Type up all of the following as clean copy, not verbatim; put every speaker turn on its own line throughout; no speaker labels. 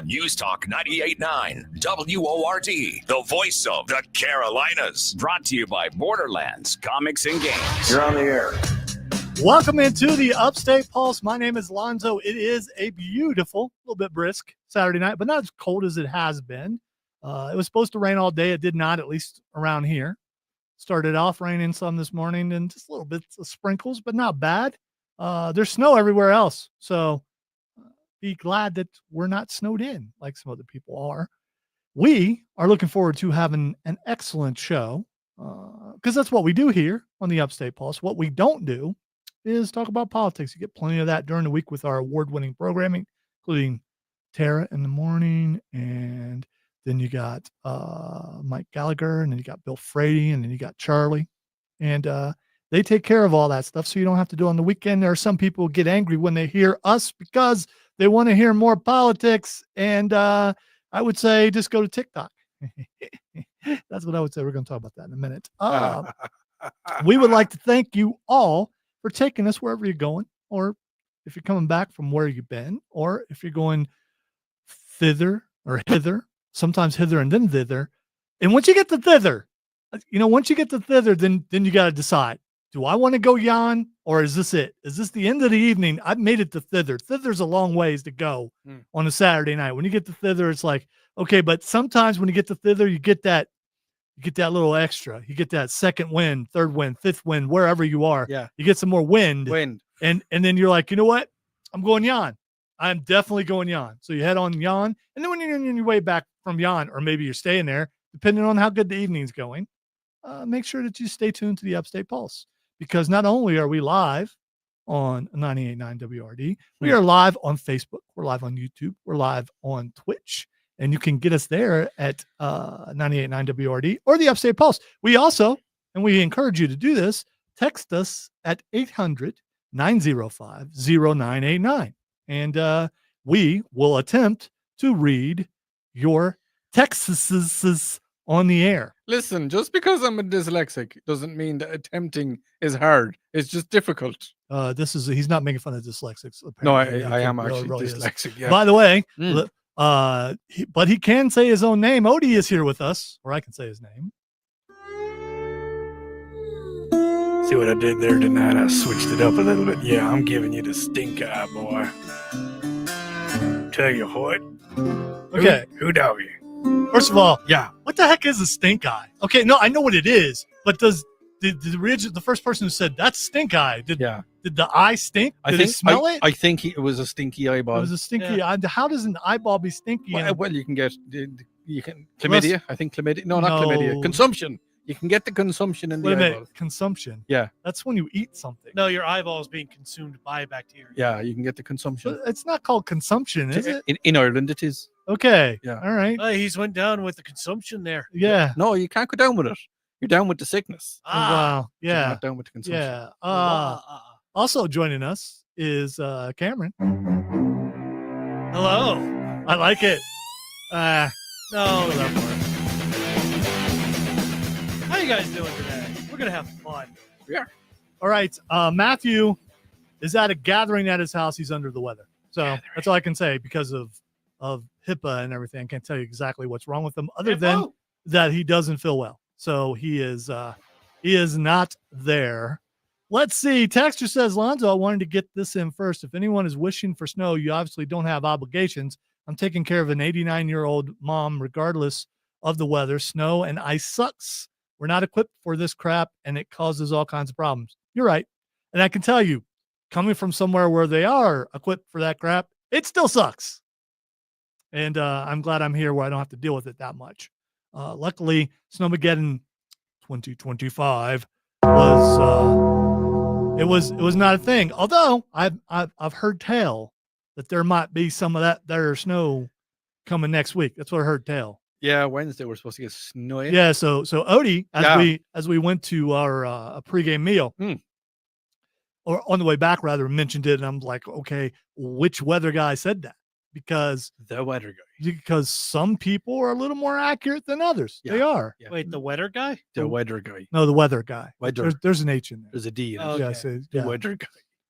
on News Talk 98.9 WORD, the voice of the Carolinas. Brought to you by Borderlands Comics and Games.
You're on the air.
Welcome into the Upstate Pulse. My name is Lonzo. It is a beautiful, a little bit brisk Saturday night, but not as cold as it has been. It was supposed to rain all day. It did not, at least around here. Started off raining some this morning and just a little bit of sprinkles, but not bad. There's snow everywhere else. So be glad that we're not snowed in like some other people are. We are looking forward to having an excellent show because that's what we do here on the Upstate Pulse. What we don't do is talk about politics. You get plenty of that during the week with our award-winning programming, including Tara in the morning, and then you got Mike Gallagher, and then you got Bill Frady, and then you got Charlie. And they take care of all that stuff, so you don't have to do it on the weekend. There are some people who get angry when they hear us because they want to hear more politics. And I would say just go to TikTok. That's what I would say. We're going to talk about that in a minute. We would like to thank you all for taking us wherever you're going, or if you're coming back from where you've been, or if you're going thither or hither. Sometimes hither and then thither. And once you get to thither, then you got to decide, do I want to go yawn, or is this it? Is this the end of the evening? I've made it to thither. Thither's a long ways to go on a Saturday night. When you get to thither, it's like, okay, but sometimes when you get to thither, you get that little extra. You get that second wind, third wind, fifth wind, wherever you are.
Yeah.
You get some more wind. And then you're like, you know what? I'm going yawn. I'm definitely going yawn. So you head on yawn. And then when you're on your way back from yawn, or maybe you're staying there, depending on how good the evening's going, make sure that you stay tuned to the Upstate Pulse, because not only are we live on 98.9 WRD, we are live on Facebook. We're live on YouTube. We're live on Twitch. And you can get us there at 98.9 WRD or the Upstate Pulse. We also, and we encourage you to do this, text us at 800-905-0989. And we will attempt to read your texts on the air.
Listen, just because I'm a dyslexic doesn't mean that attempting is hard. It's just difficult.
He's not making fun of dyslexics.
No,
apparently.
I am
really,
actually
really
dyslexic.
is.
Yeah.
By the way, but he can say his own name. Odie is here with us, or I can say his name.
See what I did there tonight? I switched it up a little bit. Yeah, I'm giving you the stink eye, boy. Tell you what.
Okay.
Who dog you?
First of all,
Yeah.
what the heck is a stink eye? Okay, no, I know what it is, but the first person who said that's stink eye, did the eye stink? Did it smell it?
I think it was a stinky eyeball.
It was a stinky eye. How does an eyeball be stinky?
Well, you can get chlamydia. I think chlamydia. No, not chlamydia. Consumption. You can get the consumption in the eyeball.
Consumption.
Yeah.
That's when you eat something.
No, your eyeball is being consumed by bacteria.
Yeah, you can get the consumption.
But it's not called consumption, is it?
In Ireland, it is.
Okay.
Yeah.
All right.
He's went down with the consumption there.
Yeah.
No, you can't go down with it. You're down with the sickness.
Wow.
You're
Yeah.
not down with the consumption.
Yeah. Also joining us is Cameron.
Hello.
I like it.
No. How you guys doing today? We're gonna have fun.
Yeah.
All right. Matthew is at a gathering at his house. He's under the weather. So that's all I can say because of HIPAA and everything. I can't tell you exactly what's wrong with him other than that he doesn't feel well. So he is not there. Let's see. Texter says, Lonzo, I wanted to get this in first. If anyone is wishing for snow, you obviously don't have obligations. I'm taking care of an 89-year-old mom, regardless of the weather. Snow and ice sucks. We're not equipped for this crap, and it causes all kinds of problems. You're right. And I can tell you, coming from somewhere where they are equipped for that crap, it still sucks. And I'm glad I'm here where I don't have to deal with it that much. Luckily, Snowmageddon 2025 was not a thing. Although I've heard tell that there might be some of that there snow coming next week. That's what I heard tell.
Yeah, Wednesday we're supposed to get snowy.
Yeah, so Odie, as we went to our pregame meal, or on the way back rather, mentioned it, and I'm like, okay, which weather guy said that? Because
the weather guy.
Because some people are a little more accurate than others.
Yeah.
They are.
Yeah.
Wait, the weather guy?
The weather guy.
No, the weather guy.
Weather.
There's an H in there.
There's a D in it.
Oh, okay.
Yeah, so,
The weather guy.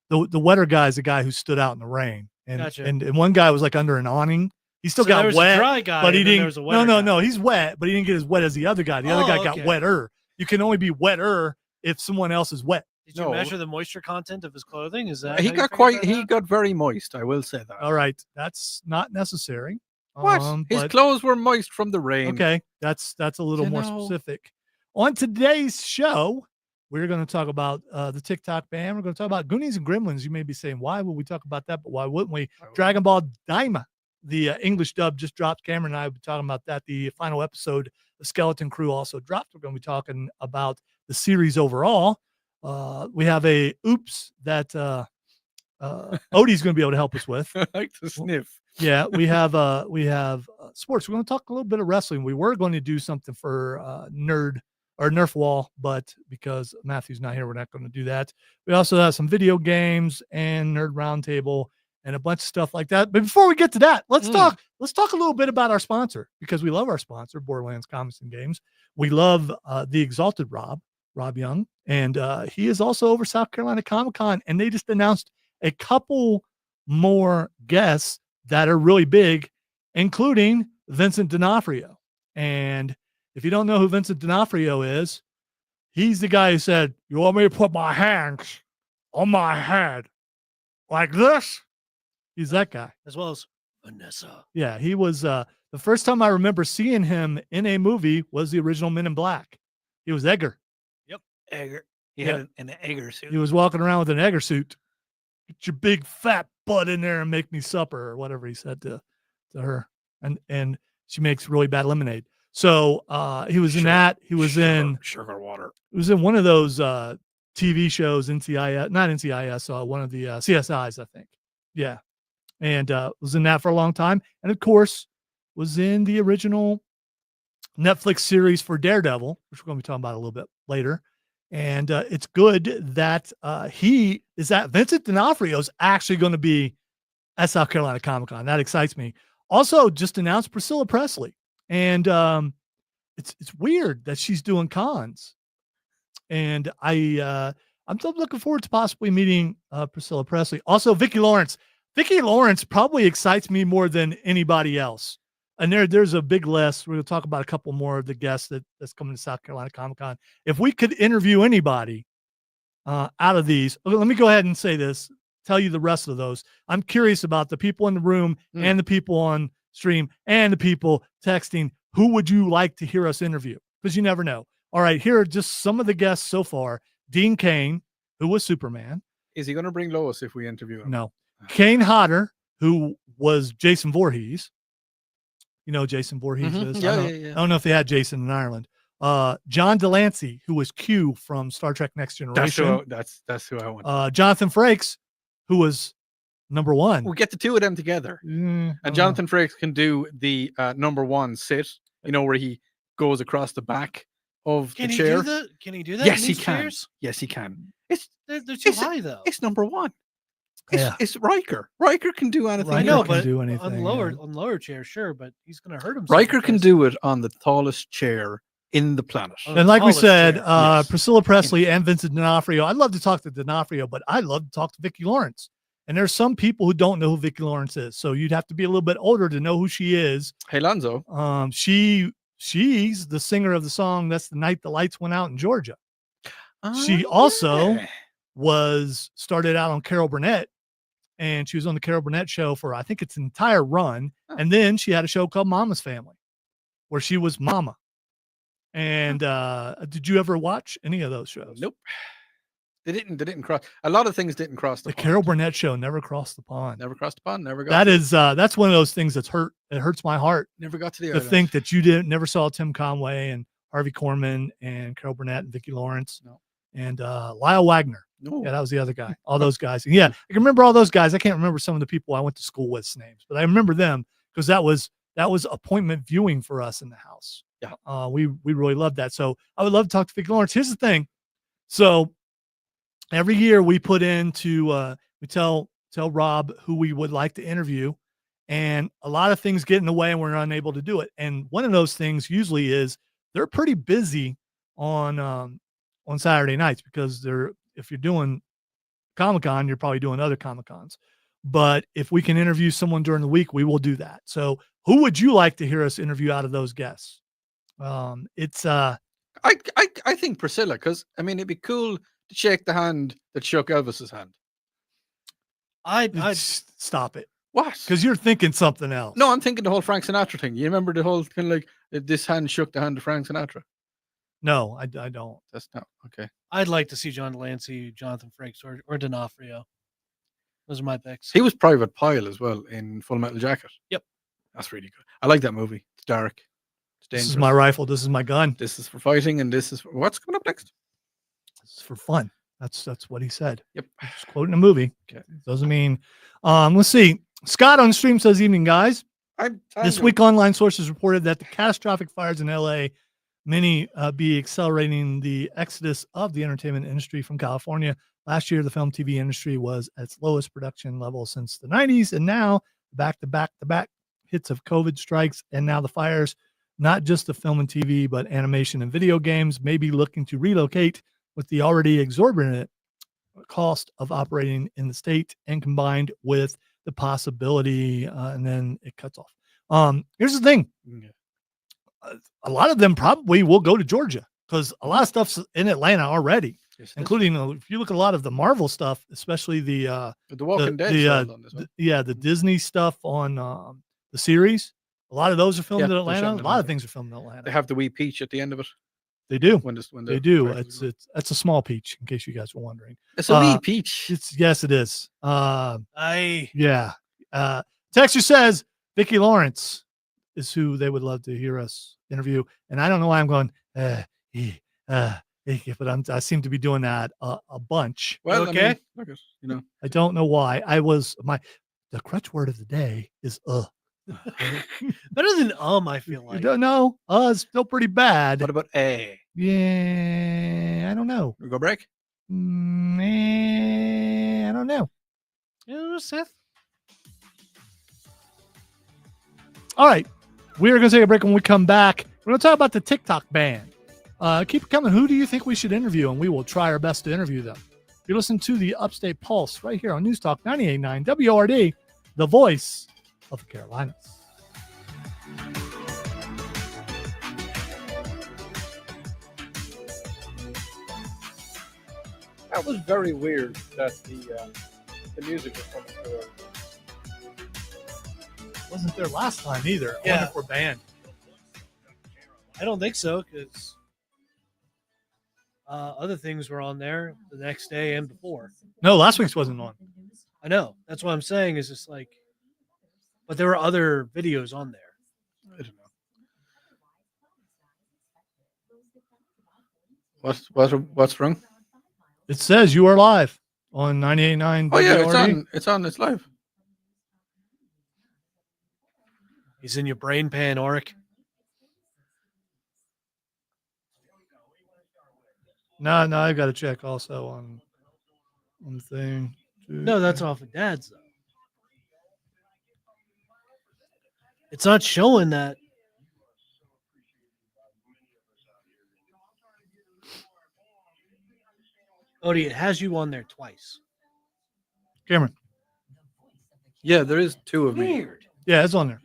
The weather guy is the guy who stood out in the rain. And
Gotcha.
and one guy was like under an awning. He still
So there
got
was a
wet,
dry guy,
but he
and then
didn't.
there was a wetter
No.
guy.
He's wet, but he didn't get as wet as the other guy. The other guy got
okay.
wetter. You can only be wetter if someone else is wet.
Did you
No.
measure the moisture content of his clothing? Is that
He
how you
got
figured that
he
out?
got very moist. I will say that.
All right, that's not necessary.
What? His
But-
clothes were moist from the rain.
Okay, that's a little
You
more
know.
specific. On today's show, we're going to talk about the TikTok ban. We're going to talk about Goonies and Gremlins. You may be saying, why would we talk about that? But why wouldn't we? Dragon Ball Daima, the English dub just dropped. Cameron and I will be talking about that. The final episode of Skeleton Crew also dropped. We're going to be talking about the series overall. We have a oops that Odie's going to be able to help us with.
I like to sniff.
Yeah, we have sports. We're going to talk a little bit of wrestling. We were going to do something for Nerf Wall, but because Matthew's not here, we're not going to do that. We also have some video games and Nerd Roundtable and a bunch of stuff like that. But before we get to that, let's talk a little bit about our sponsor, because we love our sponsor, Borderlands Comics and Games. We love the Exalted Rob Young, and he is also over South Carolina Comic-Con, and they just announced a couple more guests that are really big, including Vincent D'Onofrio. And if you don't know who Vincent D'Onofrio is, he's the guy who said, "You want me to put my hands on my head like this?" He's that guy.
As well as Vanessa.
Yeah, he was the first time I remember seeing him in a movie was the original Men in Black. He was Edgar.
Egger. He
Yeah.
had an Egger suit.
He was walking around with an Egger suit. Get your big fat butt in there and make me supper, or whatever he said to her. And she makes really bad lemonade. So he was in that. He was in
sugar water.
It was in one of those TV shows, NCIS, not NCIS, one of the CSIs, I think. Yeah. And was in that for a long time. And of course, was in the original Netflix series for Daredevil, which we're going to be talking about a little bit later. And it's good that Vincent D'Onofrio is actually going to be at South Carolina Comic-Con. That excites me. Also, just announced Priscilla Presley. And it's weird that she's doing cons. And I'm still looking forward to possibly meeting Priscilla Presley. Also, Vicki Lawrence. Vicki Lawrence probably excites me more than anybody else. And there's a big list. We're going to talk about a couple more of the guests that's coming to South Carolina Comic-Con. If we could interview anybody out of these, let me go ahead and say this, tell you the rest of those. I'm curious about the people in the room and the people on stream and the people texting. Who would you like to hear us interview? Because you never know. All right, here are just some of the guests so far. Dean Cain, who was Superman.
Is he going to bring Lois if we interview him?
No. Kane Hodder, who was Jason Voorhees. You know who Jason Voorhees is?
Yeah,
I don't know if they had Jason in Ireland. John Delancey, who was Q from Star Trek Next Generation.
That's who I want.
Jonathan Frakes, who was number one.
We'll get the two of them together. And Jonathan Frakes can do the number one sit, where he goes across the back of the chair.
Can he do that?
Yes,
in
he
these
can.
chairs?
Yes, he can.
They're too high though.
It's number one.
Yeah.
It's Riker. Riker can do anything.
Riker
I know,
can
but
do anything,
on lower chairs, sure, but he's going to hurt himself.
Riker can do it on the tallest chair in the planet.
Oh,
And like we
tallest
said,
chair.
Yes.
Priscilla Presley and Vincent D'Onofrio. I'd love to talk to D'Onofrio, but I'd love to talk to Vicki Lawrence. And there's some people who don't know who Vicki Lawrence is. So you'd have to be a little bit older to know who she is.
Hey, Lonzo.
She's the singer of the song "That's the Night the Lights Went Out in Georgia." She also started out on Carol Burnett, and she was on the Carol Burnett show for, I think, its entire run. And then she had a show called Mama's Family, where she was Mama. And did you ever watch any of those shows?
Nope. They didn't cross. A lot of things didn't cross the pond.
Carol Burnett show never crossed the pond.
Never crossed the pond. Never got.
That's one of those things that's hurt. It hurts my heart
Never got to the
to
island.
think that you never saw Tim Conway and Harvey Korman and Carol Burnett and Vicki Lawrence and Lyle Wagner.
No.
Yeah, that was the other guy. All those guys. And yeah, I can remember all those guys. I can't remember some of the people I went to school with's names, but I remember them because that was appointment viewing for us in the house.
Yeah.
We really loved that. So I would love to talk to Vicki Lawrence. Here's the thing. So every year we put into we tell Rob who we would like to interview, and a lot of things get in the way and we're unable to do it. And one of those things usually is they're pretty busy on Saturday nights because if you're doing Comic-Con, you're probably doing other Comic-Cons. But if we can interview someone during the week, we will do that. So who would you like to hear us interview out of those guests? It's
I think Priscilla, because I mean it'd be cool to shake the hand that shook Elvis's hand.
I'd
stop it.
What?
Because you're thinking something else.
No, I'm thinking the whole Frank Sinatra thing. You remember the whole thing like this hand shook the hand of Frank Sinatra?
No, I don't.
That's not okay.
I'd like to see John Delancey, Jonathan Frakes, or D'Onofrio. Those are my picks.
He was Private Pyle as well in Full Metal Jacket.
Yep.
That's really good. I like that movie. It's dark. It's dangerous.
This is my rifle. This is my gun.
This is for fighting, and this is for, what's coming up next?
This is for fun. That's what he said.
Yep.
Just quoting a movie.
Okay.
Doesn't mean. Let's see. Scott on stream says, "Evening, guys. This week, online sources reported that the catastrophic fires in LA may be accelerating the exodus of the entertainment industry from California. Last year, the film TV industry was at its lowest production level since the 90s. And now, back-to-back hits of COVID strikes, and now the fires, not just the film and TV, but animation and video games, may be looking to relocate with the already exorbitant cost of operating in the state, and combined with the possibility, and then it cuts off. Here's the thing. A lot of them probably will go to Georgia because a lot of stuff's in Atlanta already, including if you look at a lot of the Marvel stuff, especially the
Walking Dead.
The Disney stuff on the series. A lot of those are filmed in Atlanta. A lot of things are filmed in Atlanta.
They have the wee peach at the end of it.
They do.
When
they do. It's a small peach, in case you guys were wondering.
It's a wee peach.
Yes, it is. Texture says Vicki Lawrence is who they would love to hear us interview, and I don't know why I'm going. But I seem to be doing that a bunch.
Well,
okay.
I mean,
I don't know why. The crutch word of the day is
Better than I feel like.
You don't know. It's still pretty bad.
What about A?
Yeah, I don't know.
We go break?
I don't know.
Yeah, Seth.
All right. We are going to take a break. When we come back, we're going to talk about the TikTok ban. Keep it coming. Who do you think we should interview? And we will try our best to interview them. You're listening to the Upstate Pulse right here on News Talk 98.9 WORD, the voice of the Carolinas.
That was very weird that the music was coming through.
Wasn't there last time either.
Yeah.
I wonder if we're banned.
I don't think so, because other things were on there the next day and before.
No, last week's wasn't on.
I know. That's what I'm saying. Is just like, but there were other videos on there.
I don't know. What's wrong?
It says you are live on 98.9
Oh yeah,
WORD.
it's live.
He's in your brain pan, Oric.
No, I got to check also on the thing.
No, that's off of Dad's though. It's not showing that. Odie, it has you on there twice.
Cameron.
Yeah, there is two of me.
Weird.
Yeah, it's on there.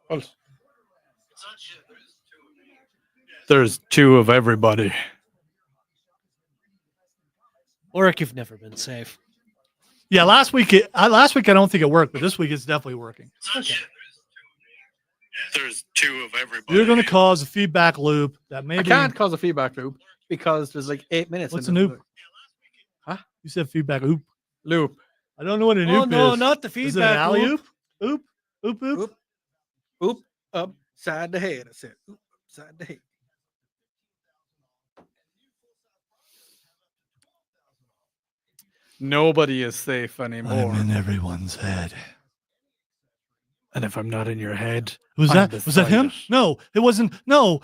Pulse. There's two of everybody.
Oric, you've never been safe.
Yeah, last week I don't think it worked, but this week it's definitely working.
Okay.
There's two of everybody.
You're going to cause a feedback loop that maybe
I can't cause a feedback loop because there's like 8 minutes.
What's
in
an
the-
oop?
Huh?
You said feedback loop.
Loop.
I don't know what an
Oh
oop
no,
is.
not the
Is it an
feedback
alley
loop.
oop? Oop.
Oop. Oop. Upside the head. I said, oop, upside the head. Nobody is safe anymore.
I'm in everyone's head.
And if I'm not in your head,
Was
I'm
that him?
beside it.
No, it wasn't. No.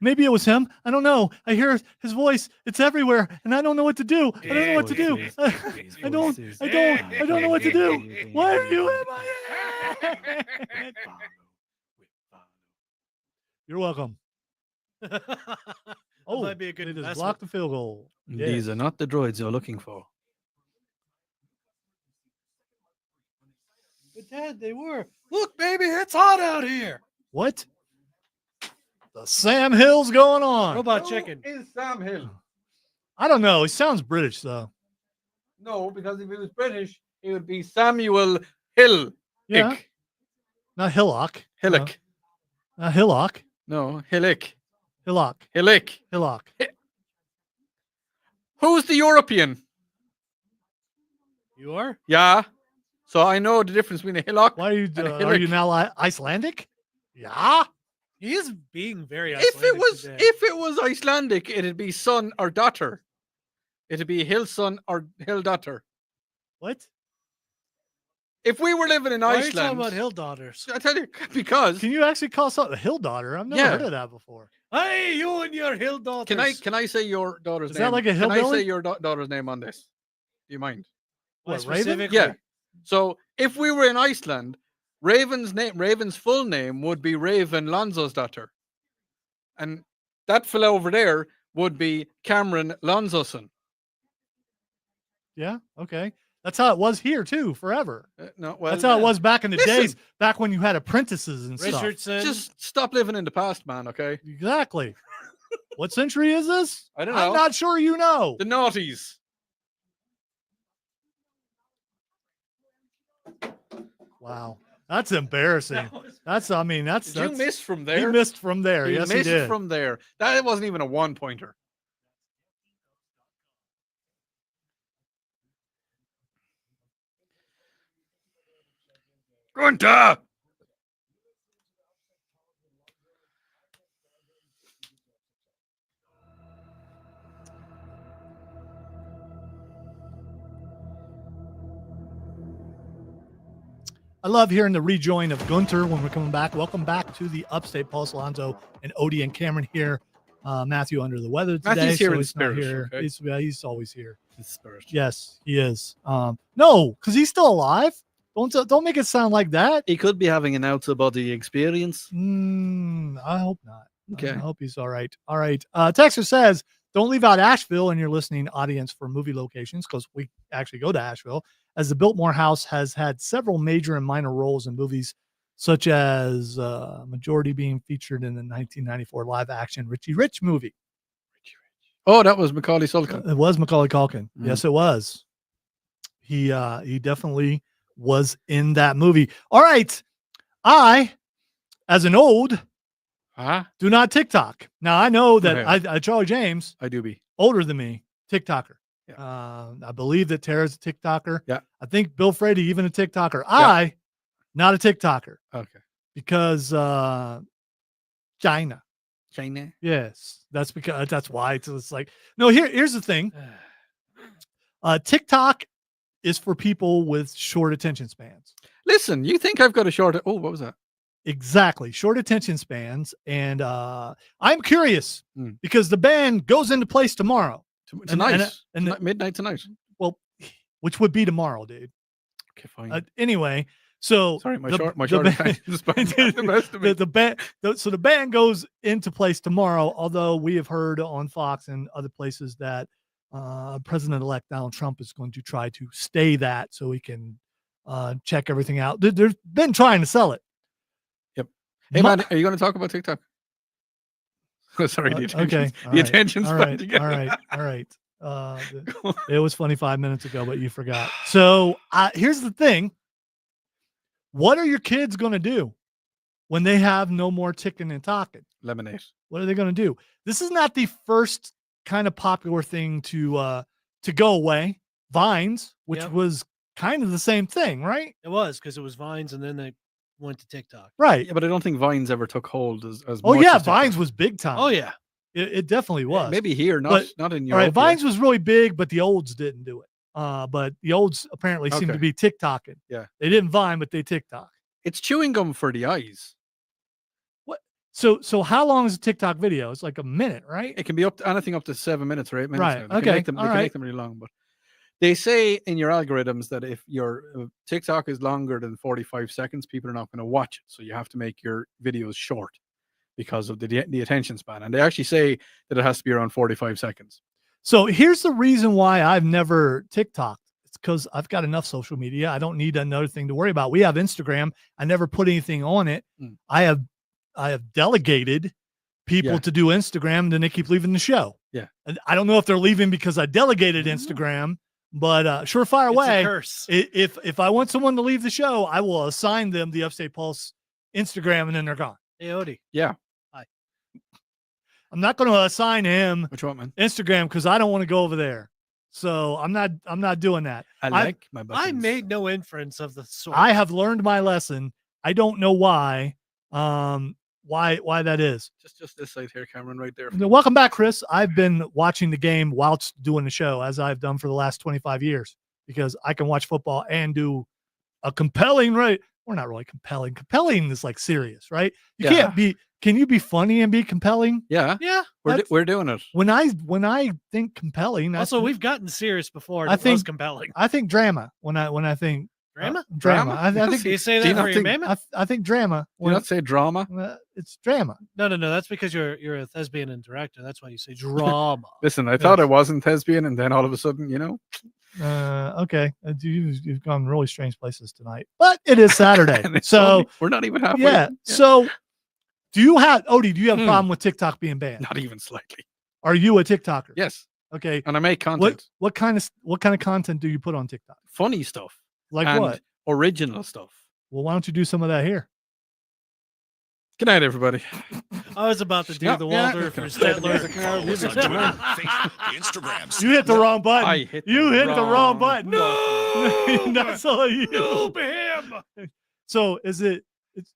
Maybe it was him. I don't know. I hear his voice. It's everywhere, and I don't know what to do. I don't know what to do. I don't know what to do. Why are you in my head? You're welcome. Oh,
might be a good
they just
investment.
blocked the field goal.
These are not the droids you're looking for.
But Dad, they were. Look, baby, it's hot out here.
What? The Sam Hill's going on.
Robot chicken.
Is Sam Hill?
I don't know. He sounds British though.
No, because if he was British, it would be Samuel Hill.
Yeah. Not Hillock.
Hillock.
Not Hillock.
No, Hillock.
Hillock.
Hillock.
Hillock.
Who's the European?
You are?
Yeah. So I know the difference between a hillock.
Why are you?
And a
Are you
hillock.
now Icelandic? Yeah.
He is being very
If it
Icelandic
was
today.
if it was Icelandic, it'd be son or daughter. It'd be hill son or hill daughter.
What?
If we were living in
Why are you talking
Iceland,
about hill daughters?
I tell you, because
Can you actually call something a hill daughter? I've never
Yeah.
heard of that before.
Hey, you and your hill daughters.
can I say your daughter's
Is
name?
that like a
Can I
hillbilly?
say your daughter's name on this? Do you mind?
Why
What, Raven?
specifically?
Yeah. So if we were in Iceland, Raven's full name would be Raven Lonzo's daughter, and that fellow over there would be Cameron Lonzoson.
Yeah. Okay. That's how it was here too, forever.
No, well,
That's how it was back in the
Listen.
days, back when you had apprentices and stuff.
Richardson.
Just stop living in the past, man. Okay.
Exactly. What century is this?
I don't
I'm
know.
not sure you know.
The naughties.
Wow. That's embarrassing. That's, I mean, that's,
Did you
that's
miss from
he
there?
missed from there.
He
Yes, he
missed
did.
from there. That wasn't even a one pointer. Gunter!
I love hearing the rejoin of Gunter when we're coming back. Welcome back to the Upstate Pulse. Alonzo and Odie and Cameron here. Matthew under the weather today.
Matthew's here in
he's not
spirit,
here.
okay?
He's always here.
His spirit.
Yes, he is. No, because he's still alive. Don't make it sound like that.
He could be having an out of body experience.
I hope not.
Okay.
I hope he's all right. All right. Texter says, don't leave out Asheville in your listening audience for movie locations, because we actually go to Asheville, as the Biltmore House has had several major and minor roles in movies, such as majority being featured in the 1994 live action Richie Rich movie.
Oh, that was Macaulay Culkin.
It was Macaulay Culkin.
Mm.
Yes, it was. He definitely was in that movie. All right. I, as an old,
Huh?
do not TikTok. Now I know that
Okay.
I Charlie James,
I do be.
older than me, TikToker.
Yeah.
I believe that Tara's a TikToker.
Yeah.
I think Bill Frady even a TikToker. I, not a TikToker,
Okay.
because China.
China.
Yes, that's because that's why it's like no. Here's the thing. TikTok is for people with short attention spans.
Listen, you think I've got a short? Oh, what was that?
Exactly, short attention spans, and I'm curious
Hmm.
because the ban goes into place tomorrow.
Tonight.
and
Tonight- midnight tonight.
Well, which would be tomorrow, dude.
Okay, fine.
Anyway, so
Sorry, my
the-
short
the
attention
ban-
span got the best of me.
the ban. So the ban goes into place tomorrow. Although we have heard on Fox and other places that President-elect Donald Trump is going to try to stay that so he can check everything out. They've been trying to sell it.
Hey,
My-
man, are you going to talk about TikTok? Sorry, the attention,
okay.
the attention
All
span
right.
together.
All right. All right. It was funny 5 minutes ago, but you forgot. So here's the thing. What are your kids going to do when they have no more ticking and talking?
Lemonade.
What are they going to do? This is not the first kind of popular thing to go away. Vines, which
Yep.
was kind of the same thing, right?
It was because it was Vines, and then they went to TikTok.
Right.
Yeah, but I don't think Vines ever took hold as
Oh
much
yeah,
as TikTok.
Vines was big time.
Oh yeah,
It definitely was.
Maybe here,
But-
not in
All
Europe.
right, Vines was really big, but the olds didn't do it. But the olds apparently seem to
Okay.
be TikToking.
Yeah.
They didn't Vine, but they TikTok.
It's chewing gum for the eyes.
So how long is a TikTok video? It's like a minute, right?
It can be up to anything up to 7 minutes or 8 minutes.
Right,
now. They
okay,
can make them, they
all
can
right.
make them really long, but they say in your algorithms that if your TikTok is longer than 45 seconds, people are not going to watch it. So you have to make your videos short because of the attention span. And they actually say that it has to be around 45 seconds.
So here's the reason why I've never TikToked. It's because I've got enough social media. I don't need another thing to worry about. We have Instagram. I never put anything on it. I have delegated people to do Instagram, and then they keep leaving the show.
Yeah.
And I don't know if they're leaving because I delegated Instagram, but surefire way.
It's a curse.
If I want someone to leave the show, I will assign them the Upstate Pulse Instagram, and then they're gone.
Hey, Odie.
Yeah.
I'm not going to assign him
Which one, man?
Instagram because I don't want to go over there. So I'm not doing that.
I like my
I
buttons.
made no inference of the sort.
I have learned my lesson. I don't know why. Why that is.
Just this side here, Cameron, right there.
Welcome back, Chris. I've been watching the game whilst doing the show, as I've done for the last 25 years, because I can watch football and do a compelling, right? We're not really compelling. Compelling is like serious, right? You can't be. Can you be funny and be compelling?
Yeah.
Yeah.
We're doing it.
When I think compelling,
Also, we've gotten serious before.
I
I
think-
think compelling.
I think drama. When I think
Drama?
drama. I
Do
think
you say
do you
that
not
for your
think-
mammoth?
I think drama.
Do you not say drama?
It's drama.
No. That's because you're a thespian and director. That's why you say drama.
Listen, I thought I wasn't thespian, and then all of a sudden,
Okay. You've gone really strange places tonight, but it is Saturday,
and it's
so
only- we're not even halfway.
yeah. So, do you have a
Hmm.
problem with TikTok being banned?
Not even slightly.
Are you a TikToker?
Yes,
Okay.
and I make content,
What kind of content do you put on TikTok?
funny stuff,
Like
and
what?
original stuff.
Well, why don't you do some of that here?
Good night, everybody.
I was about to do
Yeah,
the
yeah.
Waldorf or
Play the
Stetler.
music now, music.
Facebook, Instagram.
You hit the wrong button.
I hit
You
the
hit the wrong
wrong
button.
button.
That's all you.
No, him.
So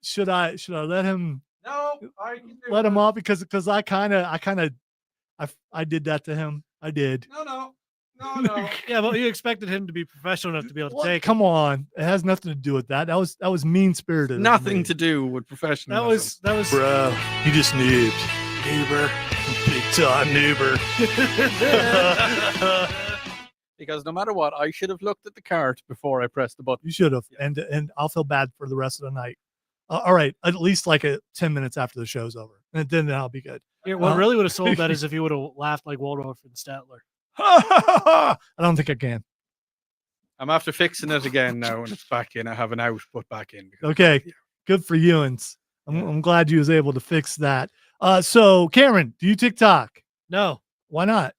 should I let him
No, I can do
let him
that.
off because I did that to him. I did.
No.
Yeah, but you expected him to be professional enough to be able to
What?
take it.
Come on, it has nothing to do with that. That was mean spirited.
Nothing to do with professionalism.
That was
Bro, you just noobed. Noober. Big time noober.
Because no matter what, I should have looked at the cart before I pressed the button.
You should have. And I'll feel bad for the rest of the night. All right. At least like 10 minutes after the show's over. And then I'll be good.
Here, what really would have sold that is if you would have laughed like Waldorf and Statler.
I don't think I can.
I'm after fixing it again now, and it's back in. I have an out put back in. because-
Okay. Good for you. And I'm glad you was able to fix that. So Cameron, do you TikTok?
No,
Why not?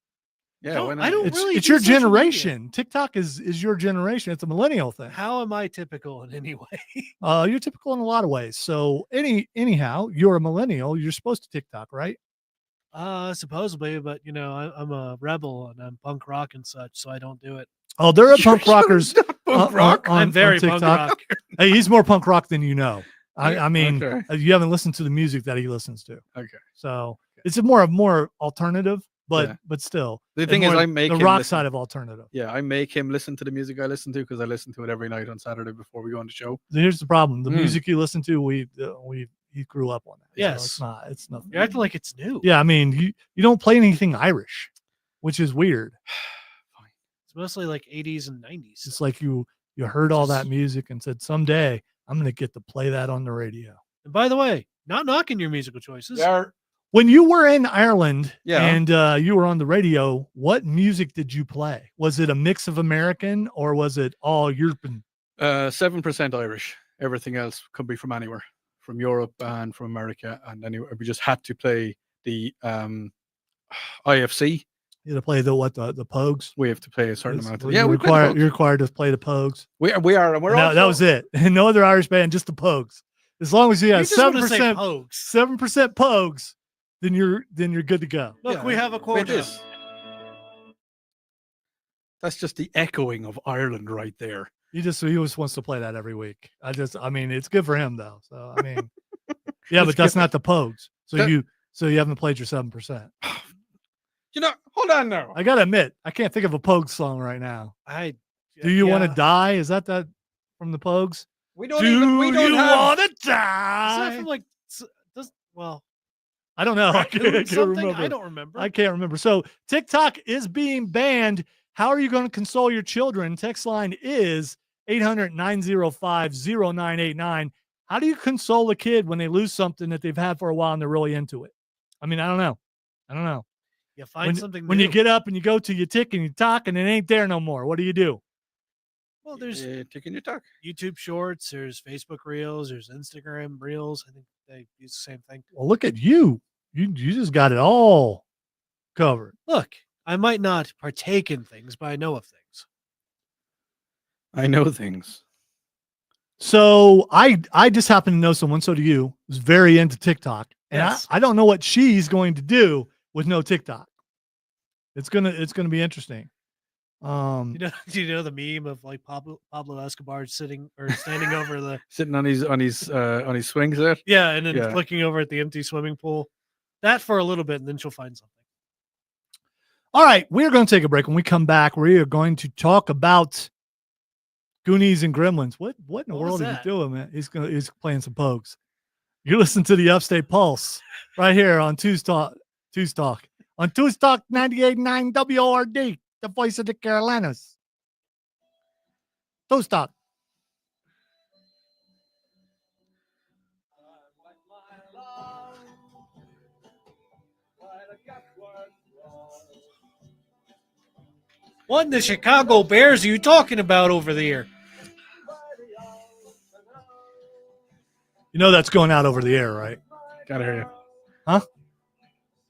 Yeah, why not?
I don't
It's
really
it's
do
your
social media.
generation. TikTok is your generation. It's a millennial thing.
How am I typical in any way?
You're typical in a lot of ways. So anyhow, you're a millennial. You're supposed to TikTok, right?
Supposedly, but I'm a rebel and I'm punk rock and such, so I don't do it.
Oh, there are punk rockers.
Punk rock.
I'm very punk rock.
Hey, he's more punk rock than you know. I mean,
Okay.
you haven't listened to the music that he listens to.
Okay.
So it's a more alternative, but
Yeah.
but still.
The
it's
thing is,
more
I make
the
him
rock
listen.
side of alternative.
Yeah, I make him listen to the music I listen to because I listen to it every night on Saturday before we go on the show.
Here's the problem: the
Mm.
music you listen to, he grew up on that. So
Yes.
it's nothing.
You're acting like it's new.
Yeah, I mean, you don't play anything Irish, which is weird.
It's mostly like 80s and 90s.
It's like you heard all that music and said, someday I'm going to get to play that on the radio.
And by the way, not knocking your musical choices.
When you were in Ireland
Yeah.
and you were on the radio, what music did you play? Was it a mix of American or was it all European?
7% Irish. Everything else could be from anywhere, from Europe and from America. And anywhere. We just had to play the IFC.
You had to play the Pogues?
We have to play a certain amount.
You're
We play the
you're
Pogues.
required to play the Pogues.
We are, and we're
No,
also,
that was it. No other Irish band, just the Pogues. As long as you
You
have
just want to
7%,
say Pogues.
7% Pogues, then you're good to go.
Look,
Yeah,
we have a
Wait,
quota.
this. That's just the echoing of Ireland right there.
He just wants to play that every week. I mean, it's good for him though. So I mean, yeah, but that's not the Pogues. So
That-
you haven't played your 7%.
Hold on now.
I gotta admit, I can't think of a Pogues song right now. Do you want to
yeah.
die? Is that from the Pogues?
We don't even. We don't have.
want to
Is that
die?
from like well,
I don't know. I
raccoon
can't
something?
remember.
I don't remember.
I can't remember. So TikTok is being banned. How are you going to console your children? Text line is 800-905-0989. How do you console a kid when they lose something that they've had for a while and they're really into it? I mean, I don't know.
You find
When,
something
when
new.
you get up and you go to your tick and you talk and it ain't there no more, what do you do?
Well, there's
Taking your talk.
YouTube Shorts, there's Facebook Reels, there's Instagram Reels. I think they use the same thing.
Well, look at you. You just got it all covered.
Look, I might not partake in things, but I know of things.
I know things.
So I just happen to know someone, so do you, who's very into TikTok. And
Yes.
I don't know what she's going to do with no TikTok. It's gonna be interesting.
Do you know the meme of like Pablo Escobar sitting or standing over the
Sitting on his swing set.
yeah, and then
Yeah.
looking over at the empty swimming pool? That for a little bit, and then she'll find something.
All right, we're going to take a break. When we come back, we are going to talk about Goonies and Gremlins. What in the
What was
world are you
that?
doing, man? He's playing some pokes. You're listening to the Upstate Pulse right here on Tuesday Talk on Tuesday Talk 98.9 WORD, the voice of the Carolinas. Tuesday Talk.
What in the Chicago Bears are you talking about over there?
You know that's going out over the air, right?
Gotta hear you.
Huh?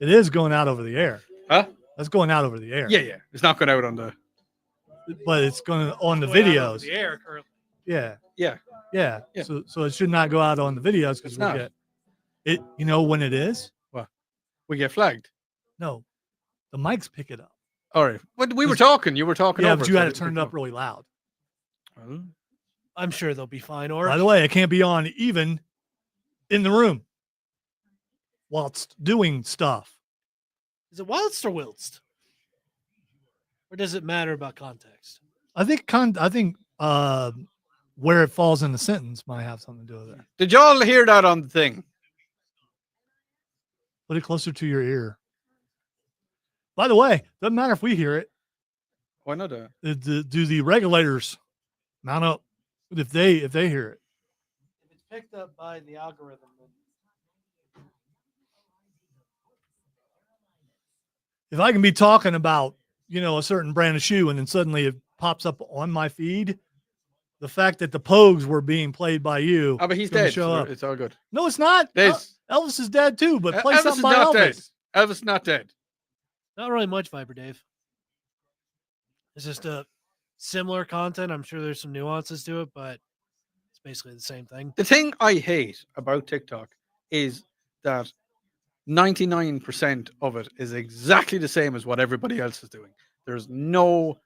It is going out over the air.
Huh?
That's going out over the air.
Yeah. It's not going out on the.
But it's going on the
Going out over
videos.
the air currently.
Yeah.
Yeah.
Yeah.
Yeah.
So it should not go out on the videos
It's
because we'll
not.
get it. You know when it is?
We get flagged.
No, the mics pick it up.
All right. But we were talking. You were talking.
Yeah,
over
but
it,
you
so I
had to
didn't
turn
pick
it up really loud.
Well,
I'm sure they'll be fine. Or
By the way, it can't be on even in the room whilst doing stuff.
is it whilst or whilst? Or does it matter about context?
I think where it falls in the sentence might have something to do with it.
Did y'all hear that on the thing?
Put it closer to your ear. By the way, doesn't matter if we hear it.
Why not?
Do the regulators mount up if they hear it?
If it's picked up by the algorithm, then
If I can be talking about, a certain brand of shoe and then suddenly it pops up on my feed, the fact that the Pogues were being played by you.
Oh, but he's
is gonna
dead.
Show
So
up.
it's all good.
No, it's not.
This.
Elvis is dead too, but play
Elvis is
something by
not
Elvis.
dead. Elvis is not dead.
not really much Viper Dave. It's just a similar content. I'm sure there's some nuances to it, but it's basically the same thing.
The thing I hate about TikTok is that 99% of it is exactly the same as what everybody else is doing. There's no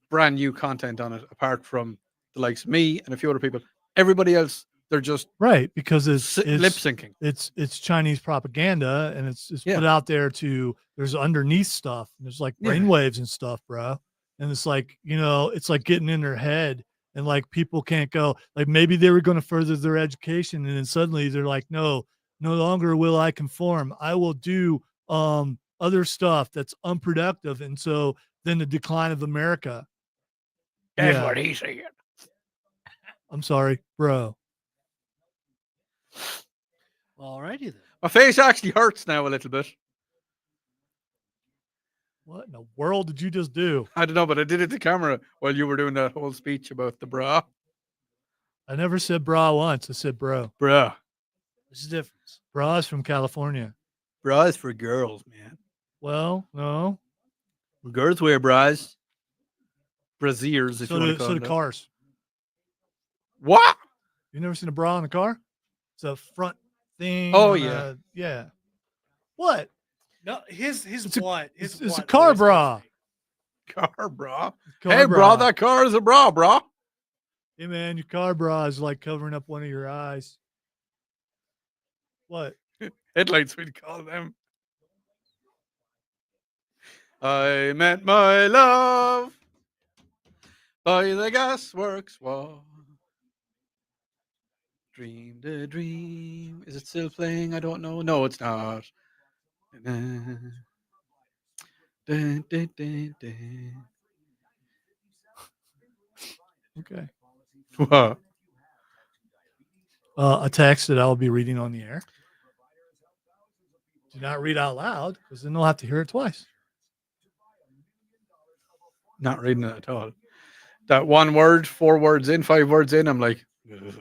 brand new content on it apart from the likes of me and a few other people. Everybody else, they're just
Right, because it's
lip syncing.
It's Chinese propaganda, and it's
Yeah.
put out there to. There's underneath stuff. There's like
Yeah.
brainwaves and stuff, bro. And it's like it's like getting in their head, and like people can't go. Like maybe they were going to further their education, and then suddenly they're like, no longer will I conform. I will do other stuff that's unproductive, and so then the decline of America.
That's
Yeah.
what he said.
I'm sorry, bro.
Well, alrighty then.
My face actually hurts now a little bit.
What in the world did you just do?
I don't know, but I did it to camera while you were doing that whole speech about the bra.
I never said bra once. I said bro.
Bra.
There's a difference.
Bra's from California.
Bra is for girls, man.
Well, no.
Girls wear bras. Braziers, if
So
you want
do,
to call
so
them
do
that.
cars.
What?
You never seen a bra in a car? It's a front thing.
Oh,
on
yeah.
yeah. What?
No, his
It's a-
what? His
it's a
what
car
voice
bra.
is
Car bra.
Car
Hey, bra, that car is a bra, bra.
Hey, man, your car bra is like covering up one of your eyes. What?
Headlights, we'd call them. I met my love by the gasworks wall. Dreamed a dream. Is it still playing? I don't know. No, it's not. Dun, dun, dun, dun, dun.
Okay.
What?
a text that I will be reading on the air. Do not read out loud because then they'll have to hear it twice.
Not reading it at all. That one word, 4 words in, 5 words in, I'm like, ugh.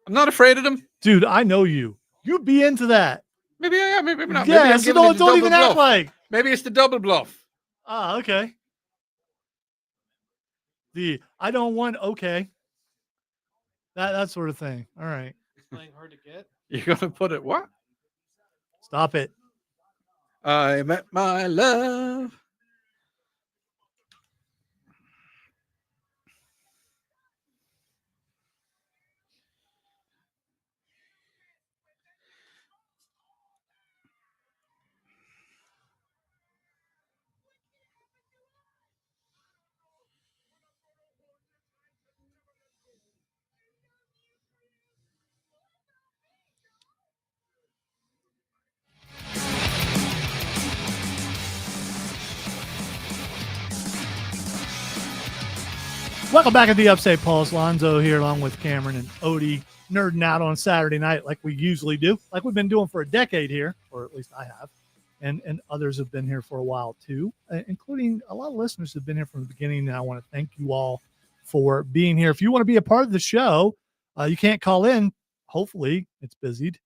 I'm not afraid of them.
Dude, I know you. You'd be into that.
Maybe I am, maybe not.
Yeah,
maybe I'm
so
giving it the
don't even
double
act
bluff.
like.
Maybe it's the double bluff.
Ah, okay. I don't want okay. That sort of thing. All right.
Playing hard to get.
You're gonna put it what?
Stop it.
I met my love.
Welcome back to the Upstate Pulse. Lonzo here along with Cameron and Odie, nerding out on Saturday night like we usually do, like we've been doing for a decade here, or at least I have, and others have been here for a while too, including a lot of listeners have been here from the beginning, and I want to thank you all for being here. If you want to be a part of the show, you can't call in. Hopefully it's busied.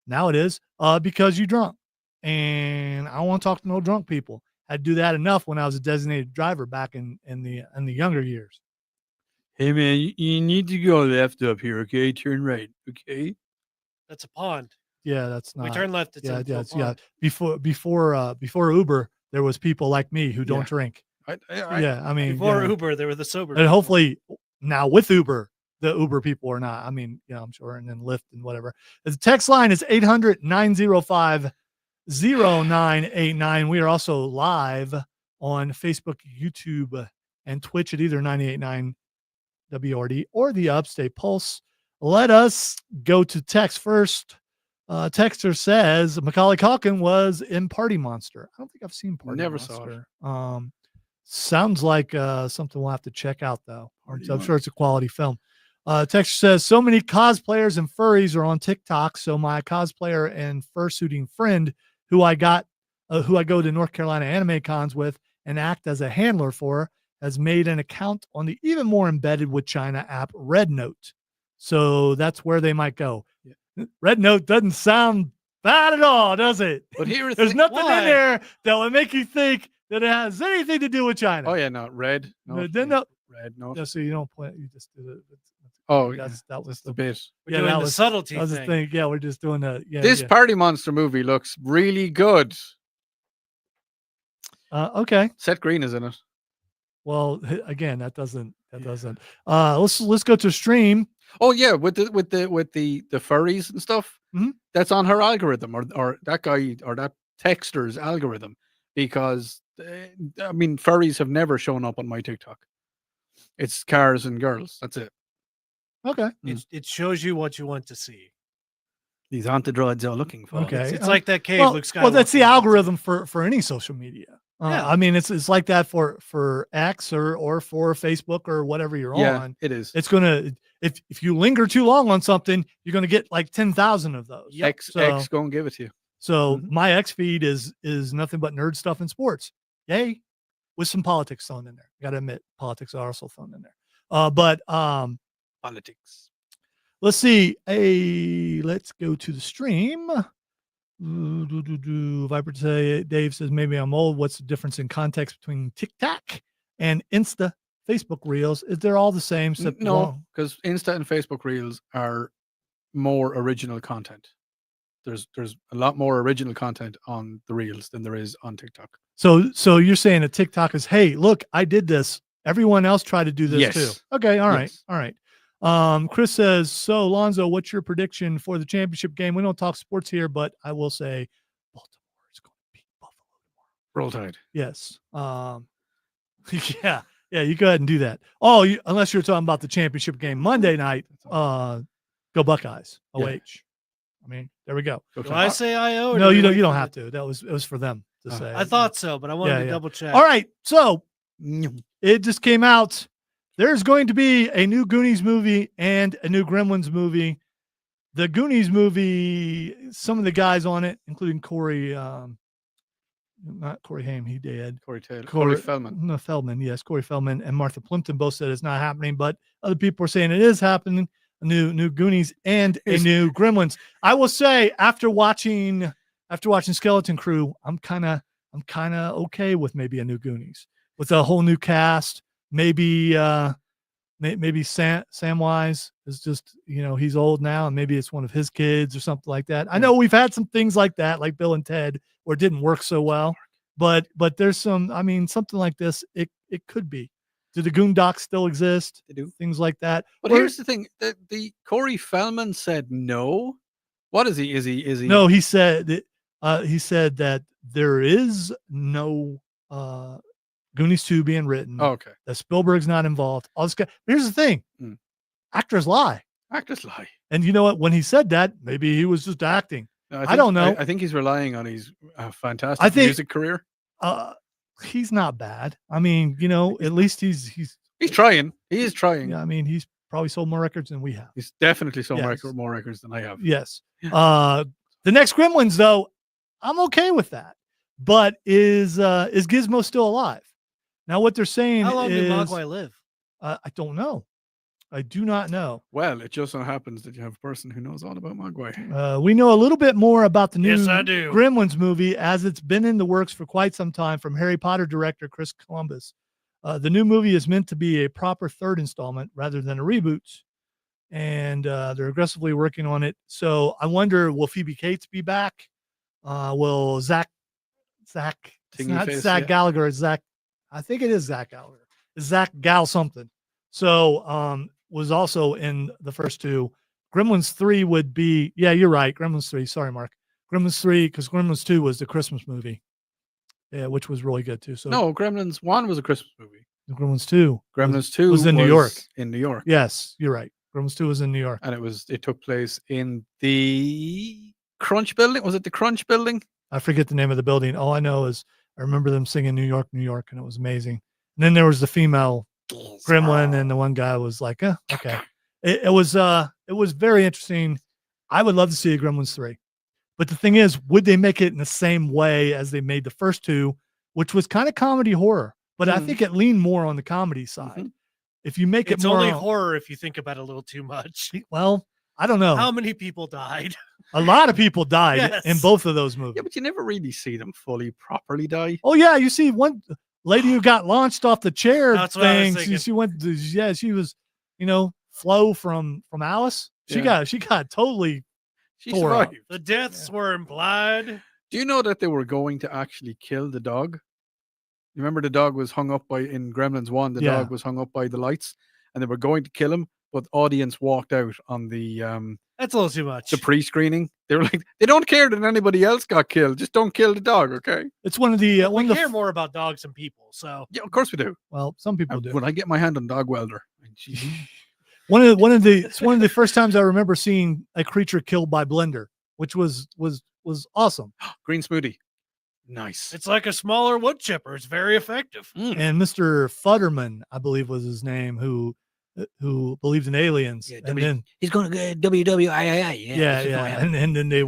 Now it is because you're drunk, and I don't want to talk to no drunk people. I do that enough when I was a designated driver back in the younger years.
Hey, man, you need to go left up here, okay? Turn right, okay?
That's a pond.
Yeah, that's not.
We turn left. It's a
yeah. Before Uber, there was people like me who don't drink. I mean,
before Uber, there were the sober.
And hopefully now with Uber, the Uber people are not. I mean, I'm sure, and then Lyft and whatever. The text line is 800-905-0989. We are also live on Facebook, YouTube, and Twitch at either 98.9 WRD or the Upstate Pulse. Let us go to text first. Texter says Macaulay Culkin was in Party Monster. I don't think I've seen Party Monster. Saw it. Sounds like something we'll have to check out though. I'm sure it's a quality film. Texter says so many cosplayers and furries are on TikTok. So my cosplayer and fursuiting friend who I go to North Carolina anime cons with and act as a handler for has made an account on the even more embedded with China app Red Note. So that's where they might go. Yeah. Red Note doesn't sound bad at all, does it?
But
there's nothing in there that would make you think that it has anything to do with China.
Oh yeah, no, Red. No,
Red
Note.
Yeah, so you don't play. You just did it. That was
the bit.
We're doing the subtlety
that was the thing. Yeah, we're just doing the. Yeah,
this Party Monster movie looks really good.
Okay.
Seth Green is in it.
Well, again, that doesn't. Let's go to stream.
Oh yeah, with the furries and stuff.
Mm-hmm.
That's on her algorithm, or that guy or that texter's algorithm, because I mean, furries have never shown up on my TikTok. It's cars and girls. That's it.
Okay.
It shows you what you want to see.
These haunted droids are looking for.
Okay.
It's like that cave. Luke Skywalker.
Well, that's the algorithm for any social media.
Yeah.
I mean, it's like that for X or for Facebook or whatever you're on.
It is.
It's gonna if you linger too long on something, you're gonna get like 10,000 of those.
Yep. X gonna give it to you.
So my X feed is nothing but nerd stuff and sports. Yay, with some politics thrown in there. Got to admit, politics are also thrown in there. But
politics.
Let's see. Let's go to the stream. Viper today, Dave says maybe I'm old. What's the difference in context between TikTok and Insta Facebook Reels? Is they're all the same?
No, because Insta and Facebook Reels are more original content. There's a lot more original content on the Reels than there is on TikTok.
So you're saying that TikTok is, hey, look, I did this. Everyone else tried to do this too. Okay, all right, all right. Chris says, so Lonzo, what's your prediction for the championship game? We don't talk sports here, but I will say Baltimore is going to beat Buffalo tomorrow.
Roll Tide.
Yes. Yeah, you go ahead and do that. Oh, unless you're talking about the championship game Monday night, go Buckeyes. OH. I mean, there we go.
Do I say IO?
No, you don't have to. It was for them to say.
I thought so, but I wanted to double check.
All right. So it just came out there's going to be a new Goonies movie and a new Gremlins movie. The Goonies movie, some of the guys on it, including Corey, not Corey Haim, he did.
Corey Feldman.
No, Feldman, yes. Corey Feldman and Martha Plimpton both said it's not happening, but other people are saying it is happening. A new Goonies and a new Gremlins. I will say, after watching Skeleton Crew, I'm kind of okay with maybe a new Goonies with a whole new cast. Maybe Samwise is just, he's old now, and maybe it's one of his kids or something like that. I know we've had some things like that, like Bill and Ted, where it didn't work so well, but there's something like this. It could be. Do the Goondocks still exist?
They do.
Things like that.
But here's the thing: the Corey Feldman said no. What is he? Is he?
No, he said that there is no Goonies 2 being written.
Oh, okay.
That Spielberg's not involved. All this guy. Here's the thing: actors lie.
Actors lie.
And you know what? At he said that, maybe he was just acting.
No,
I don't know.
I think he's relying on his fantastic music career.
He's not bad. I mean, at least he's
trying. He is trying.
Yeah, I mean, he's probably sold more records than we have.
He's definitely sold more records than I have.
Yes. The next Gremlins, though, I'm okay with that. But is Gizmo still alive? Now, what they're saying
how long
is,
did Mogwai live?
I don't know. I do not know.
Well, it just so happens that you have a person who knows all about Mogwai.
We know a little bit more about the new
Yes, I do.
Gremlins movie, as it's been in the works for quite some time, from Harry Potter director Chris Columbus. The new movie is meant to be a proper third installment rather than a reboot, and they're aggressively working on it. So I wonder, will Phoebe Cates be back? Will Zach? It's not Zach Gallagher. It's Zach. I think it is Zach Gallagher. It's Zach Gal something. So was also in the first two. Gremlins 3 would be, yeah, you're right. Gremlins 3. Sorry, Mark. Gremlins 3, because Gremlins 2 was the Christmas movie, which was really good too. So
no, Gremlins 1 was a Christmas movie.
Gremlins 2.
Gremlins 2
was in New York.
In New York.
Yes, you're right. Gremlins 2 was in New York.
And it took place in the Crunch building. Was it the Crunch building?
I forget the name of the building. All I know is I remember them singing New York, New York, and it was amazing. And then there was the female Gremlin, and the one guy was like, okay. It was very interesting. I would love to see a Gremlins 3. But the thing is, would they make it in the same way as they made the first two, which was kind of comedy horror? But I think it leaned more on the comedy side. If you make
it's
it more
only horror if you think about it a little too much.
Well, I don't know.
How many people died?
A lot of people died in both of those movies.
Yeah, but you never really see them properly die.
Oh yeah, you see one lady who got launched off the chair thing. She went. She was, Flo from Alice. She got totally.
She survived.
The deaths were implied.
Do you know that they were going to actually kill the dog? You remember the dog was hung up in Gremlins 1. The dog was hung up by the lights, and they were going to kill him, but the audience walked out on the
that's a little too much.
The pre-screening. They were like, they don't care that anybody else got killed. Just don't kill the dog, okay?
It's one of the
we care more about dogs than people. So
yeah, of course we do.
Well, some people do.
When I get my hand on Dog Welder,
one of the first times I remember seeing a creature killed by blender, which was awesome.
Green smoothie. Nice.
It's like a smaller wood chipper. It's very effective.
And Mr. Futterman, I believe was his name, who believed in aliens.
Yeah,
and then
he's going to go WWII.
Yeah. And then they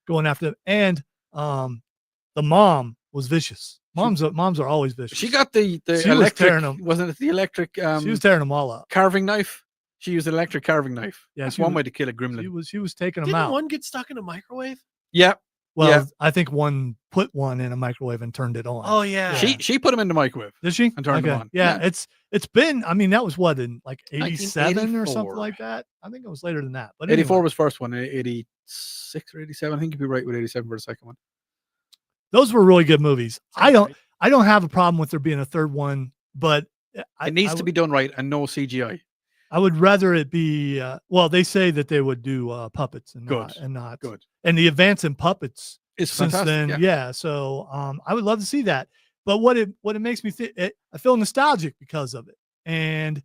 going after them. And the mom was vicious. Moms are always vicious.
She got the
she
electric.
Was tearing them.
Wasn't it the electric?
She was tearing them all up.
Carving knife. She used an electric carving knife.
Yeah,
that's one way to kill a gremlin.
She was taking them
Didn't
out.
one get stuck in a microwave?
Yeah.
Well, I think one put one in a microwave and turned it on.
Oh yeah.
She put them in the microwave.
Did she?
And turned them on.
Yeah, it's been. I mean, that was what, in like 87 or
1984.
something like that. I think it was later than that. But
84
anyway.
was first one. 86 or 87. I think you'd be right with 87 for the second one.
Those were really good movies. I don't have a problem with there being a third one, but
it needs to be done right and no CGI.
I would rather it be. Well, they say that they would do puppets and not
good.
And the advance in puppets
is
since
fantastic.
then, So I would love to see that. But what it makes me think, I feel nostalgic because of it. And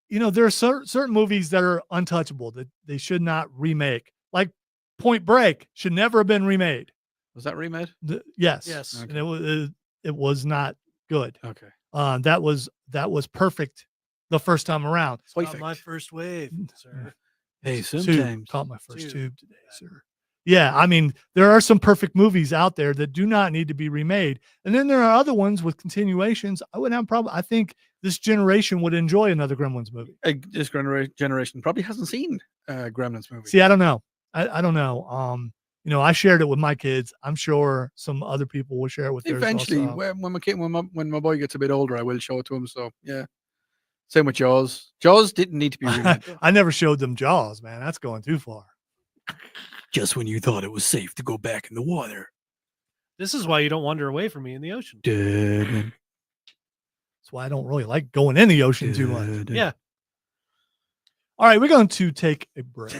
there are certain movies that are untouchable that they should not remake. Like Point Break should never have been remade.
Was that remade?
Yes.
Okay.
And it was not good.
Okay.
That was perfect. the first time around.
Not my first wave, sir.
Hey,
Tube.
sometimes.
Caught my first
Tube.
tube today, sir. Yeah, I mean, there are some perfect movies out there that do not need to be remade. And then there are other ones with continuations. I wouldn't have a problem. I think this generation would enjoy another Gremlins movie.
This generation probably hasn't seen Gremlins movie.
See, I don't know. I don't know. You know, I shared it with my kids. I'm sure some other people will share it with theirs
Eventually,
also.
when my boy gets a bit older, I will show it to him. So yeah, same with Jaws. Jaws didn't need to be remade.
I never showed them Jaws, man. That's going too far.
Just when you thought it was safe to go back in the water.
This is why you don't wander away from me in the ocean.
Dun,
That's why I don't really like going in the ocean too much.
dun, dun.
Yeah.
All right, we're going to take a break.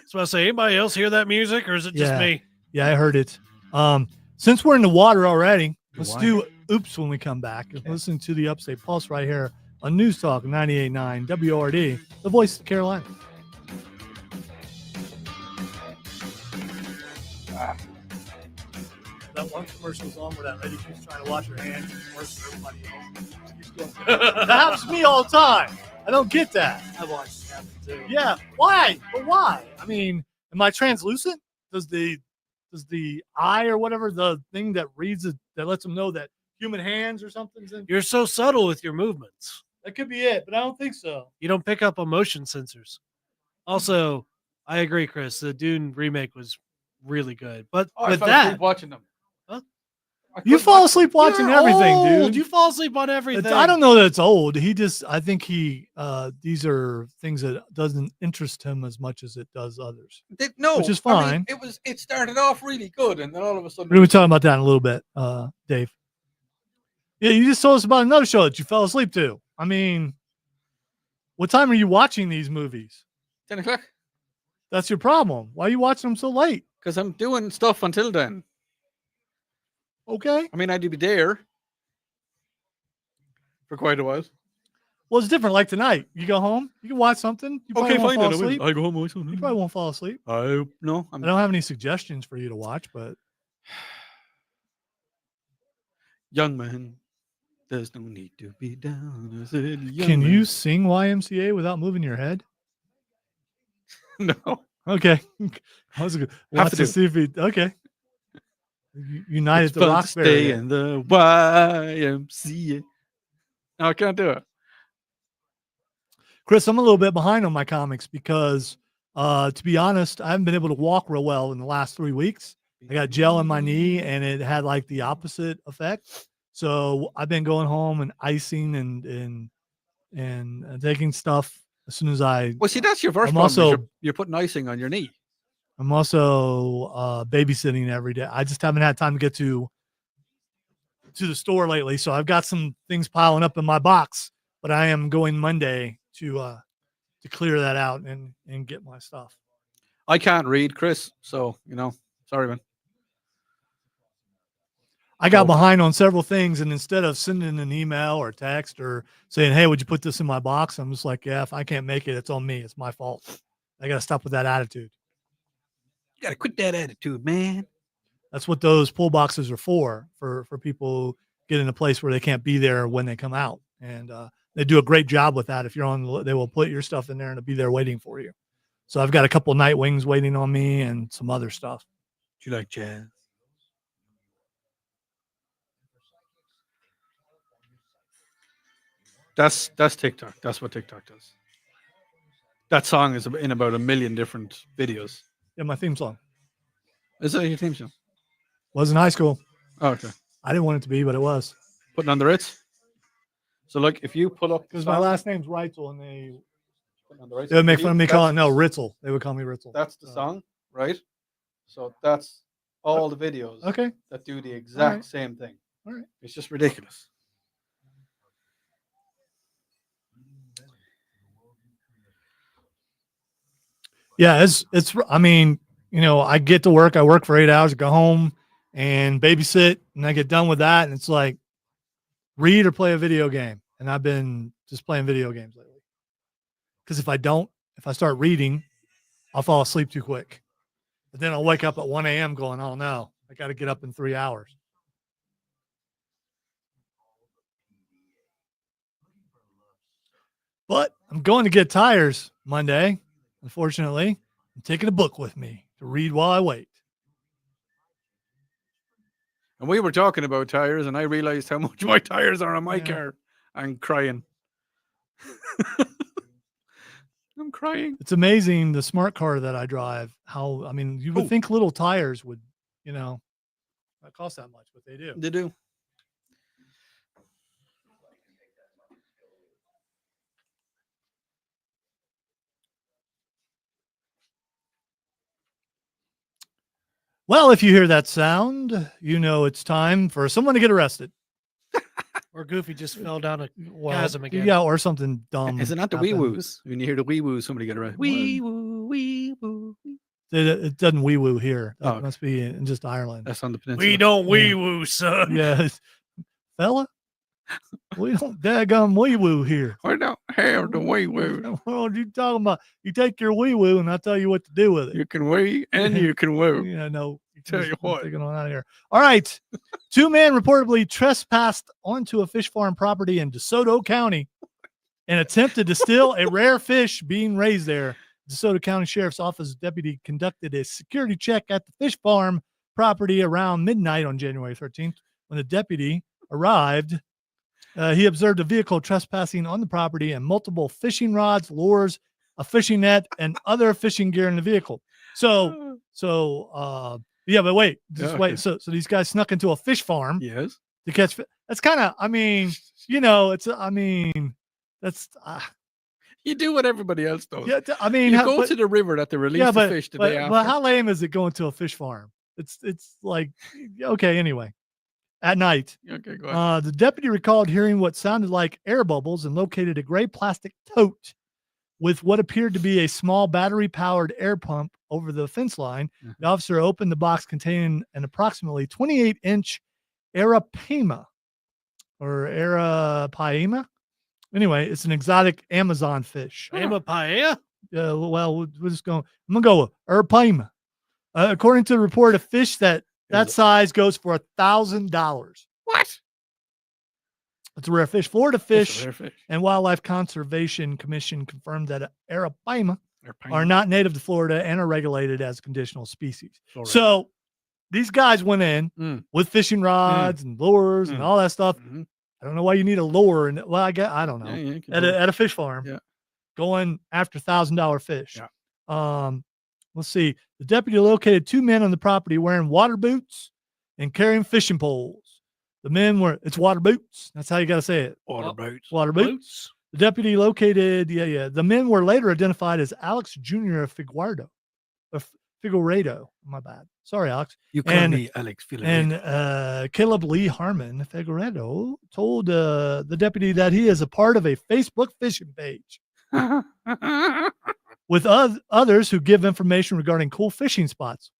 So I say, anybody else hear that music, or is it just
Yeah.
me?
Yeah, I heard it. Since we're in the water already, let's
Why?
do Oops when we come back. Listen to the Upstate Pulse right here on News Talk 98.9 WORD, the voice of Carolina. That one commercial's on where that lady keeps trying to wash her hands and worse than everybody else. That happens to me all the time. I don't get that.
I watched it happen too.
Yeah. Why? But why? I mean, am I translucent? Does the eye or whatever, the thing that reads it, that lets them know that human hands or something's in?
You're so subtle with your movements.
That could be it, but I don't think so.
You don't pick up on motion sensors. Also, I agree, Chris. The Dune remake was really good. But
Oh, I
with
fell
that,
asleep watching them.
Huh?
I
You
couldn't
fall
watch-
asleep watching
you're
everything,
old.
dude.
You fall asleep on everything.
I don't know that it's old. I think these are things that doesn't interest him as much as it does others.
No,
Which is
I mean,
fine.
it started off really good, and then all of a sudden,
We're going to be talking about that in a little bit, Dave. Yeah, you just told us about another show that you fell asleep to. I mean, what time are you watching these movies?
10 o'clock,
That's your problem. Why are you watching them so late?
because I'm doing stuff until then.
Okay.
I mean, I'd be there for quite a while.
Well, it's different. Like tonight, you go home, you can watch something. You probably won't fall asleep.
I go home.
You probably won't fall asleep.
No,
I don't have any suggestions for you to watch, but
young man. There's no need to be down. I said, young
can
man.
you sing YMCA without moving your head?
No.
Okay. I was good.
Have
Watch
to
to
do.
see if he. Okay. United
It's
the
fun to
Roxbury.
stay in the YMCA. No, I can't do it.
Chris, I'm a little bit behind on my comics because, to be honest, I haven't been able to walk real well in the last 3 weeks. I got gel in my knee, and it had like the opposite effect. So I've been going home and icing and taking stuff as soon as I.
Well, see, that's your 1st
I'm
problem. is
also-
you're putting icing on your knee.
I'm also babysitting every day. I just haven't had time to get to the store lately, so I've got some things piling up in my box. But I am going Monday to clear that out and get my stuff.
I can't read, Chris. So, sorry, man.
I got
Oh.
behind on several things, and instead of sending an email or text or saying, "Hey, would you put this in my box?" I'm just like, "Yeah, if I can't make it, it's on me. It's my fault." I got to stop with that attitude.
You gotta quit that attitude, man.
That's what those pull boxes are for people who get in a place where they can't be there when they come out. And they do a great job with that. If you're on, they will put your stuff in there and it'll be there waiting for you. So I've got a couple night wings waiting on me and some other stuff.
Do you like jazz?
That's TikTok. That's what TikTok does. That song is in about 1 million different videos.
Yeah, my theme song
Is that your theme song?
was in high school.
Oh, okay.
I didn't want it to be, but it was
Putting on the Ritz. So, like, if you pull up the
because my
song-
last name's Reitzel, and
putting on the Ritz
they would make fun of me
video,
calling
that's-
Ritzel. They would call me Ritzel.
That's the song, right? So that's all the videos
Okay.
that do the exact
right.
same thing.
All right.
It's just ridiculous.
Yeah, it's. I mean, I get to work. I work for 8 hours. I go home and babysit, and I get done with that, and it's like read or play a video game. And I've been just playing video games lately. Because if I start reading, I'll fall asleep too quick. But then I'll wake up at 1 a.m. going, "Oh no, I got to get up in 3 hours." But I'm going to get tires Monday. Unfortunately, I'm taking a book with me to read while I wait.
And we were talking about tires, and I realized how much my tires are on my car. I'm crying. I'm crying.
It's amazing the smart car that I drive. How, I mean, you would think little tires would, not cost that much, but they do.
They do.
Well, if you hear that sound, you know it's time for someone to get arrested.
Or Goofy just fell down a chasm again.
Yeah, or something dumb.
Is it not the
happened.
wee woos? When you hear the wee woos, somebody get arrested.
Wee woo, wee woo.
It doesn't wee woo here. That
Oh,
must be in just Ireland.
That's on the peninsula.
We don't wee woo, son.
Yeah, fella, we don't daggum wee woo here.
I don't have the wee woo.
What are you talking about? You take your wee woo, and I'll tell you what to do with it.
You can wee and you can woo.
Yeah, no.
Tell you what.
Taking on out of here. All right. 2 men reportedly trespassed onto a fish farm property in DeSoto County and attempted to steal a rare fish being raised there. DeSoto County Sheriff's Office deputy conducted a security check at the fish farm property around midnight on January 13th. When the deputy arrived, he observed a vehicle trespassing on the property and multiple fishing rods, lures, a fishing net, and other fishing gear in the vehicle. Yeah, but wait, just wait. So these guys snuck into a fish farm.
Yes.
To catch fish. That's kind of, that's.
You do what everybody else does.
Yeah,
you go to the river that they release the fish the day after.
But how lame is it going to a fish farm? It's like, okay, anyway. At night,
okay, go ahead.
The deputy recalled hearing what sounded like air bubbles and located a gray plastic tote with what appeared to be a small battery-powered air pump over the fence line.
Mm-hmm.
The officer opened the box containing an approximately 28-inch arapaima or arapaima. Anyway, it's an exotic Amazon fish.
Amapaia?
Well, we're just going. I'm gonna go with arapaima. According to the report, a fish that size goes for $1,000.
What?
It's a rare fish. Florida Fish and Wildlife Conservation Commission confirmed that arapaima are not native to Florida and are regulated as a conditional species. Florida. So these guys went in with fishing rods and lures and all that stuff. Mm-hmm. I don't know why you need a lure. And I don't know. Yeah, at a fish farm, going after $1,000 fish. Yeah. Let's see. The deputy located 2 men on the property wearing water boots and carrying fishing poles. The men were, it's water boots. That's how you got to say it.
Water boots.
Water boots. The deputy located, The men were later identified as Alex Jr. Figueredo. My bad. Sorry, Alex.
You call me Alex Figueredo.
And Caleb Lee Harmon Figueredo told the deputy that he is a part of a Facebook fishing page with others who give information regarding cool fishing spots.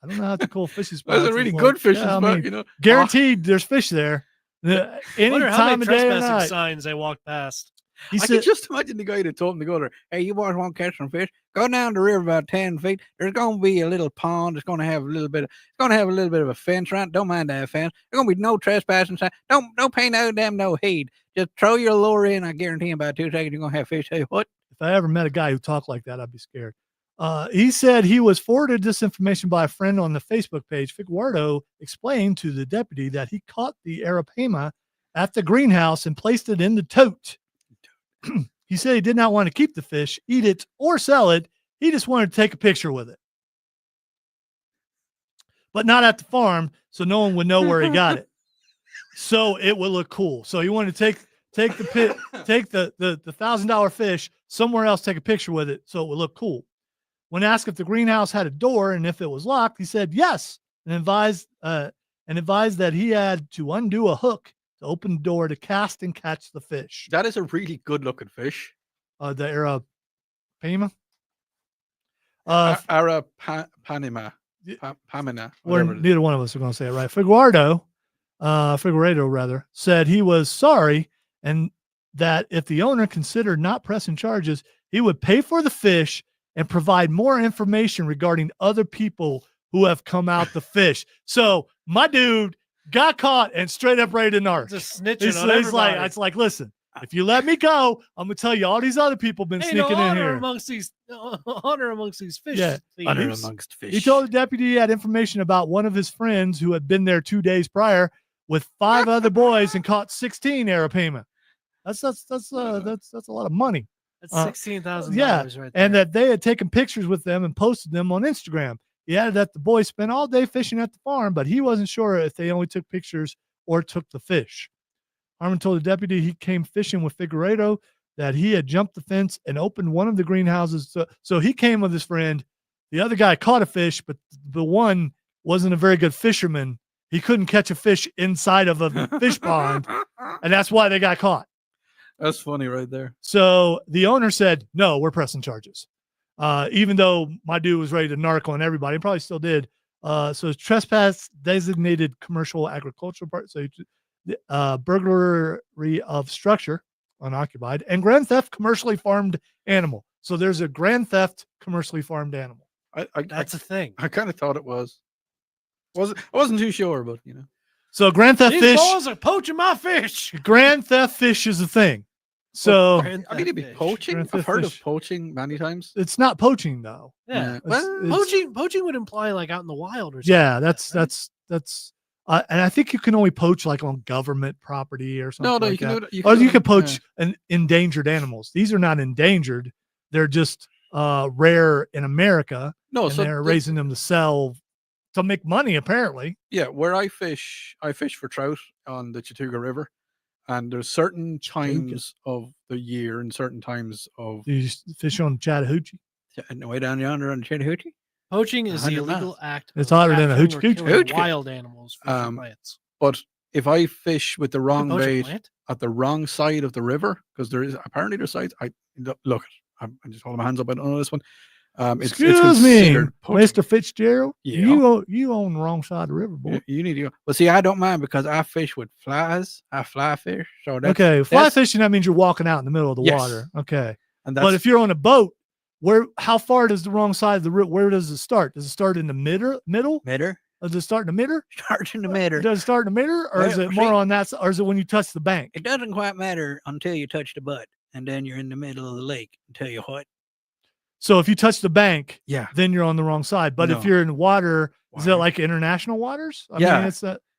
I don't know how to cool fishing spots.
That's a really good fishing spot,
Guaranteed there's fish there. Any time of day or night.
Signs they walk past.
I can just imagine the guy that told him to go there. Hey, you boys want to catch some fish? Go down the river about 10 feet. There's going to be a little pond. It's going to have a little bit of a fence around it. Don't mind that fence. There's going to be no trespassing. Don't pay no heed. Just throw your lure in. I guarantee in about 2 seconds you're going to have fish. Hey, what?
If I ever met a guy who talked like that, I'd be scared. He said he was forwarded this information by a friend on the Facebook page. Figueredo explained to the deputy that he caught the arapaima at the greenhouse and placed it in the tote. He said he did not want to keep the fish, eat it, or sell it. He just wanted to take a picture with it. But not at the farm, so no one would know where he got it. So it would look cool. So he wanted to take the $1,000 fish somewhere else, take a picture with it so it would look cool. When asked if the greenhouse had a door and if it was locked, he said yes, and advised that he had to undo a hook to open the door to cast and catch the fish.
That is a really good looking fish.
The arapaima.
Arapaima. Pamina.
Neither one of us are going to say it right. Figueredo said he was sorry and that if the owner considered not pressing charges, he would pay for the fish and provide more information regarding other people who have come out the fish. So my dude got caught and straight up ready to narc.
Just snitching on everybody.
It's like, listen, If you let me go, I'm gonna tell you all these other people been
Hey, no
sneaking in
honor
here.
amongst these honor amongst these fish.
Yeah,
Honor
thieves.
amongst fish.
He told the deputy he had information about one of his friends who had been there 2 days prior with 5 other boys and caught 16 error payment. That's a lot of money.
That's $16,000
Yeah,
right there.
and that they had taken pictures with them and posted them on Instagram. He added that the boys spent all day fishing at the farm, but he wasn't sure if they only took pictures or took the fish. Harmon told the deputy he came fishing with Figueredo, that he had jumped the fence and opened one of the greenhouses. So he came with his friend. The other guy caught a fish, but the one wasn't a very good fisherman. He couldn't catch a fish inside of a fish pond, and that's why they got caught.
That's funny right there.
So the owner said, no, we're pressing charges. Even though my dude was ready to narc on everybody, probably still did. So it's trespass designated commercial agricultural part. So burglary of structure unoccupied and grand theft commercially farmed animal. So there's a grand theft commercially farmed animal.
That's a thing.
I kind of thought it was. I wasn't too sure, but you know.
So grand theft
These
fish,
boys are poaching my fish.
grand theft fish is a thing. So
Grand
I mean, it'd be
theft fish.
poaching.
Grand
I've
theft
heard
fish.
of poaching many times.
it's not poaching though.
Yeah.
It's-
Poaching would imply like out in the wild or something.
Yeah,
like
that's and I think you can only poach like on government property or something.
No,
like
you can
that.
do it.
Or you
do
can
it,
poach an endangered animals. These are not endangered; they're just rare in America,
No,
and
so
they're raising them to sell to make money. Apparently,
yeah, where I fish for trout on the Chattooga River, and there's certain times of the year and certain times of
you fish on Chattahoochee.
way down yonder on the Chattahoochee.
Poaching is the
100
illegal
miles.
act.
It's
of
hotter than a
capturing or
hoochie
killing
coochie.
wild animals for
Um,
plants.
But if I fish with the
You
wrong
poach a
bait
plant?
at the wrong side of the river, because there's sides. Look, I'm just holding my hands up. I don't know this one. It's
Excuse me,
considered poaching.
Mr. Fitzgerald.
Yeah.
You own the wrong side of the river, boy.
You need to go. Well, see, I don't mind because I fish with flies. I fly fish. So that's,
Okay, fly
that's-
fishing, that means you're walking out in the middle of the
Yes.
water. Okay.
And that's
But if you're on a boat, how far does the wrong side of the river, where does it start? Does it start in the middle?
Mitter.
Does it start in the middle?
Starts in the mitter.
Does it start in the middle? Or is
Well,
it more
see-
on that side? Or is it when you touch the bank?
It doesn't quite matter until you touch the butt, and then you're in the middle of the lake. I tell you what.
So if you touch the bank,
yeah.
then you're on the wrong side. But if
No.
you're in water, is it
Water.
like international waters? I
Yeah.
mean,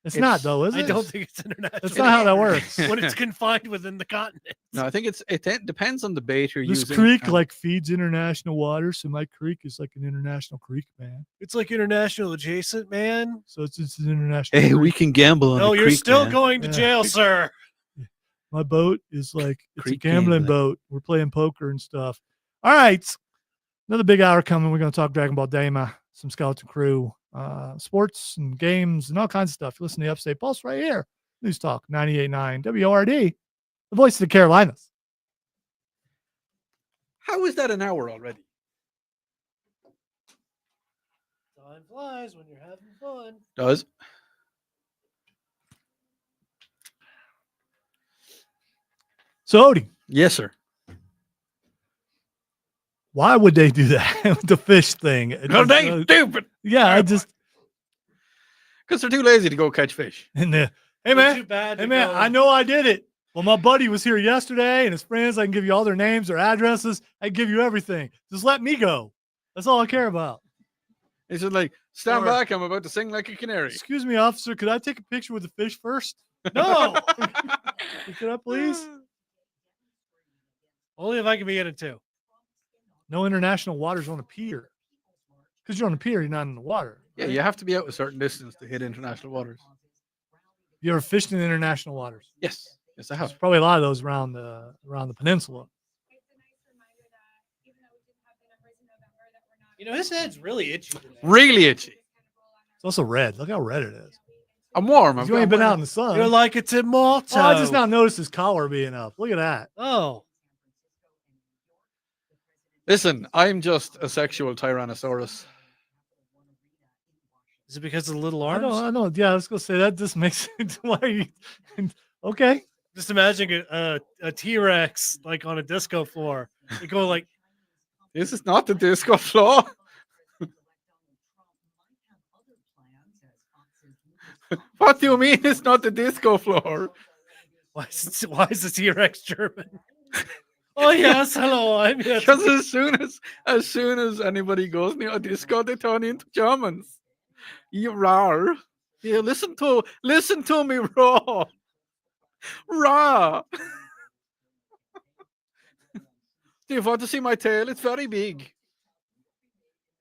it's not though, is it?
I don't think it's international.
That's not how that works.
when it's confined within the continent.
No, I think it depends on the bait you're
This
using.
creek
and-
like feeds international waters, so my creek is like an international creek, man.
It's like international adjacent, man.
So it's an international.
Hey, we
creek.
can gamble on
No,
the
you're
creek,
still
man.
going to
Yeah.
jail, sir.
My boat is like it's
Creek
a gambling
gambling.
boat. We're playing poker and stuff. All right, another big hour coming. We're going to talk Dragon Ball Daima, some Skeleton Crew, sports and games and all kinds of stuff. You listen to the Upstate Pulse right here, News Talk 98.9 WORD, the voice of the Carolinas.
How is that an hour already?
Time flies when you're having fun.
Does
So Odie,
yes, sir.
why would they do that with the fish thing? It
No,
just,
they stupid.
yeah, I just
Because they're too lazy to go catch fish.
and the, hey
They're
man,
too bad
hey
to
man,
go-
I know I did it. Well, my buddy was here yesterday and his friends. I can give you all their names, their addresses. I can give you everything. Just let me go. That's all I care about.
He said, like, stand
Or-
back. I'm about to sing like a canary.
Excuse me, officer. Could I take a picture with the fish first?
No.
Could I please?
Only if I can be in it too.
No international waters on a pier. Because you're on a pier, you're not in the water.
Yeah, you have to be out a certain distance to hit international waters.
You ever fished in international waters?
Yes. Yes, I
There's
have.
probably a lot of those around the peninsula.
You know, his head's really itchy today.
Really itchy.
It's also red. Look how red it is.
I'm warm.
You ain't been out in the sun.
You're like it's immortal.
Oh, I just now noticed his collar being up. Look at that.
Oh,
Listen, I'm just a sexual tyrannosaurus.
is it because of the little
I
arms?
know. Yeah, I was gonna say that just makes it. Why are you? Okay.
Just imagine a T-Rex like on a disco floor. They go like,
This is not the disco floor. What do you mean it's not the disco floor?
Why is the T-Rex German? Oh yes, hello. I'm here.
Because as soon as anybody goes near a disco, they turn into Germans. You rar. Yeah, listen to me, raw. Raw. Do you want to see my tail? It's very big.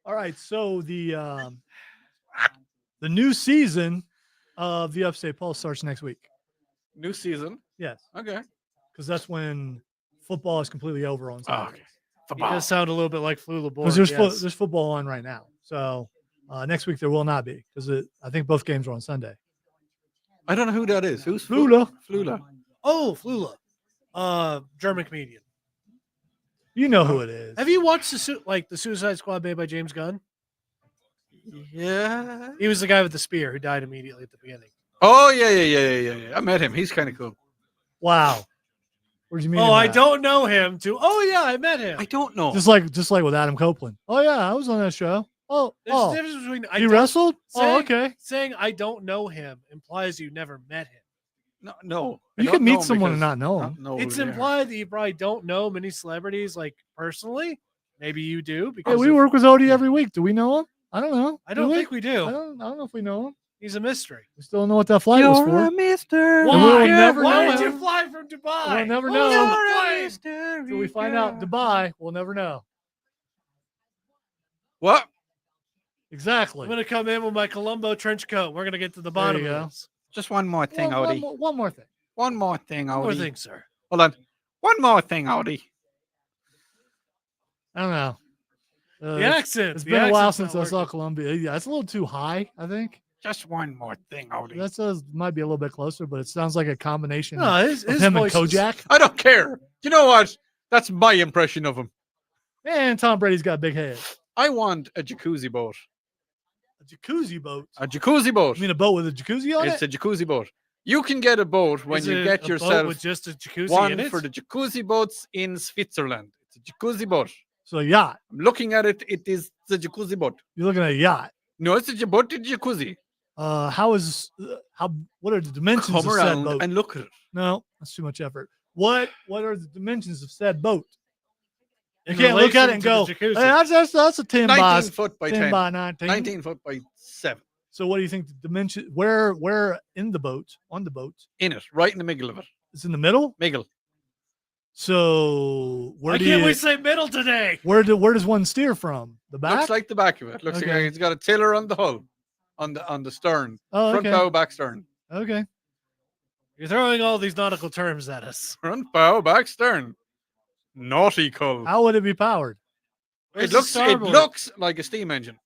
All right, so the new season of the Upstate Pulse starts next week.
New season.
Yes,
Okay.
because that's when football is completely over on
Oh,
Sunday.
okay.
It
Football.
does sound a little bit like Flula
Because
Borg.
there's football on right now. So next week there will not be because I think both games are on Sunday.
I don't know who that is. Who's
Flula.
Flula.
Oh, Flula, German comedian.
You know who it is.
Have you watched the Suicide Squad made by James Gunn?
Yeah.
He was the guy with the spear who died immediately at the beginning.
Oh yeah. I met him. He's kind of cool.
Wow. Where'd you meet him
Oh, I
at?
don't know him. Too. Oh yeah, I met him.
I don't know.
Just like with Adam Copeland. Oh yeah, I was on that show.
There's a
Oh,
difference between
he wrestled.
saying,
Oh, okay.
Saying I don't know him implies you never met him.
No. I
You
don't
can
know
meet
him
someone and
because
not know
I
him.
don't know
It's
who they are.
implied that you probably don't know many celebrities like personally. Maybe you do
Yeah,
because
we
of-
work with Odie every week. Do we know him? I don't know.
I don't think we do.
I don't know if we know him.
He's a mystery.
We still don't know what that flight was for.
mystery.
And we'll never
Why
know
did you
him.
fly from Dubai?
We'll never
Who's
know.
on the plane?
Until we find out Dubai, we'll never know.
What?
Exactly.
I'm gonna come in with my Columbo trench coat. We're gonna get to the
There
bottom
you go.
of this.
Just one more thing,
One
Odie.
more thing.
One more thing,
One more
Odie.
thing, sir.
Hold on. One more thing, Odie.
I don't know.
The accent.
It's
the
been a while
accent's
since I
not
saw
working.
Columbia. Yeah, it's a little too high, I think.
Just one more thing, Odie.
That says might be a little bit closer, but it sounds like a combination
No, his
of him and
voice is-
Kojak.
I don't care. You know what? That's my impression of him.
And Tom Brady's got a big head.
I want a jacuzzi boat.
A jacuzzi boat.
A jacuzzi boat.
You mean a boat with a jacuzzi on
It's
it?
a jacuzzi boat. You can get a boat when
Is
you
it
get
a boat
yourself
with just a jacuzzi
one
in it.
for the jacuzzi boats in Switzerland. It's a jacuzzi boat.
So a yacht.
I'm looking at it. It is the jacuzzi boat.
You're looking at a yacht.
No, it's a boat. It's a jacuzzi.
What are the dimensions
Come
of said
around
boat?
and look at it.
No, that's too much effort. What are the dimensions of said boat? You
In
can't look at it
relation
and
to
go,
the
hey,
jacuzzi.
that's a 10 by
19 foot by
10
10.
by 19.
19 foot by 7.
So what do you think the dimension? Where in the boat? On the boat?
In it, right in the middle of it.
It's in the middle.
Middle.
So
Why can't we say middle today?
where does one steer from? The back.
Looks like the back of it. Looks like
Okay.
it's got a tiller on the hull, on the stern,
Oh,
front
okay.
bow, back stern,
Okay.
You're throwing all these nautical terms at us.
front bow, back stern. Nautical.
How would it be powered?
Where's
It
the
looks
starboard?
like a steam engine.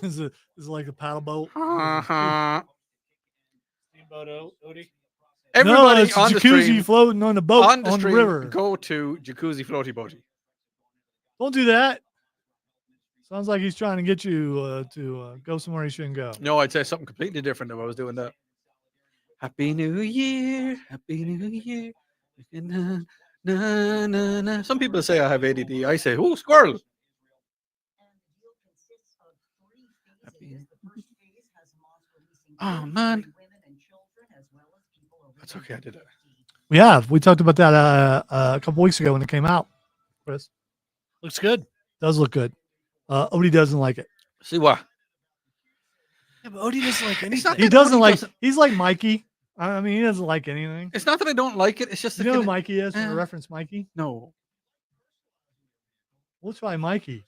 Is it like a paddle boat?
Uh-huh.
Steamboat Odie.
No,
Everybody
it's a
on the
jacuzzi
stream,
floating on the boat
on the stream,
river.
go to jacuzzi floaty boaty.
Don't do that. Sounds like he's trying to get you to go somewhere he shouldn't go.
No, I'd say something completely different if I was doing that. Happy New Year, Happy New Year. Na, na, na, na. Some people say I have ADD. I say, oh, squirrel. Happy- Oh, man. That's okay, I did it.
We have. We talked about that a couple weeks ago when it came out. Chris,
Looks good.
does look good. Odie doesn't like it.
See what?
Yeah, but Odie doesn't like
It's
anything.
not
He
that
doesn't
Odie
like. He's like Mikey. I mean, he doesn't like anything.
It's not that I don't like it. It's just
You
that
know who
kind of-
Mikey is?
Yeah.
For reference, Mikey.
no.
We'll try Mikey.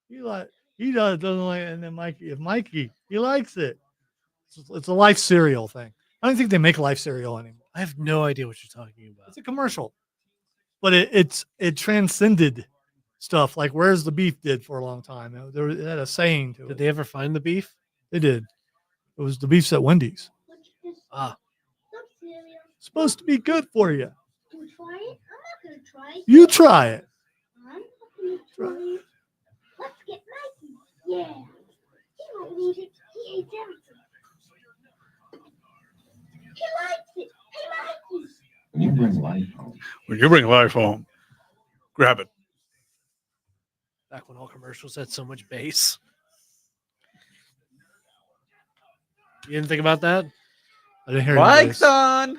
He doesn't like it, and then Mikey. If Mikey, he likes it. It's a life cereal thing. I don't think they make life cereal anymore.
I have no idea what you're talking about.
It's a commercial, but it transcended stuff like "Where's the Beef" did for a long time. It had a saying to
Did
it.
they ever find the beef?
They did. It was the beef's at Wendy's.
Ah,
Supposed to be good for you.
Can we try it? I'm not gonna try it.
You try it.
I'm not gonna try it. Let's get Mikey. Yeah. He won't need it. He ate everything. He likes it. Hey, Mikey.
When you bring life home,
When you bring life home, grab it.
back when all commercials had so much bass. You didn't think about that?
I didn't hear your
Mike's
voice.
on.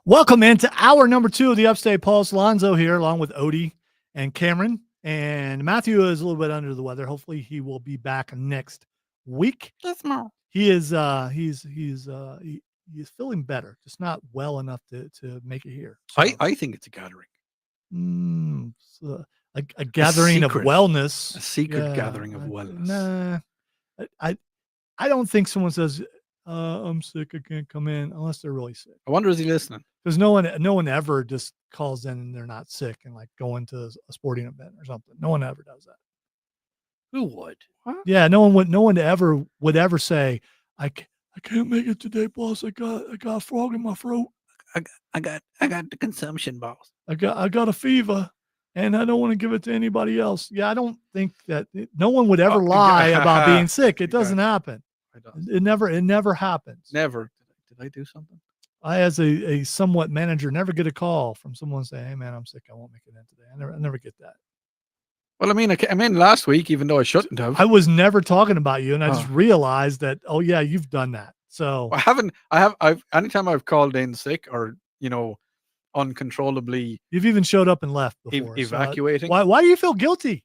Welcome into hour number 2 of the Upstate Pulse. Lonzo here, along with Odie and Cameron. And Matthew is a little bit under the weather. Hopefully, he will be back next week. He is he is feeling better, just not well enough to make it here. So,
I think it's a gathering.
So a gathering of
secret-
wellness,
A secret gathering of wellness.
Nah, I don't think someone says I'm sick, I can't come in unless they're really sick.
I wonder, is he listening?
Because no one ever just calls in and they're not sick and like going to a sporting event or something. No one ever does that.
Who would?
Yeah, no one ever would ever say I can't make it today, boss. I got a frog in my throat.
I got the consumption, boss.
I got a fever and I don't want to give it to anybody else. Yeah, I don't think that no one would ever lie about being sick. It doesn't happen. It never happens.
Never. Did I do something?
I, as a somewhat manager, never get a call from someone saying, "Hey man, I'm sick. I won't make it in today." I never get that.
Well, I mean, I'm in last week, even though I shouldn't have.
I was never talking about you, and I just realized that. Oh yeah, you've done that. So
I've anytime I've called in sick or uncontrollably.
You've even showed up and left before.
Evacuating.
So why do you feel guilty?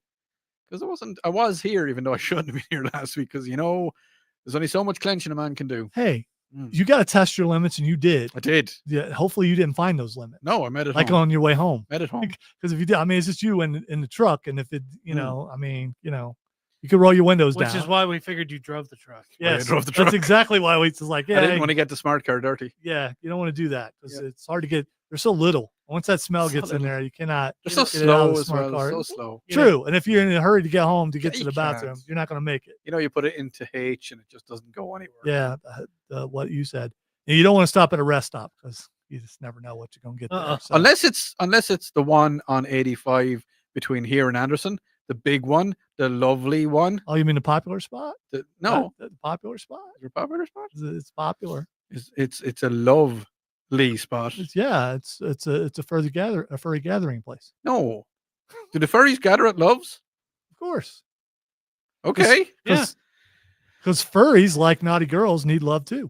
Because I was here, even though I shouldn't have been here last week. Because there's only so much clenching a man can do.
Hey, you got to test your limits, and you did.
I did.
Yeah. Hopefully, you didn't find those limits.
No, I met it
like
home.
on your way home.
Met it home.
Because if you did, I mean, it's just you in the truck, and if it, you could roll your windows down.
Which is why we figured you drove the truck.
Yes,
I drove the truck.
That's exactly why we just like. Yeah,
I didn't want to get the smart car dirty.
Yeah, you don't want to do that because it's hard to get. They're so little. Once that smell gets in there, you cannot.
They're so
get it out of
slow
the
as
smart
well.
car.
So slow.
True, and if you're in a hurry to get home to get to
you
the bathroom,
can't.
you're not going to make it.
You put it into H and it just doesn't go anywhere.
Yeah, what you said. And you don't want to stop at a rest stop because you just never know what you're going to get there. So.
Unless it's the one on 85 between here and Anderson, the big one, the lovely one.
Oh, you mean the popular spot?
No,
the popular spot.
Is there a popular spot?
It's popular.
It's a lovely spot.
It's a furry gathering place.
No, do the furries gather at Love's?
Of course.
Okay.
Because furries, like naughty girls, need love too.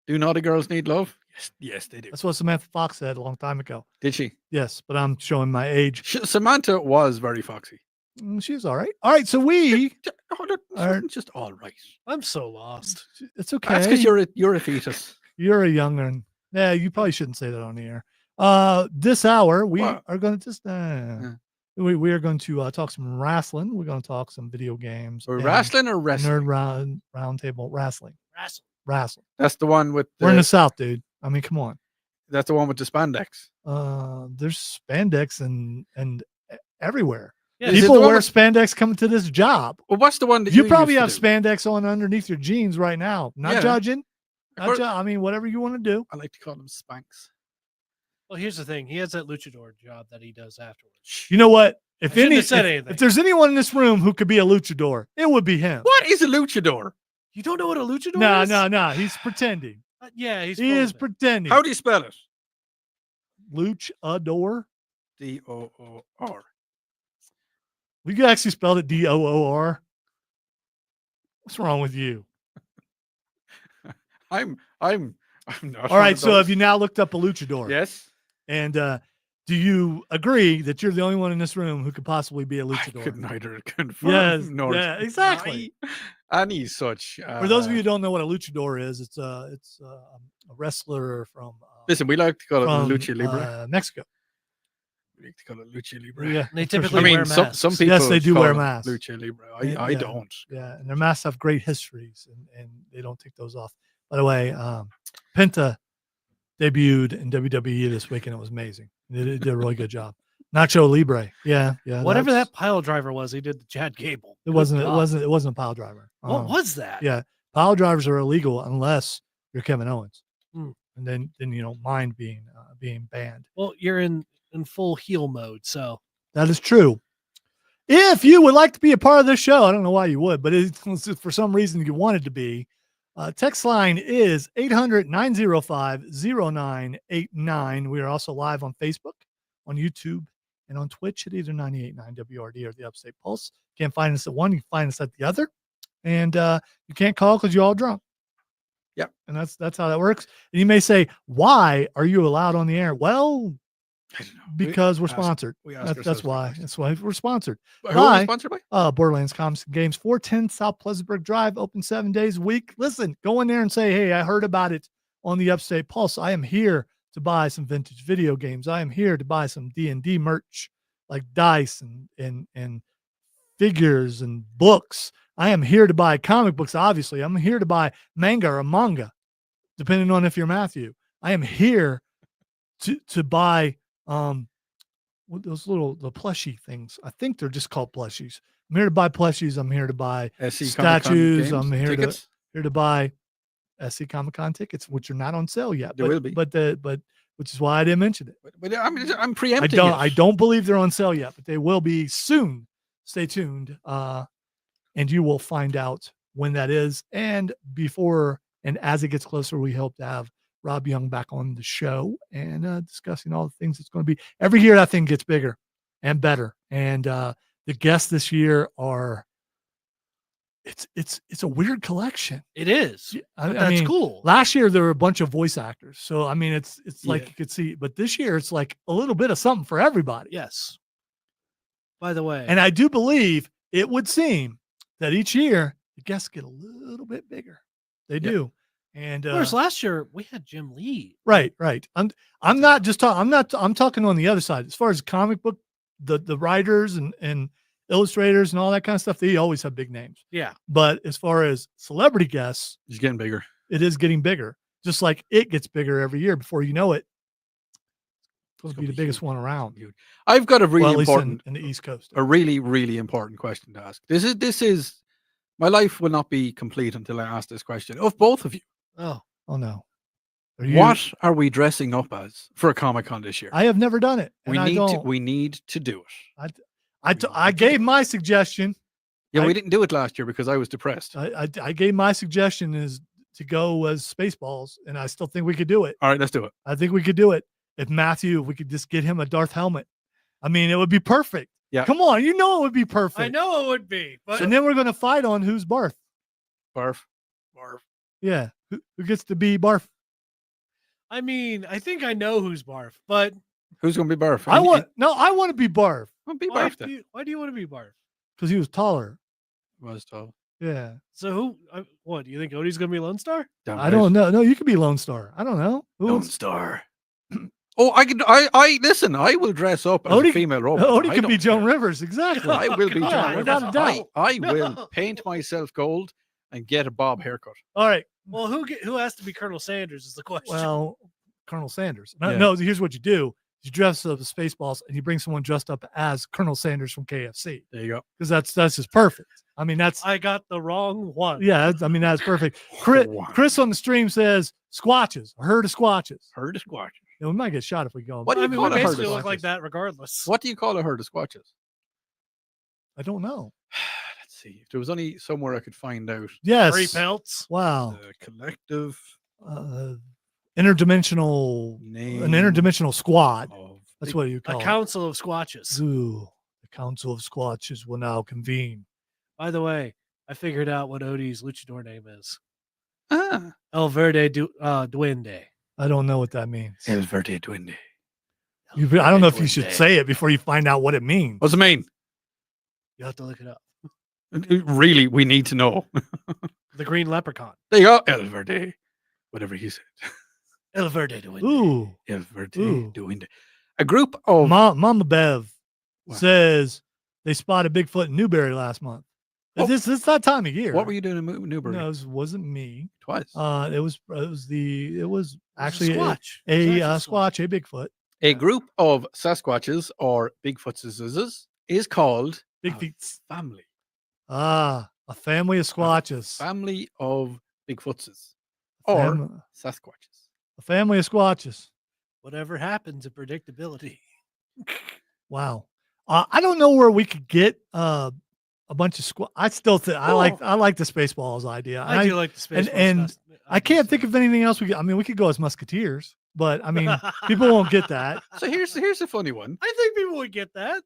Do naughty girls need love?
Yes, they do.
That's what Samantha Fox said a long time ago.
Did she?
Yes, but I'm showing my age.
Samantha was very foxy.
She's all right. All right, so we
are just all right.
I'm so lost.
It's okay.
That's because you're a fetus.
You're a young one. Yeah, you probably shouldn't say that on the air. This hour we are going to just we are going to talk some wrestling. We're going to talk some video games.
Or wrestling or wrestling?
Nerd round table wrestling. Wrestling.
That's the one with.
We're in the South, dude. I mean, come on.
That's the one with the spandex.
There's spandex and everywhere.
Yeah,
people wear spandex coming to this job.
Well, what's the one that
you probably have spandex on underneath your jeans right now? Not judging. I mean, whatever you want to do.
I like to call them spanks.
Well, here's the thing. He has that luchador job that he does afterwards.
You know what? If there's anyone in this room who could be a luchador, it would be him.
What is a luchador?
You don't know what a luchador is?
No. He's pretending.
Yeah,
he is pretending.
How do you spell it?
Luchador.
D-O-O-R.
We could actually spell it D-O-O-R. What's wrong with you?
I'm not.
All right. So have you now looked up a luchador?
Yes.
And do you agree that you're the only one in this room who could possibly be a luchador?
I could neither confirm nor
exactly.
Any such.
For those of you who don't know what a luchador is, it's a wrestler from.
Listen, we like to call it lucha libre.
Mexico.
We like to call it lucha libre.
Yeah, they typically wear masks.
Some people.
Yes, they do wear masks.
Lucha libre. I don't.
Yeah, and their masks have great histories, and they don't take those off. By the way, Penta debuted in WWE this week, and it was amazing. They did a really good job. Nacho Libre, yeah.
Whatever that pile driver was, he did the Chad Gable.
It wasn't a pile driver.
What was that?
Yeah, pile drivers are illegal unless you're Kevin Owens,
and
then you don't mind being banned.
Well, you're in full heel mode, so
that is true. If you would like to be a part of this show, I don't know why you would, but for some reason you wanted to be. Text line is 800-905-0989. We are also live on Facebook, on YouTube, and on Twitch at either 98.9 WRD or the Upstate Pulse. Can't find us at one, you can find us at the other. And you can't call because you're all drunk.
Yep.
And that's how that works. And you may say, why are you allowed on the air? Well,
I don't know.
because we're sponsored. That's why. That's why we're sponsored.
Who are we sponsored by?
Borderlands Comics and Games, 410 South Pleasantsburg Drive, open 7 days a week. Listen, go in there and say, hey, I heard about it on the Upstate Pulse. I am here to buy some vintage video games. I am here to buy some D&D merch like dice and figures and books. I am here to buy comic books, obviously. I'm here to buy manga or manga, depending on if you're Matthew. I am here to buy those the plushie things. I think they're just called plushies. I'm here to buy plushies. I'm here to buy statues. I'm here to buy SC Comic Con tickets, which are not on sale yet.
There will be.
But which is why I didn't mention it.
But I'm preempting
I don't believe they're on sale yet, but they will be soon. Stay tuned. And you will find out when that is. And before and as it gets closer, we hope to have Rob Young back on the show and discussing all the things it's going to be. Every year that thing gets bigger and better. And the guests this year are it's a weird collection.
It is.
I
That's
mean,
cool.
Last year there were a bunch of voice actors. So I mean it's like you could see, but this year it's like a little bit of something for everybody.
Yes. By the way.
And I do believe it would seem that each year the guests get a little bit bigger. They do. And
whereas last year we had Jim Lee.
Right. I'm not just talking. I'm talking on the other side. As far as comic book, the writers and illustrators and all that kind of stuff, they always have big names.
Yeah.
But as far as celebrity guests,
it's getting bigger.
It is getting bigger. Just like it gets bigger every year. Before you know it, it's going to be the biggest one around.
I've got a really important
in the East Coast.
A really, really important question to ask. This is my life will not be complete until I ask this question of both of you.
Oh no.
What are we dressing up as for a Comic-Con this year?
I have never done it.
We need to do it.
I gave my suggestion.
Yeah, we didn't do it last year because I was depressed.
I gave my suggestion is to go as Spaceballs, and I still think we could do it.
All right, let's do it.
I think we could do it. If we could just get him a Darth helmet. I mean, it would be perfect.
Yeah.
Come on, you know it would be perfect.
I know it would be. But
and then we're going to fight on who's Barf.
Barf.
Yeah. Who gets to be Barf?
I mean, I think I know who's Barf, but
who's going to be Barf?
I want to be Barf.
Why do you want to be Barf?
Because he was taller.
Was tall.
Yeah.
So what do you think Odie's going to be Lone Star?
I don't know. No, you could be Lone Star. I don't know.
Lone Star. Oh, listen, I will dress up as a female robot.
Odie could be Joan Rivers. Exactly.
I will be Joan Rivers.
Without a doubt.
I will paint myself gold and get a bob haircut.
All right.
Well, who has to be Colonel Sanders is the question.
Well, Colonel Sanders. No, here's what you do. You dress up as Spaceballs and you bring someone dressed up as Colonel Sanders from KFC.
There you go.
Because that's just perfect. I mean,
I got the wrong one.
Yeah, I mean, that's perfect. Chris on the stream says squatches, a herd of squatches.
Herd of squatches.
Yeah, we might get shot if we go.
What do you call a herd of
basically look
squatches?
like that regardless.
What do you call a herd of squatches?
I don't know.
Let's see. If there was only somewhere I could find out.
Yes.
Free pelts.
Wow.
Collective.
Interdimensional.
Name
an interdimensional squad. That's what you call
a
it.
council of squatches.
Ooh, the council of squatches will now convene.
By the way, I figured out what Odie's luchador name is.
El
Verde Duende.
I don't know what that means.
El Verde Duende.
I don't know if you should say it before you find out what it means.
What's it mean?
You have to look it up.
Really, we need to know.
The green leprechaun.
There you go. El Verde. Whatever he said.
El Verde Duende.
Ooh.
El Verde Duende. A group of
Mama Bev says they spotted Bigfoot in Newberry last month. It's that time of year.
What were you doing in Newberry?
No, it wasn't me.
Twice.
It was actually
Squatch.
a Squatch, a Bigfoot.
A group of Sasquatches or Bigfootses is called
Big Feet
family.
A family of Squatches.
Family of Bigfootses or Sasquatches.
A family of Squatches.
Whatever happens in predictability.
Wow. I don't know where we could get a bunch of squat. I still think I like the Spaceballs idea.
I do like the Spaceballs.
And I can't think of anything else we could. I mean, we could go as Musketeers. but I mean, people won't get that.
So here's a funny one.
I think people would get that.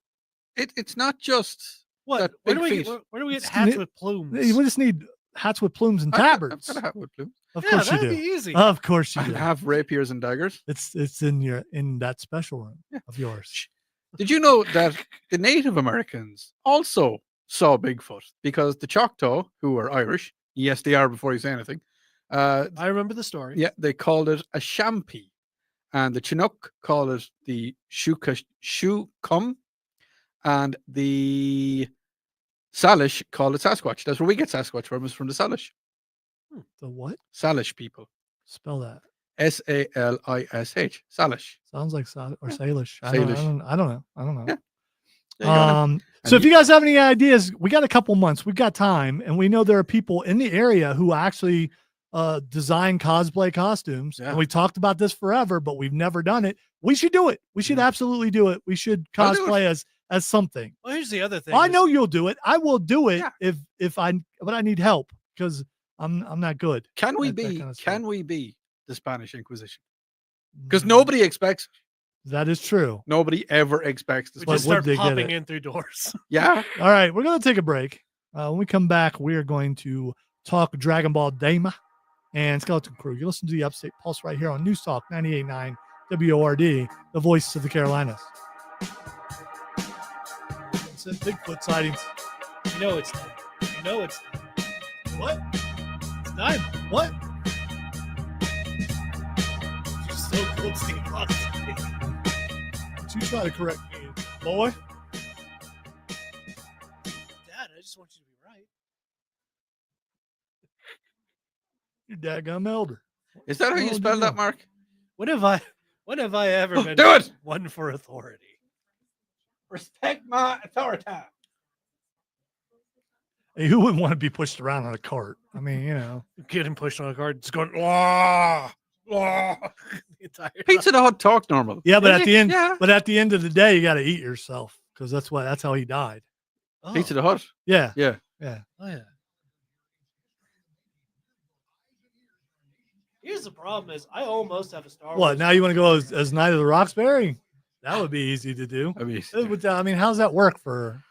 It's not just
What?
that
Where
big
do we
feet.
get? Where do we get
Just
hats
need-
with plumes?
We just need hats with plumes and
I've got
tabards.
a hat with plumes.
Of
Yeah,
course you
that'd
do.
be easy.
Of course you
I
do.
have rapiers and daggers.
It's in that special room of yours.
Did you know that the Native Americans also saw Bigfoot because the Choctaw, who were Irish, yes, they are before you say anything.
I remember the story.
Yeah, they called it a champy, and the Chinook called it the shukum, and the Salish called it Sasquatch. That's where we get Sasquatch from, is from the Salish.
The what?
Salish people.
Spell that.
Salish. Salish.
Sounds like or Salish.
Salish.
I don't know. I don't know.
Yeah. There you go then.
So
And
if you guys have any ideas, we got a couple months. We've got time, and we know there are people in the area who actually design cosplay costumes.
Yeah.
And we talked about this forever, but we've never done it. We should do it. We should absolutely do it. We should
I'll do it.
cosplay as something.
Well, here's the other thing.
I
is-
know you'll do it. I will do it
Yeah.
but I need help because I'm not good.
Can we
that
be?
kind of stuff.
Can we be the Spanish Inquisition? Because
Mm,
nobody expects.
that is true.
Nobody ever expects the
We
But
just
would
start
they get
popping
it?
in through doors.
Yeah.
All right, we're going to take a break. When we come back, we are going to talk Dragon Ball Daima and Skeleton Crew. You listen to the Upstate Pulse right here on News Talk 98.9 WORD, the voice of the Carolinas. It says Bigfoot sightings.
You know it's. You know it's.
What?
It's time.
What?
You're so close to getting lost.
Don't you try to correct me, boy.
Dad, I just want you to be right.
Your dadgum elder.
Is that how you
Oh,
spell
yeah.
that, Mark?
When have I ever been
Do it.
one for authority?
Respect my authority.
Hey, who wouldn't want to be pushed around on a cart? I mean, you know.
Getting pushed on a card, just going, "Wah, wah," the entire
Pizza the Hut talk normal.
Yeah, but at the end,
Yeah.
but at the end of the day, you got to eat yourself because that's how he died.
Oh,
Pizza the Hut.
Yeah,
Yeah.
yeah.
oh, yeah. Here's the problem: is I almost have a Star
What?
Wars.
Now you want to go as Knight of the Roxbury? That would be easy to do.
I mean,
I mean, how's that work for?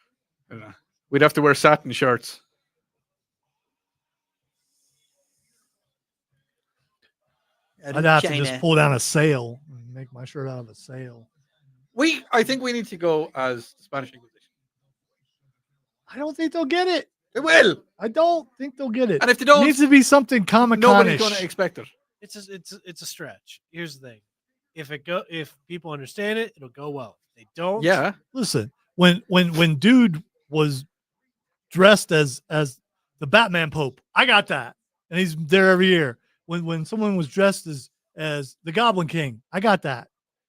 we'd have to wear satin shirts.
I'd have to just pull down a sail and make my shirt out of a sail.
I think we need to go as the Spanish Inquisition.
I don't think they'll get it.
They will.
I don't think they'll get it.
And if they
It
don't,
needs to be something comic
nobody's going to expect it.
It's a stretch. Here's the thing: if people understand it, it'll go well. If they don't,
Yeah.
Listen, when dude was dressed as the Batman Pope, I got that, and he's there every year. When someone was dressed as the Goblin King, I got that.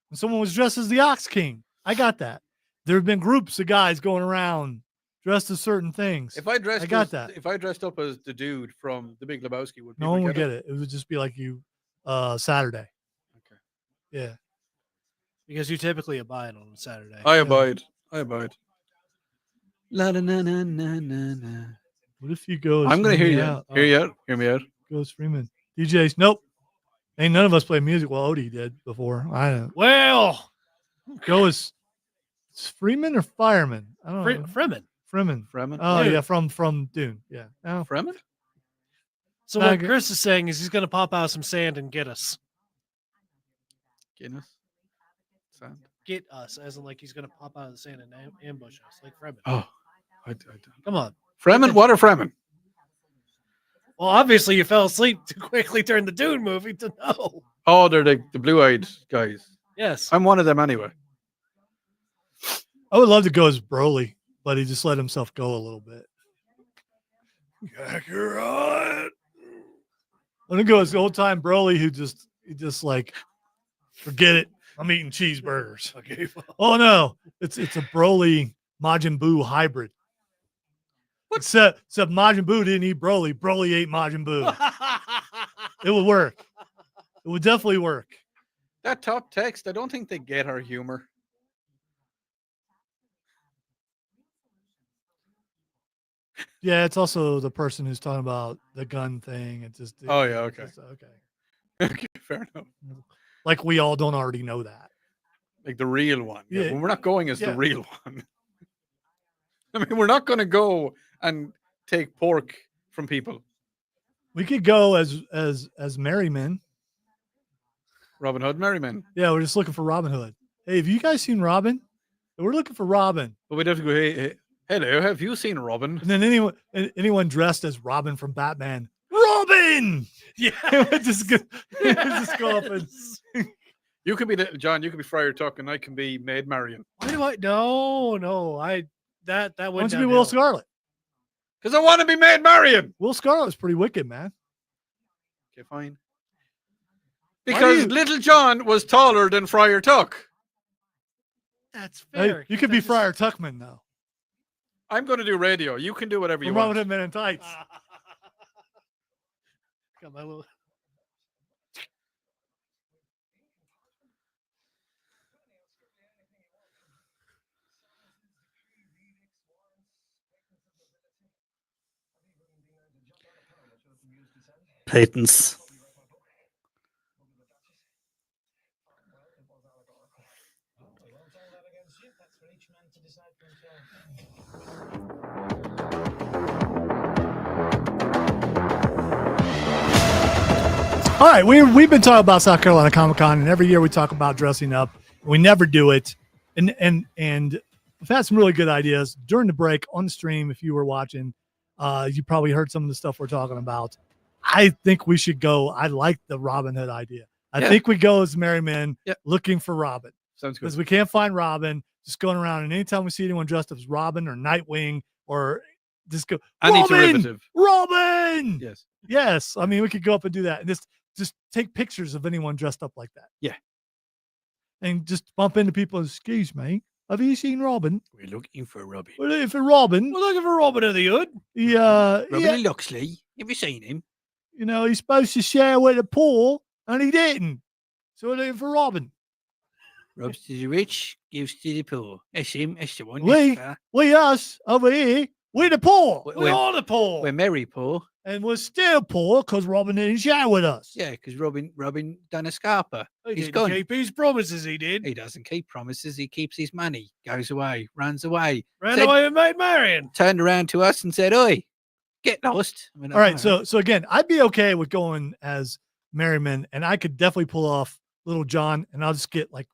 When someone was dressed as the Ox King, I got that. There have been groups of guys going around dressed as certain things.
If I dressed,
I got that.
If I dressed up as the dude from The Big Lebowski, would
No
people
one would
get
get it. It would just be like you Saturday.
Okay.
Yeah.
because you typically abide on a Saturday.
I abide. I abide. La na na na na na na.
What if you go?
I'm gonna hear you.
out?
Hear you out. Hear me out.
Ghost Freeman. DJs. Nope. Ain't none of us play music. Well, Odie did before. I don't.
Well,
Go as Freeman or Fireman? I don't know.
Fremen.
Freeman.
Fremen.
Oh
Dude.
yeah, from Dune. Yeah. Oh,
Fremen.
So
Not
what
good.
Chris is saying is he's going to pop out some sand and get us.
Guinness. Sand.
Get us, as in like he's going to pop out of the sand and ambush us, like Fremen.
Oh, I don't.
Come on.
Fremen. What are Fremen?
Well, obviously you fell asleep too quickly during the Dune movie to know.
Oh, they're the blue-eyed guys.
Yes.
I'm one of them anyway.
I would love to go as Broly, but he just let himself go a little bit.
Accurate.
I'm gonna go as old time Broly who just like forget it. I'm eating cheeseburgers.
Okay.
Oh no, it's a Broly Majin Buu hybrid. Except Majin Buu didn't eat Broly. Broly ate Majin Buu. It would work. It would definitely work.
That top text, I don't think they get our humor.
Yeah, it's also the person who's talking about the gun thing. It just
Oh, yeah, okay.
okay.
Okay, fair enough.
Like we all don't already know that.
Like the real one. Yeah,
Yeah.
but we're not going as
Yeah.
the real one. I mean, we're not going to go and take pork from people.
We could go as merry men.
Robin Hood, Merryman.
Yeah, we're just looking for Robin Hood. Hey, have you guys seen Robin? We're looking for Robin.
But we'd have to go, hey, hello, have you seen Robin?
And then anyone dressed as Robin from Batman. Robin!
Yeah.
just go up and
You could be John, you could be Friar Tuck, and I can be Maid Marian.
Why do I? No. That
why
went
don't you be Will
downhill.
Scarlet?
Because I want to be Maid Marian.
Will Scarlet's pretty wicked, man.
Okay, fine.
Why do
Because
you-
Little John was taller than Friar Tuck.
That's
Hey,
fair.
you could be Friar Tuckman though.
I'm going to do radio. You can do whatever you
Robin
want.
Hood Men in Tights.
Got my little.
Patents.
All right, we've been talking about South Carolina Comic Con, and every year we talk about dressing up. We never do it, and we've had some really good ideas during the break on the stream. If you were watching, you probably heard some of the stuff we're talking about. I think we should go. I like the Robin Hood idea. I think we go as merry men looking for Robin.
Sounds good.
Because we can't find Robin, just going around, and anytime we see anyone dressed up as Robin or Nightwing or just go
Any
Robin,
derivative.
Robin.
Yes.
Yes, I mean we could go up and do that, and just take pictures of anyone dressed up like that.
Yeah.
And just bump into people. Excuse me, have you seen Robin?
We're looking for Robin.
Well, if Robin,
We're looking for Robin of the Hood.
Robin Loxley. Have you seen him?
you know, he's supposed to share with the poor, and he didn't. So we're looking for Robin.
Robs to the rich, gives to the poor. That's him. That's the one.
We- We us over here, we're the poor,
We are the poor.
We're merry poor.
and we're still poor because Robin didn't share with us.
Yeah, because Robin done a scarper.
He
He's
didn't
gone.
keep his promises. He did.
He doesn't keep promises. He keeps his money. Goes away. Runs away.
Ran
Said-
away with Maid Marian.
Turned around to us and said, "Oi, get lost." I mean,
All right, so again, I'd be okay with going as Merriman, and I could definitely pull off Little John, and I'll just get like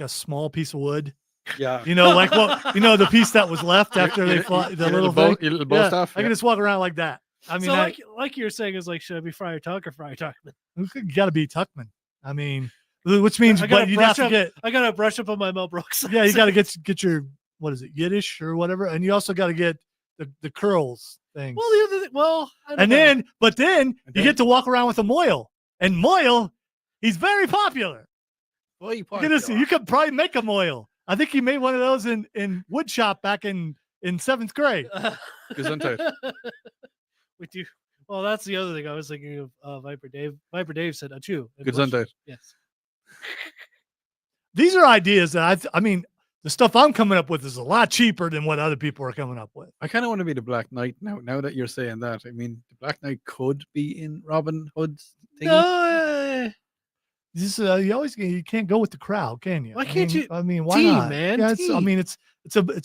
a small piece of wood,
Yeah.
you know, like the piece that was left after they fought the little thing.
Your little bow
Yeah,
stuff.
I can just walk around like that. I mean,
So like you were saying, is like, should I be Friar Tuck or Friar Tuckman?
you got to be Tuckman. I mean, which means
I gotta
but you'd have
brush
to
up.
get
I gotta brush up on my Mel Brooks.
yeah, you got to get your what is it Yiddish or whatever, and you also got to get the curls things.
Well, the other thing, I don't
and
know.
then you get to walk around with a Moyle, and Moyle, he's very popular.
Boy,
Look at this. You could probably make a Moyle. I think he made one of those in wood shop back in 7th grade.
Gesundheit.
With you. Well, that's the other thing I was thinking of. Viper Dave. Viper Dave said "achoo." in
Gesundheit.
Russian. Yes.
These are ideas that I mean, the stuff I'm coming up with is a lot cheaper than what other people are coming up with.
I kind of want to be the Black Knight now. Now that you're saying that, I mean, the Black Knight could be in Robin Hood's thing.
No, this you can't go with the crowd, can you?
Why can't you?
I mean, why
Team,
not?
man,
Yeah, I
team.
mean, it's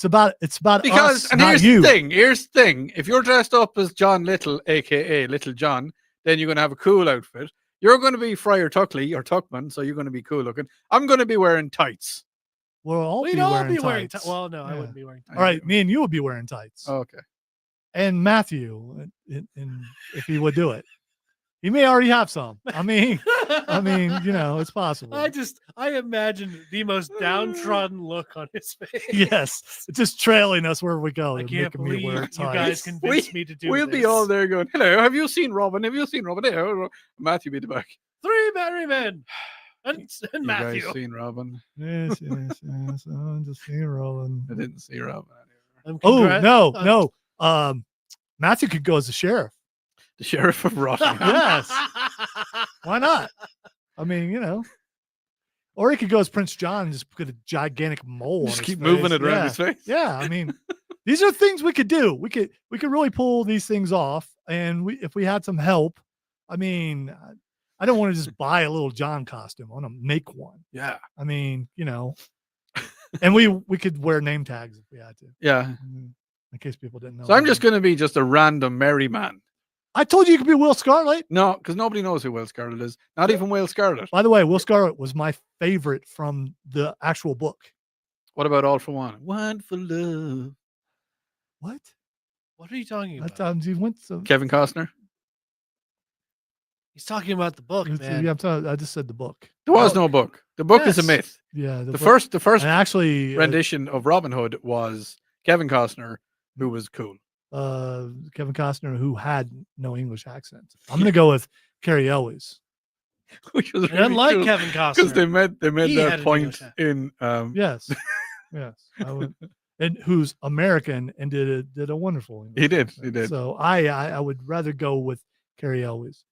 about
Because,
us,
and
not
here's
you.
the thing. Here's the thing. If you're dressed up as John Little, aka Little John, then you're gonna have a cool outfit. You're going to be Friar Tuckley or Tuckman, so you're going to be cool looking. I'm going to be wearing tights.
We'll all
We'd
be
all
wearing
be wearing.
tights.
Well, no, I
Yeah.
wouldn't be wearing.
All right, me and you would be wearing tights.
Oh, okay.
And Matthew, if he would do it, he may already have some. I mean, you know, it's possible.
I imagine the most downtrodden look on his face.
Yes, it's just trailing us wherever we go.
I
and
can't
making me
believe
wear
you
tights.
guys convinced me to do
We'll
this.
be all there going, hello, have you seen Robin? Have you seen Robin? Hello. Matthew be the back.
3 merry men and
You
Matthew.
guys seen Robin?
Yes. I'm just seeing Robin.
I didn't see Robin.
I'm
Oh
congrat-
no. Matthew could go as the sheriff.
The Sheriff of Rottingham.
Yes. Why not? I mean, you know. Or he could go as Prince John and just put a gigantic mole.
Just
on his
keep moving
face.
it around
Yeah.
his face.
Yeah, I mean, these are things we could do. We could really pull these things off, and if we had some help, I mean, I don't want to just buy a little John costume. I want to make one.
Yeah.
I mean, and we could wear name tags if we had to.
Yeah.
In case people didn't know.
So I'm just going to be just a random merry man.
I told you could be Will Scarlet.
No, because nobody knows who Will Scarlet is. Not even Will Scarlet.
By the way, Will Scarlet was my favorite from the actual book.
What about All for One? One for Love.
What?
What are you talking about?
He went to.
Kevin Costner.
He's talking about the book, man.
Yeah, I just said the book.
There was no book. The book is a
Yes.
myth.
Yeah,
The first
and actually
rendition of Robin Hood was Kevin Costner, who was cool.
Kevin Costner, who had no English accent. I'm gonna go with Carrie Elwes.
Which was
And unlike
cool,
Kevin Costner,
because they made
he had
that
an
point
English accent.
in
Yes, yes, I would, and who's American and did a wonderful. English
He did,
accent.
he did.
So I would rather go with Carrie Elwes,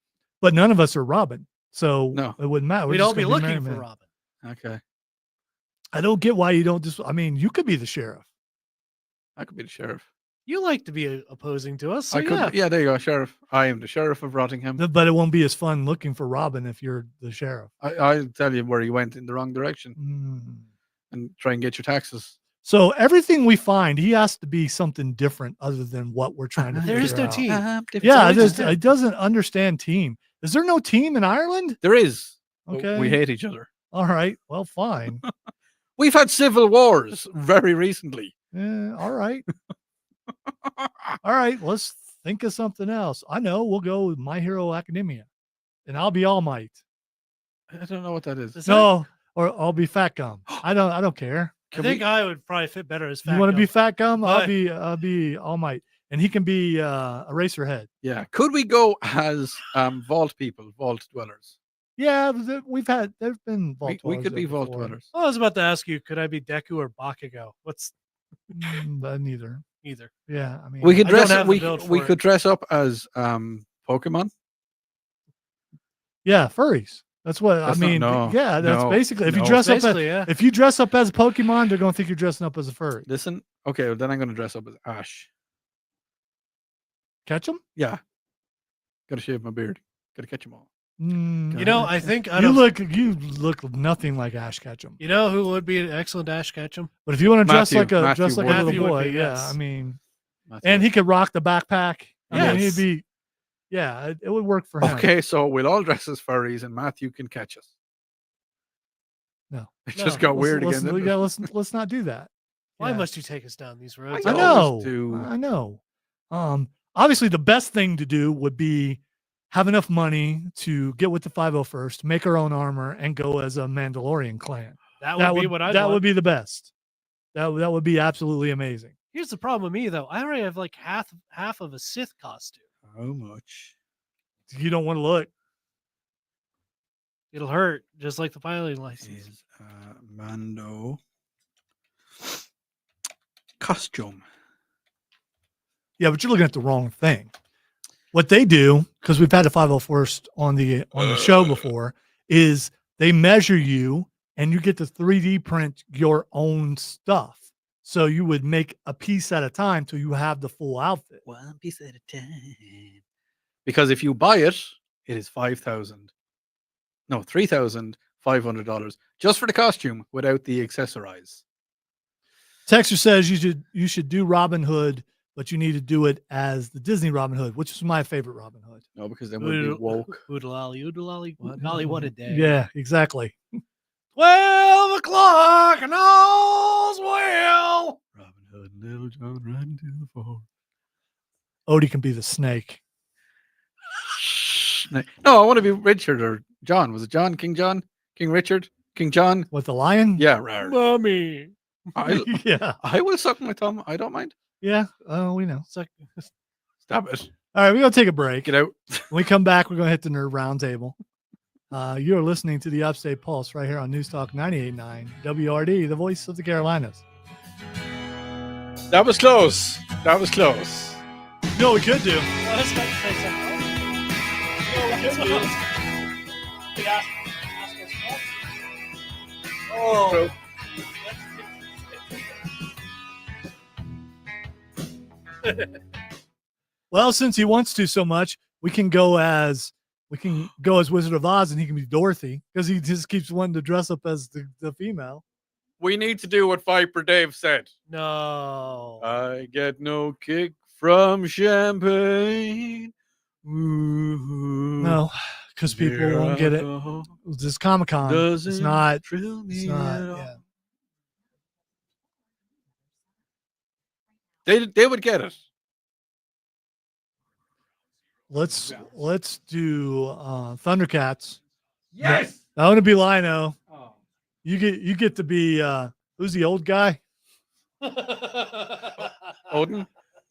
but none of us are Robin, so
No.
it wouldn't matter. We're
We'd
just
all be
gonna Merry
looking for
Men.
Robin.
Okay,
I don't get why you don't just. I mean, you could be the sheriff.
I could be the sheriff.
You like to be opposing to us, so
I could. Yeah, there you go, sheriff. I am the sheriff of Rottingham.
But it won't be as fun looking for Robin if you're the sheriff.
I'll tell you where you went in the wrong direction
Mm.
and try and get your taxes.
So everything we find, he has to be something different other than what we're trying to.
There is
figure
no
out.
team.
Yeah,
always just him.
it doesn't understand team. Is there no team in Ireland?
There is. but
Okay.
We hate each other.
All right. Well, fine.
We've had civil wars very recently.
All right. All right. Let's think of something else. I know. We'll go with My Hero Academia, and I'll be All Might.
I don't know what that is.
Is that-
No, or I'll be Fat Gum. I don't care.
I think I would probably fit better as Fat
You want to be
Gum.
Fat Gum? I'll
But-
be All Might, and he can be Eraserhead.
Yeah. Could we go as vault people, vault dwellers?
Yeah, there've been vault.
We could
dwellers
be
there
vault
before.
dwellers.
I was about to ask you, could I be Deku or Bakugo? What's
Neither.
either?
Yeah, I mean,
We could
I don't
dress
have
up.
the
We
build
we
for it.
could dress up as Pokemon.
yeah, furries. That's what
That's
I
not-
mean.
no,
Yeah, that's
no,
basically. If you
no.
dress up,
Basically, yeah.
if you dress up as a Pokemon, they're gonna think you're dressing up as a furry.
Listen. Okay, well, then I'm going to dress up as Ash.
Catch them?
Yeah. Got to shave my beard. Got to catch them all.
You know, I think out
you
of,
look nothing like Ash Ketchum.
you know who would be an excellent Ash Ketchum?
But if you want to dress
Matthew-
like
Matthew
a
would.
little
Matthew would
boy,
be,
yeah,
yes.
I mean,
Matthew.
and he could rock the backpack. I mean,
Yes.
he'd be, yeah, it would work for him.
Okay, so we'll all dress as furries, and Matthew can catch us.
No.
It
No.
just got weird
let's,
again. didn't it?
let's not do that.
Why
Yeah.
must you take us down these roads?
I
always
know.
do.
I know. Obviously, the best thing to do would be have enough money to get with the 501st, make our own armor, and go as a Mandalorian clan.
That would be what I
That would be the best. That would be absolutely amazing.
Here's the problem with me though. I already have like half of a Sith costume.
How much?
You don't want to look.
It'll hurt, just like the piloting license.
Is Mando costume?
Yeah, but you're looking at the wrong thing. What they do, because we've had the 501st on the show before, is they measure you and you get to 3D print your own stuff. So you would make a piece at a time till you have the full outfit.
One piece at a time. Because if you buy it, it is $3,500 just for the costume without the accessorize.
Texter says you should do Robin Hood, but you need to do it as the Disney Robin Hood, which is my favorite Robin Hood.
No, because then we'll be woke.
Oodalali, golly, what a day.
Yeah, exactly.
12 o'clock and all's well.
Robin Hood and Little John riding to the fore.
Odie can be the snake.
No, I want to be Richard or John. Was it John? King John? King Richard? King John?
With the lion?
Yeah, rar.
Mommy.
Yeah.
I will suck my thumb. I don't mind.
Yeah. Oh, we know.
Suck.
Stop it.
All right, we're going to take a break.
Get out.
When we come back, we're going to hit the Nerd Roundtable. You're listening to the Upstate Pulse right here on News Talk 98.9 WRD, the voice of the Carolinas.
That was close. That was close.
You know what we could do?
Oh.
Well, since he wants to so much, we can go as We can go as Wizard of Oz, and he can be Dorothy because he just keeps wanting to dress up as the female.
We need to do what Viper Dave said.
No.
I get no kick from champagne. Ooh,
No, because people
there
won't
I
get it.
go.
This Comic Con. It's
Doesn't
not.
thrill
It's
me
not.
at all.
Yeah.
They would get it.
Let's do Thundercats.
Yes.
I want to be Lino.
Oh.
You get to be who's the old guy?
Odin.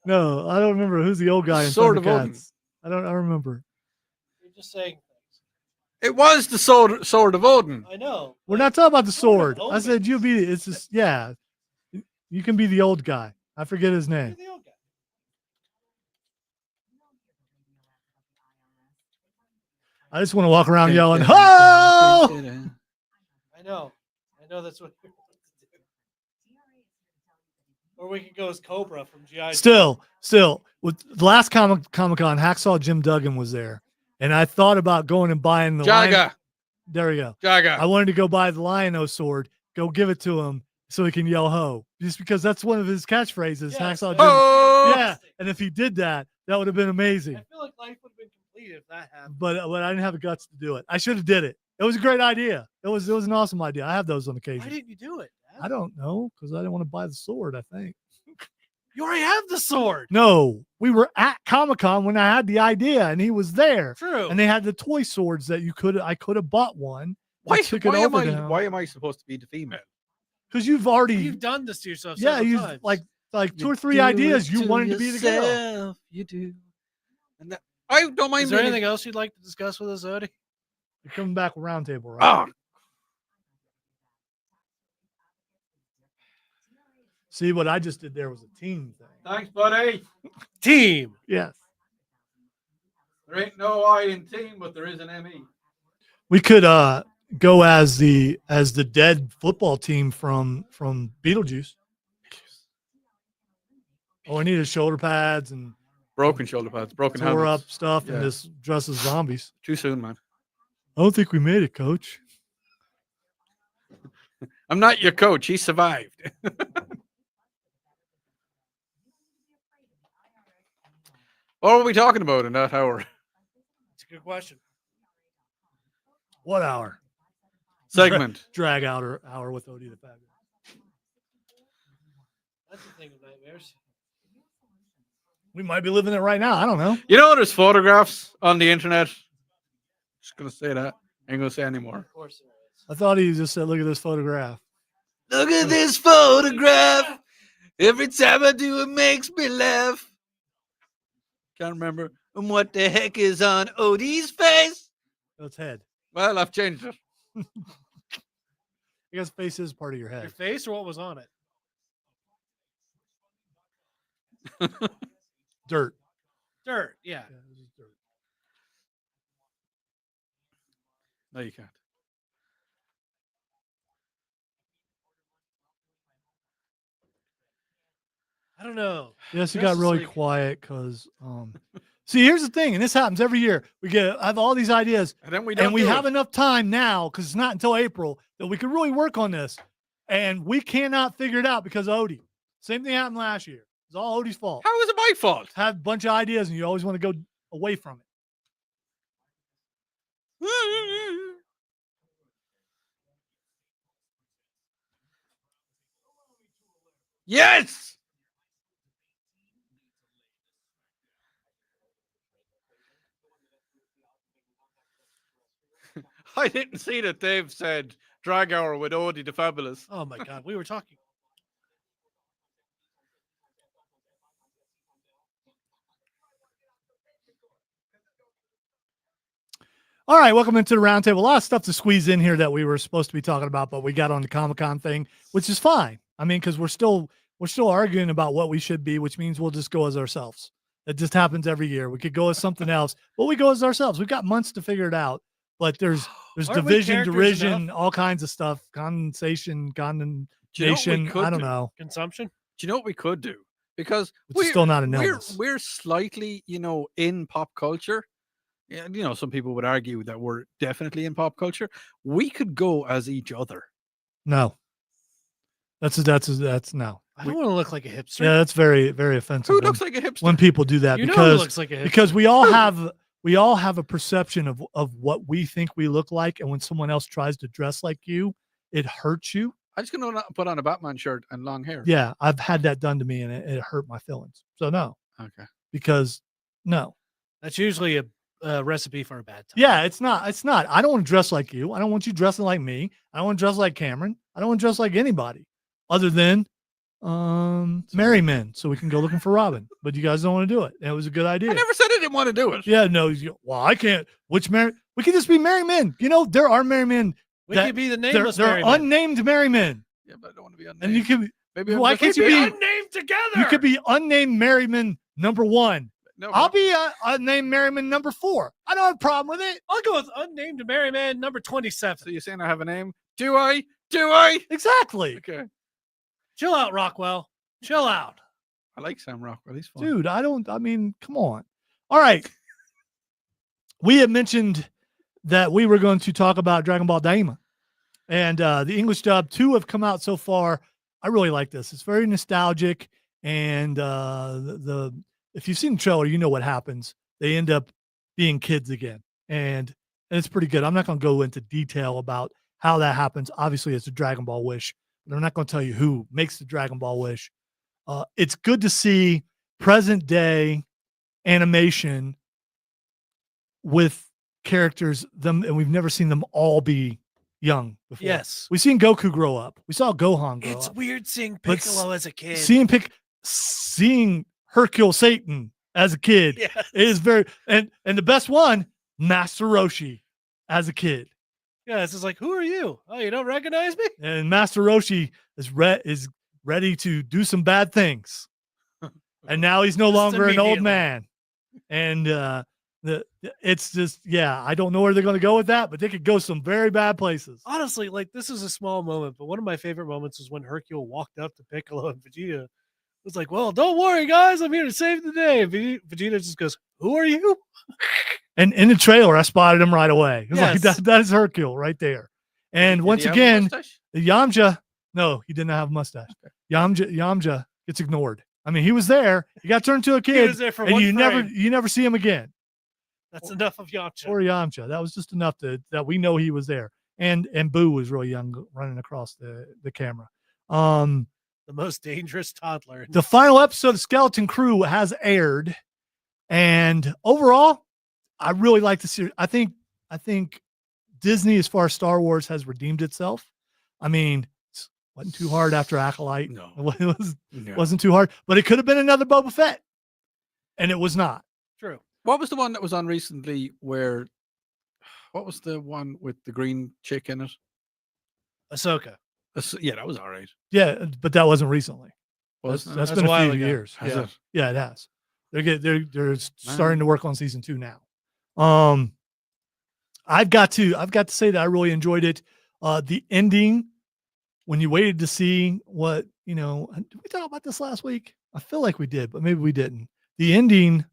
No, I don't remember who's the old guy in
Sword of Odin.
Thundercats. I remember.
You're just saying things.
It was the sword of Odin.
I know.
We're not talking about the
Sword of
sword. I said
Odin.
you be. It's just yeah. You can be the old guy. I forget his name.
You're the old guy.
I just want to walk around yelling, "Ho!"
I know that's what you're supposed to do. Or we could go as Cobra from GI.
Still, with the last Comic Con, Hacksaw Jim Duggan was there, and I thought about going and buying the
Jaga.
There we go.
Jaga.
I wanted to go buy the Lion-O sword, go give it to him so he can yell "ho," just because that's one of his catchphrases.
Yes.
Hacksaw Jim.
Oh!
Yeah, and if he did that, that would have been amazing.
I feel like life would have been complete if that happened.
But I didn't have the guts to do it. I should have did it. It was a great idea. It was an awesome idea. I have those on
Why
occasion.
didn't you do it? Dad?
I don't know because I didn't want to buy the sword. I think.
You already have the sword.
No, we were at Comic-Con when I had the idea, and he was there.
True.
And they had the toy swords that I could have bought one.
Why
Why?
am I supposed to be the female?
Because you've already,
You've done this to yourself.
yeah,
several
you
times.
like two or three ideas. You wanted to be the girl.
You do. And that, I don't mind.
Is there
being-
anything else you'd like to discuss with us, Odie?
You're coming back with roundtable, right?
Oh,
See what I just did there was a team thing.
thanks, buddy.
Team.
Yes,
There ain't no I in team, but there is an ME.
we could go as the dead football team from Beetlejuice. Oh, I needed shoulder pads and
Broken shoulder pads, broken
tore
helmets.
up stuff
Yeah.
and just dress as zombies.
Too soon, man.
I don't think we made it, Coach.
I'm not your coach. He survived. What were we talking about in that hour?
It's a good question.
What hour?
Segment.
Drag hour with Odie the Fabulous.
That's the thing with nightmares.
We might be living it right now. I don't know.
You know, there's photographs on the internet. Just gonna say that. Ain't gonna say anymore.
Of course there is.
I thought he just said, "Look at this photograph."
Look at this photograph. Every time I do, it makes me laugh. Can't remember. And what the heck is on Odie's face?
That's head.
Well, I've changed it.
I guess face is part of your
Your
head.
face or what was on it?
Dirt.
Dirt. Yeah.
Yeah, this is dirt.
No, you can't.
I don't know.
Yes, it got
Justice
really
League.
quiet because. See, here's the thing, and this happens every year. I have all these ideas,
And then we don't
and we
do
have
it.
enough time now because it's not until April that we can really work on this, and we cannot figure it out because of Odie. Same thing happened last year. It's all Odie's fault.
How is it my fault?
Have a bunch of ideas, and you always want to go away from it.
Yes. I didn't see that Dave said drag hour with Odie the Fabulous.
Oh my God. We were talking.
All right, welcome into the roundtable. A lot of stuff to squeeze in here that we were supposed to be talking about, but we got on the Comic-Con thing, which is fine. I mean, because we're still arguing about what we should be, which means we'll just go as ourselves. It just happens every year. We could go as something else, but we go as ourselves. We've got months to figure it out. But there's
Aren't we
division,
characters
derision,
enough?
all kinds of stuff, condensation, condemnation.
could
I don't
do?
know.
Consumption?
Do you know what we could do? Because
It's still not an
we're,
illness.
we're slightly, in pop culture. And some people would argue that we're definitely in pop culture. We could go as each other.
No. That's no.
I don't want to look like a hipster.
Yeah, that's very, very offensive.
Who
when-
looks like a hipster?
when people do that
you know who
because
looks like a hipster.
because we all have a perception of what we think we look like, and when someone else tries to dress like you, it hurts you.
I'm just gonna put on a Batman shirt and long hair.
Yeah, I've had that done to me, and it hurt my feelings. So no,
Okay.
because no,
That's usually a recipe for a bad time.
yeah, it's not. I don't want to dress like you. I don't want you dressing like me. I don't want to dress like Cameron. I don't want to dress like anybody other than marry men, so we can go looking for Robin. But you guys don't want to do it. And it was a good idea.
I never said I didn't want to do it.
Yeah, no. Well, I can't. Which marry? We can just be married men. There are married men.
We could be the nameless
They're
merry men.
unnamed married men,
Yeah, but I don't want to be unnamed.
and you can.
Maybe
Why can't you
Be
be?
unnamed together.
You could be unnamed merryman number 1.
No,
I'll be unnamed merryman number 4. I don't have a problem with it.
I'll go with unnamed merry man number 27.
So you're saying I have a name? Do I? Do I?
Exactly,
Okay.
Chill out, Rockwell. Chill out.
I like Sam Rockwell. He's fun.
dude. I mean, come on. All right. We had mentioned that we were going to talk about Dragon Ball Daima, and the English dub 2 have come out so far. I really like this. It's very nostalgic, and if you've seen the trailer, you know what happens. They end up being kids again, and it's pretty good. I'm not going to go into detail about how that happens. Obviously, it's a Dragon Ball wish, but I'm not going to tell you who makes the Dragon Ball wish. It's good to see present day animation with characters and we've never seen them all be young before.
Yes.
We've seen Goku grow up. We saw Gohan grow
It's
up.
weird seeing
But
Piccolo as a kid.
Seeing Hercule Satan as a kid
Yes.
is very and the best one, Master Roshi as a kid.
Yeah, it's just like, who are you? Oh, you don't recognize me?
And Master Roshi is ready to do some bad things. And now he's no
Just
longer an old
immediately.
man. And it's just, yeah, I don't know where they're going to go with that, but they could go some very bad places.
Honestly, like, this is a small moment, but one of my favorite moments was when Hercule walked up to Piccolo and Vegeta was like, well, don't worry, guys. I'm here to save the day. Vegeta just goes, who are you?
And in the trailer, I spotted him right away. It was like,
Yes.
that is Hercule right there. And
Did
once
he have a
again,
mustache?
Yamcha, no, he didn't have a mustache. Yamcha gets ignored. I mean, he was there. He got turned to a
He
kid,
was there for
and
one
you
frame.
never see him again.
That's enough of Yamcha.
Or Yamcha. That was just enough that we know he was there. And Boo was really young running across the camera.
The most dangerous toddler.
The final episode of Skeleton Crew has aired, and overall, I really like the series. I think Disney, as far as Star Wars, has redeemed itself. I mean, it wasn't too hard after Acolyte.
No.
It wasn't too hard, but it could have been another Boba Fett, and it was not.
True.
What was the one that was on recently where what was the one with the green chick in it?
Ahsoka.
Yeah, that was all right.
Yeah, but that wasn't recently.
Was
That's
That's
been
a
a
while
few
ago.
years.
Has
Yeah.
it?
Yeah, it has. They're starting to work on season 2 now. I've got to say that I really enjoyed it. The ending, when you waited to see what, did we talk about this last week? I feel like we did, but maybe we didn't. The ending,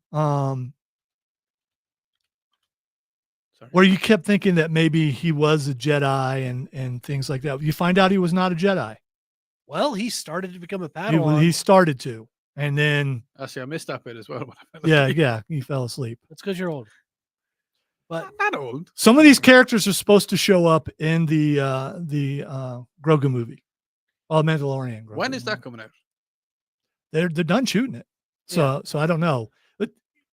Sorry.
where you kept thinking that maybe he was a Jedi and things like that. You find out he was not a Jedi.
Well, he started to become a
He,
Padawan.
he started to, and then
Actually, I missed that bit as well.
yeah, he fell asleep.
That's because you're old. But
Not old.
Some of these characters are supposed to show up in the Grogu movie. Oh, Mandalorian. Grogu
When is that
movie.
coming out?
They're done shooting it. So I don't know. But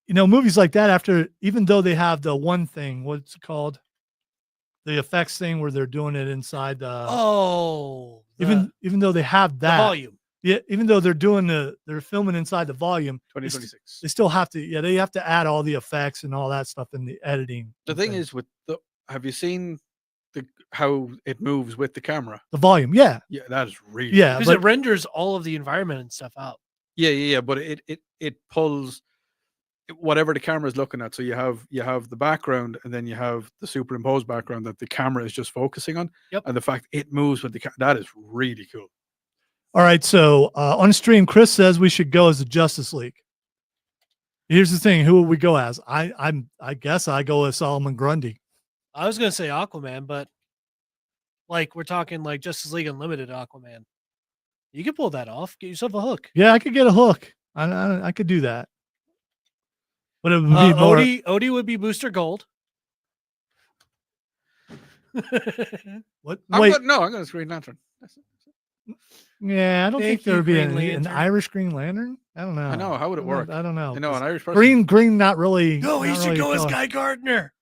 movies like that, after, even though they have the one thing, what's it called? The effects thing where they're doing it inside the even though they have
the
that
volume.
Yeah, even though they're filming inside the volume, they
2026.
they still have to, they have to add all the effects and all that stuff in the editing.
The
and
thing
things.
is, have you seen how it moves with the camera?
The volume, yeah.
Yeah, that is really
Yeah,
Because
but
it renders all of the environment and stuff out.
Yeah. But it pulls whatever the camera is looking at. So you have the background, and then you have the superimposed background that the camera is just focusing on.
Yep.
And the fact it moves with the camera, that is really cool.
all right, so on stream, Chris says we should go as the Justice League. Here's the thing: who would we go as? I guess I go as Solomon Grundy.
I was gonna say Aquaman, but like we're talking like Justice League Unlimited Aquaman. You can pull that off. Get yourself a hook.
Yeah, I could get a hook. I could do that. But it would be more.
Odie would be Booster Gold.
What?
I'm
Wait,
going to Green Lantern.
yeah, I don't think
Thank
there
you,
would be
Green
an
Lantern.
Irish Green Lantern. I don't know.
I know. How would it work?
I don't know.
You know, an Irish person.
Green, not really.
No, he
not
should
really
go as
color.
Guy Gardner.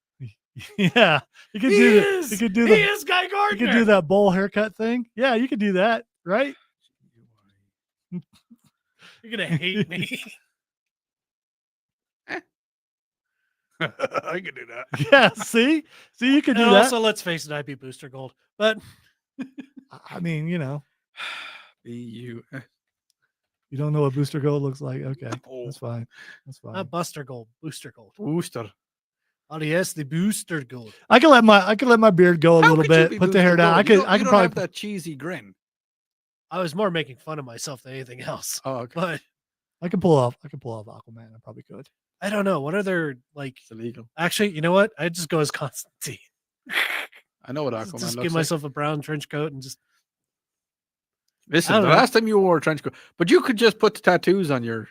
Yeah, you could
He
do
is.
He could do
He
the.
is Guy
You
Gardner.
could do that bowl haircut thing. Yeah, you could do that, right?
You're gonna hate me.
I can do that.
Yeah, see, you could do
And
that.
also, let's face it, I'd be Booster Gold. But
I mean, you
B-U.
you don't know what Booster Gold looks like. Okay,
Oh.
that's fine. That's fine.
not Buster Gold, Booster Gold.
Booster.
Oh yes, the Booster Gold.
I could let my beard go a
How
little
could you
bit,
be
put the
Booster
hair down.
Gold?
I
You
could
don't-
I
you
could
don't
probably
have that cheesy grin.
I was more making fun of myself than anything else.
Oh, okay.
But
I could pull off Aquaman. I probably could.
I don't know. What are their like?
It's illegal.
Actually, you know what? I'd just go as Constantine.
I know what Aquaman
Just
looks
give
like.
myself a brown trench coat and just.
Listen,
I
the
don't know.
last time you wore a trench coat, but you could just put the tattoos on your.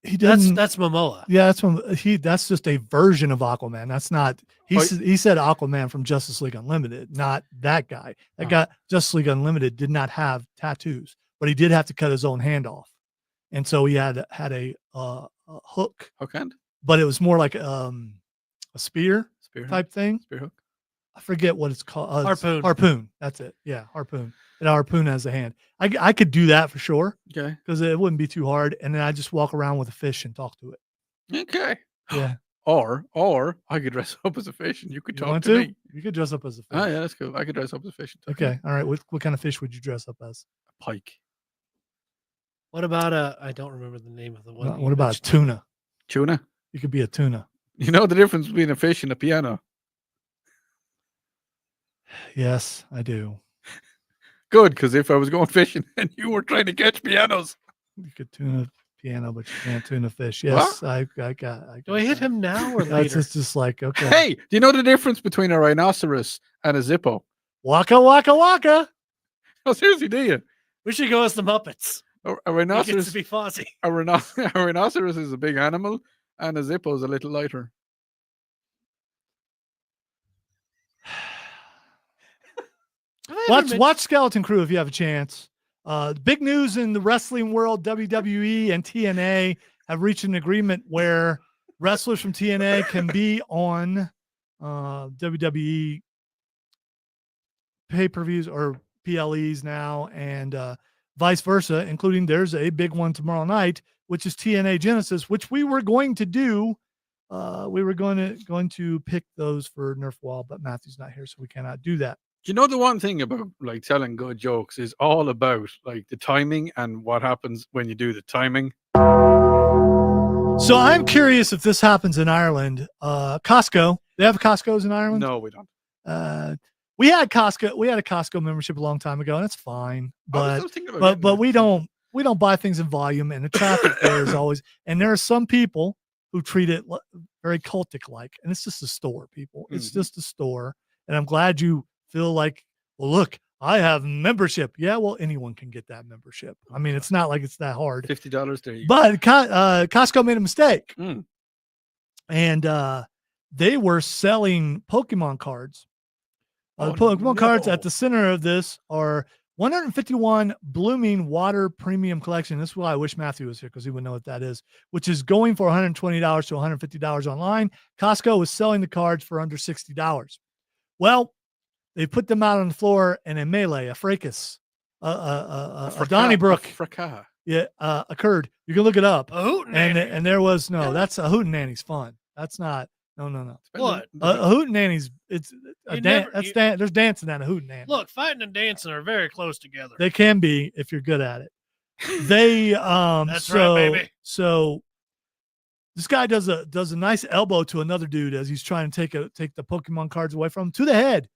He doesn't.
That's Momoa.
Yeah, that's just a version of Aquaman. That's not.
Oh,
He said Aquaman from Justice League Unlimited, not that guy. That
Oh.
guy, Justice League Unlimited, did not have tattoos, but he did have to cut his own hand off, and so he had a hook,
Hook hand?
but it was more like a spear
Spear hand?
type thing.
Spear hook?
I forget what it's called.
Harpoon.
Harpoon. That's it. Yeah, harpoon. And a harpoon as a hand. I could do that for sure
Okay.
because it wouldn't be too hard, and then I just walk around with a fish and talk to it.
Okay.
Yeah.
Or I could dress up as a fish and you could
You
talk
want
to me.
You could dress up as a fish.
Oh, yeah, that's cool. I could dress up as a fish. And talk to
Okay.
you.
All right. What kind of fish would you dress up as?
A pike.
What about I don't remember the name of the one.
What about a tuna?
Tuna.
You could be a tuna.
You know the difference between a fish and a piano?
Yes, I do.
Good, because if I was going fishing and you were trying to catch pianos.
You could tuna a piano, but you can't tuna a fish.
What?
Yes, I got.
Do I hit him now or
That's
later?
just like okay.
Hey, do you know the difference between a rhinoceros and a zippo?
Waka waka waka.
Oh, seriously, do you?
We should go as the Muppets.
A
He gets
rhinoceros,
to be Fozzie.
a rhinoceros is a big animal, and a zippo is a little lighter.
Watch Skeleton Crew if you have a chance. Big news in the wrestling world: WWE and TNA have reached an agreement where wrestlers from TNA can be on WWE pay-per-views or PLEs now, and vice versa. Including there's a big one tomorrow night, which is TNA Genesis, which we were going to do. We were going to pick those for Nerf Wall, but Matthew's not here, so we cannot do that.
You know, the one thing about like telling good jokes is all about like the timing and what happens when you do the timing.
So I'm curious if this happens in Ireland. Costco, they have Costco's in Ireland.
No, we don't.
We had Costco. We had a Costco membership a long time ago, and it's fine.
I
But
was thinking about
but
getting
we don't buy things in volume, and the traffic there is always. And there are some people who treat it very cultic like, and it's just a store, people. It's
Mhm.
just a store, and I'm glad you feel like, well, look, I have membership. Yeah, well, anyone can get that membership. I mean, it's not like it's that hard.
$50 there. You go.
But Costco made a mistake,
Mm.
and they were selling Pokemon cards. The
Oh,
Pokemon cards at
no.
the center of this are 151 Blooming Water Premium Collection. This is why I wish Matthew was here because he would know what that is, which is going for $120 to $150 online. Costco was selling the cards for under $60. Well, they put them out on the floor, and a melee, a fracas, a Donnybrook,
Fracas.
occurred. You can look it up.
A hoot
And there was that's a hootenanny's fun. That's not no.
What?
A hootenanny's it's a
You
dance.
never-
There's dancing at a hootenanny.
Look, fighting and dancing are very close together.
They can be if you're good at it. They
That's
so
right, baby.
so this guy does a nice elbow to another dude as he's trying to take the Pokemon cards away from him to the head.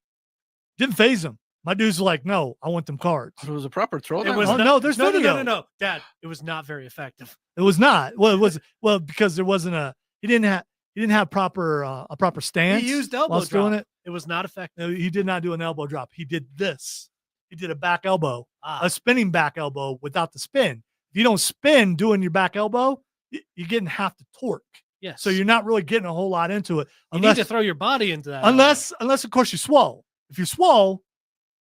Didn't phase him. My dude's like, no, I want them cards.
It was a proper throw.
It was
Oh,
not,
no, there's video.
no, Dad. It was not very effective.
It was not. Well, it was because there wasn't he didn't have proper a proper stance.
He used elbow
whilst doing
drop.
it.
It was not effective.
No, he did not do an elbow drop. He did this. He did a back elbow,
Ah.
a spinning back elbow without the spin. If you don't spin doing your back elbow, you're getting half the torque.
Yes.
So you're not really getting a whole lot into it.
You need to throw your body into that.
Unless of course you're swole. If you're swole,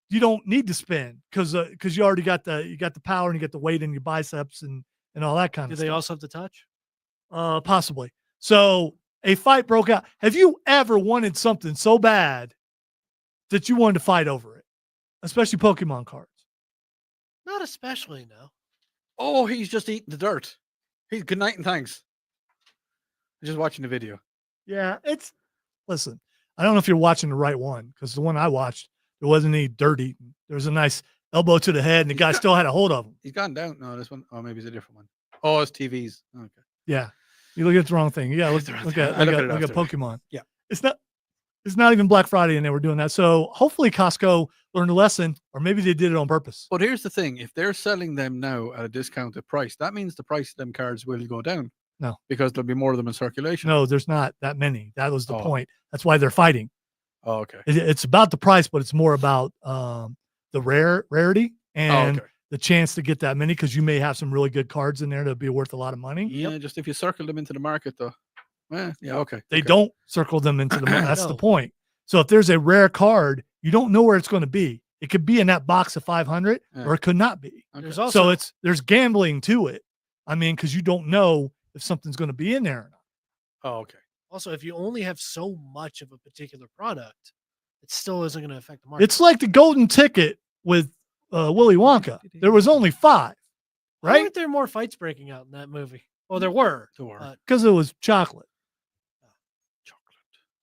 you don't need to spin because you already got the power and you got the weight in your biceps and all that kind
Do
of
they
stuff.
also have to touch?
Possibly. So a fight broke out. Have you ever wanted something so bad that you wanted to fight over it, especially Pokemon cards?
Not especially, no.
Oh, he's just eating the dirt. He's good night and thanks. I'm just watching the video.
Yeah, listen. I don't know if you're watching the right one because the one I watched, there wasn't any dirt eating. There was a nice elbow to the head, and the guy still had a hold of him.
He's gone down. No, this one. Oh, maybe it's a different one. Oh, it's TVs. Okay.
Yeah, you look at the wrong thing. You gotta look at Pokemon.
Yeah.
It's not even Black Friday, and they were doing that. So hopefully Costco learned a lesson, or maybe they did it on purpose.
But here's the thing: if they're selling them now at a discounted price, that means the price of them cards will go down.
No,
because there'll be more of them in circulation.
No, there's not that many. That was the
Oh.
point. That's why they're fighting.
Oh, okay.
It's about the price, but it's more about the rarity and
okay.
the chance to get that many because you may have some really good cards in there that'll be worth a lot of money.
Yeah, just if you circle them into the market, though. Yeah, okay.
They
okay.
don't circle them into the market. That's the
No.
point. So if there's a rare card, you don't know where it's going to be. It could be in that box of 500
Yeah.
or it could not be.
Okay.
There's also
So there's gambling to it. I mean, because you don't know if something's going to be in there or not.
Oh, okay.
also if you only have so much of a particular product, it still isn't going to affect the market.
It's like the golden ticket with Willy Wonka. There was only 5,
Why
right?
weren't there more fights breaking out in that movie? Well, there were.
There were.
but
Because it was chocolate.
Chocolate.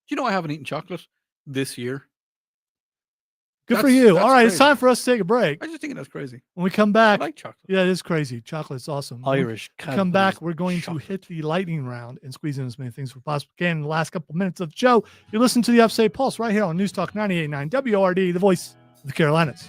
Do you know I haven't eaten chocolate this year?
Good for
That's-
you.
that's
All right, it's
crazy.
time for us to take a break.
I just think that's crazy.
When we come
I
back,
like chocolate.
yeah, it is crazy. Chocolate's awesome. When we
Irish.
come back, we're going to hit the lightning round and squeeze in as many things as we possibly can in the last couple minutes of the show. You listen to the Upstate Pulse right here on News Talk 98.9 WORD, the voice of the Carolinas.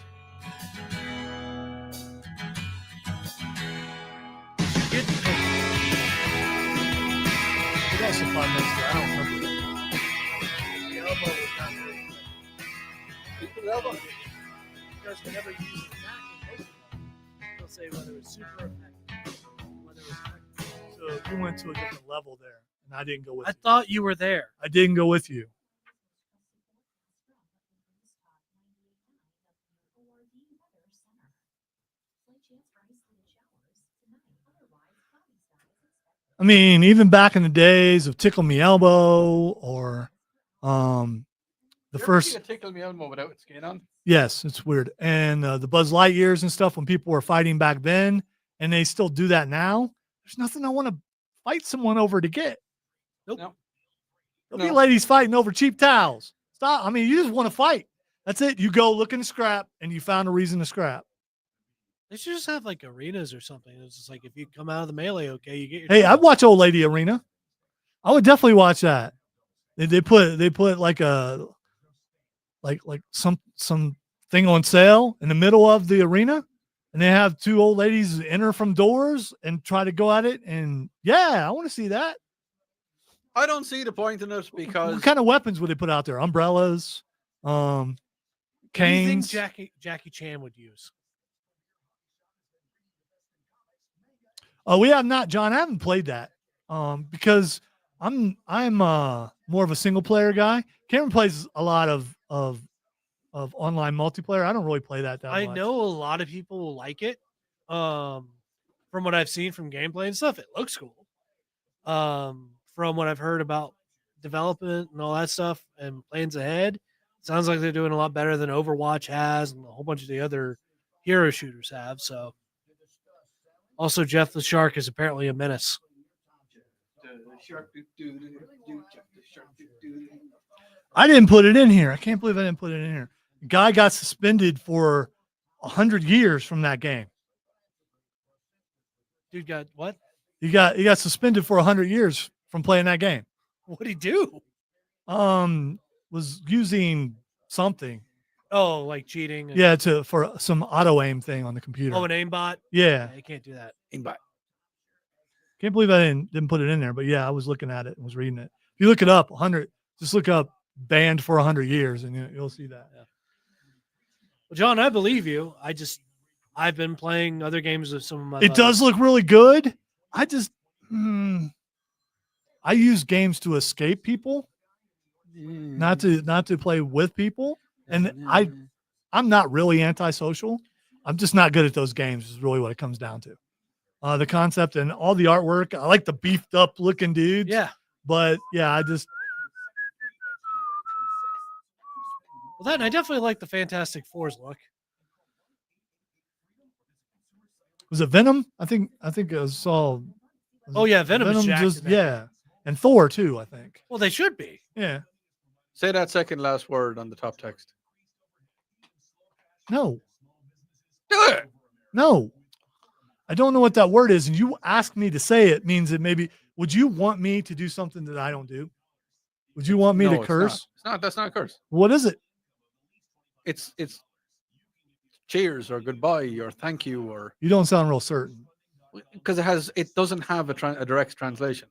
Because whenever you use the attack in Pokemon, they'll say whether it's super effective, whether it's effective.
So you went to a different level there, and I didn't go with
I
you.
thought you were there.
I didn't go with you. I mean, even back in the days of Tickle Me Elbow or the first,
tickle me elbow without skin on.
yes, it's weird. And the Buzz Lightyears and stuff when people were fighting back then, and they still do that now. There's nothing I want to fight someone over to get.
Nope.
No.
There'll be
No.
ladies fighting over cheap towels. Stop. I mean, you just want to fight. That's it. You go looking to scrap, and you found a reason to scrap.
They should just have like arenas or something. It's just like if you come out of the melee, okay, you get your.
Hey, I'd
title.
watch Old Lady Arena. I would definitely watch that. They put like a like some thing on sale in the middle of the arena, and they have 2 old ladies enter from doors and try to go at it. And yeah, I want to see that.
I don't see the point in it because
What kind of weapons would they put out there? Umbrellas,
Anything
canes.
Jackie Chan would use.
Oh, we have not, John. I haven't played that because I'm more of a single player guy. Cameron plays a lot of online multiplayer. I don't really play that
I
much.
know a lot of people will like it. From what I've seen from gameplay and stuff, it looks cool. From what I've heard about development and all that stuff and plans ahead, it sounds like they're doing a lot better than Overwatch has and a whole bunch of the other hero shooters have. So, also Jeff the Shark is apparently a menace.
I didn't put it in here. I can't believe I didn't put it in here. The guy got suspended for 100 years from that game.
Dude got what?
He got suspended for 100 years from playing that game.
What'd he do?
Was using something.
Oh, like cheating.
Yeah, for some auto aim thing on the computer.
Oh, an aimbot.
Yeah.
You can't do that.
Aimbot.
Can't believe I didn't put it in there, but yeah, I was looking at it and was reading it. If you look it up, 100, just look up banned for 100 years and you'll see that.
Yeah. Well, John, I believe you. I've been playing other games with some of my.
It does look really good. I just, I use games to escape people, not to play with people. And I'm not really antisocial. I'm just not good at those games is really what it comes down to. The concept and all the artwork. I like the beefed up looking dudes.
Yeah.
But yeah, I
definitely like the Fantastic Four's look.
Was it Venom? I think it was all.
Oh yeah, Venom's jacked in that.
And Thor too, I think.
Well, they should be.
Yeah.
Say that second last word on the top text.
No.
Do it.
No. I don't know what that word is, and you ask me to say it means that maybe. Would you want me to do something that I don't do? Would you want me to curse?
It's not. That's not a curse.
What is it?
It's cheers or goodbye or thank you or.
You don't sound real certain.
Because it doesn't have a direct translation.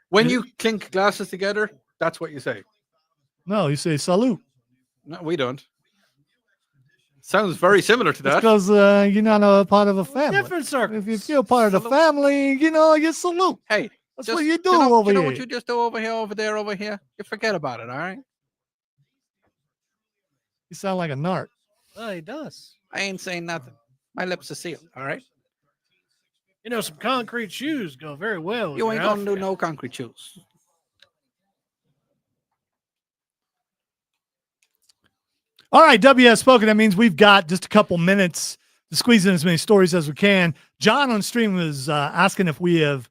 When you clink glasses together, that's what you say.
No, you say salute.
No, we don't. Sounds very similar to that.
Because you're not a part of a family.
Different circles.
If you're part of the family, you salute.
Hey,
that's what you do over here.
You know what you just do over here, over there, over here? You forget about it, all right?
You sound like a narc.
Oh, he does.
I ain't saying nothing. My lips are sealed, all right?
You know, some concrete shoes go very well.
You ain't gonna do no concrete shoes.
All right, W has spoken. That means we've got just a couple minutes to squeeze in as many stories as we can. John on stream was asking if we have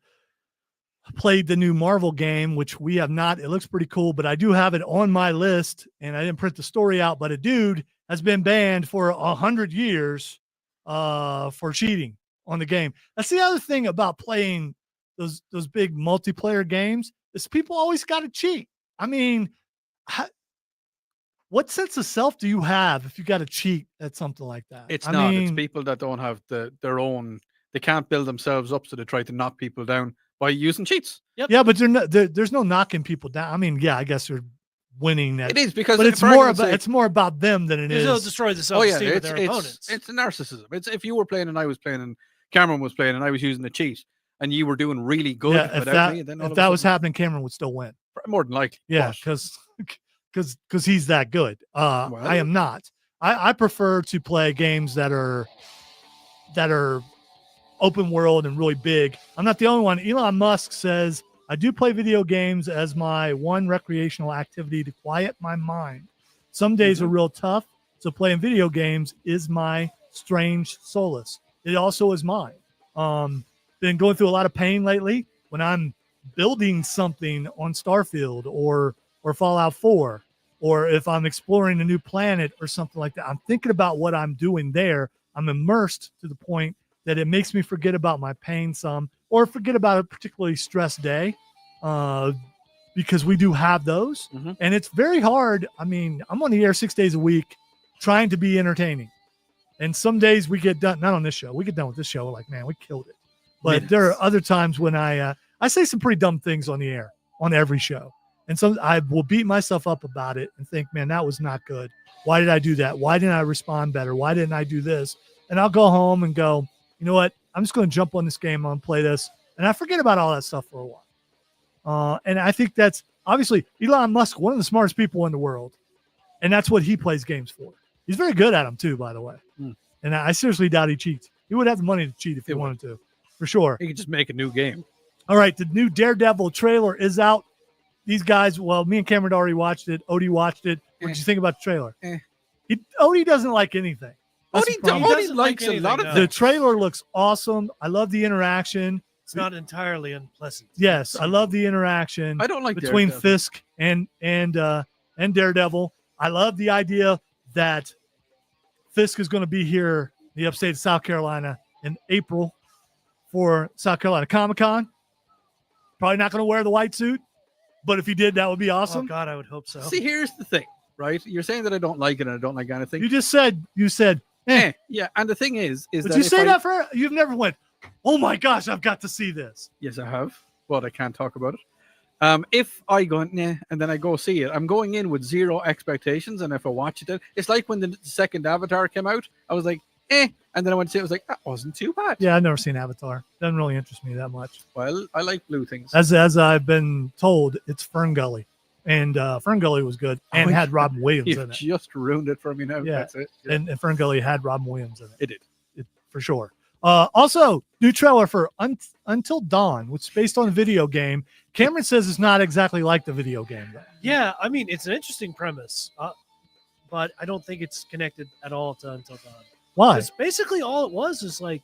played the new Marvel game, which we have not. It looks pretty cool, but I do have it on my list, and I didn't print the story out, but a dude has been banned for 100 years for cheating on the game. That's the other thing about playing those big multiplayer games is people always got to cheat. I mean, what sense of self do you have if you got to cheat at something like that?
It's It's people that don't have their own. They can't build themselves up, so they try to knock people down by using cheats.
Yep.
Yeah, but there's no knocking people down. I mean, yeah, I guess they're winning that.
It is because,
but it's more about them than it is.
They'll destroy the self-esteem of their opponents.
It's a narcissism. It's if you were playing and I was playing and Cameron was playing and I was using the cheat and you were doing really good without me, then
if that was happening, Cameron would still win.
More than likely.
Yeah, because he's that good. I am not. I prefer to play games that are open world and really big. I'm not the only one. Elon Musk says, I do play video games as my one recreational activity to quiet my mind. Some days are real tough, so playing video games is my strange solace. It also is mine. Been going through a lot of pain lately when I'm building something on Starfield or Fallout 4, or if I'm exploring a new planet or something like that. I'm thinking about what I'm doing there. I'm immersed to the point that it makes me forget about my pain some, or forget about a particularly stressed day, because we do have those. And it's very hard. I mean, I'm on the air 6 days a week trying to be entertaining. And some days we get done, not on this show. We get done with this show, like, man, we killed it. But there are other times when I say some pretty dumb things on the air on every show. And so I will beat myself up about it and think, man, that was not good. Why did I do that? Why didn't I respond better? Why didn't I do this? And I'll go home and go, you know what? I'm just going to jump on this game. I'm going to play this. And I forget about all that stuff for a while. And I think that's obviously Elon Musk, one of the smartest people in the world. And that's what he plays games for. He's very good at them too, by the way. And I seriously doubt he cheats. He would have the money to cheat if he wanted to, for sure.
He could just make a new game.
All right. The new Daredevil trailer is out. These guys, well, me and Cameron already watched it. Odie watched it. What did you think about the trailer? Odie doesn't like anything.
Odie likes a lot of
the trailer looks awesome. I love the interaction.
It's not entirely unpleasant.
Yes, I love the interaction.
I don't like
between
Daredevil.
Fisk and Daredevil. I love the idea that Fisk is going to be here in the upstate of South Carolina in April for South Carolina Comic-Con. Probably not going to wear the white suit, but if he did, that would be awesome.
Oh God, I would hope so.
See, here's the thing. right? You're saying that I don't like it and I don't like anything.
You just said eh.
Yeah, and the thing is
Did
that
you
if
say
I-
that for? You've never went. Oh my gosh, I've got to see this.
Yes, I have, but I can't talk about it. If I go nah, and then I go see it, I'm going in with zero expectations, and if I watch it, it's like when the second Avatar came out, I was like, and then I went to see it, I was like, that wasn't too bad.
Yeah, I've never seen Avatar. Doesn't really interest me that much.
Well, I like blue things.
As I've been told, it's Fern Gully, and Fern Gully was good and had Robin Williams
You've
in it.
just ruined it for me now.
Yeah.
That's it. Yeah.
And Fern Gully had Robin Williams in it.
It did.
For sure. Also, new trailer for Until Dawn, which is based on a video game. Cameron says it's not exactly like the video game, though.
Yeah, I mean, it's an interesting premise, but I don't think it's connected at all to Until Dawn.
Why?
Because basically all it was is like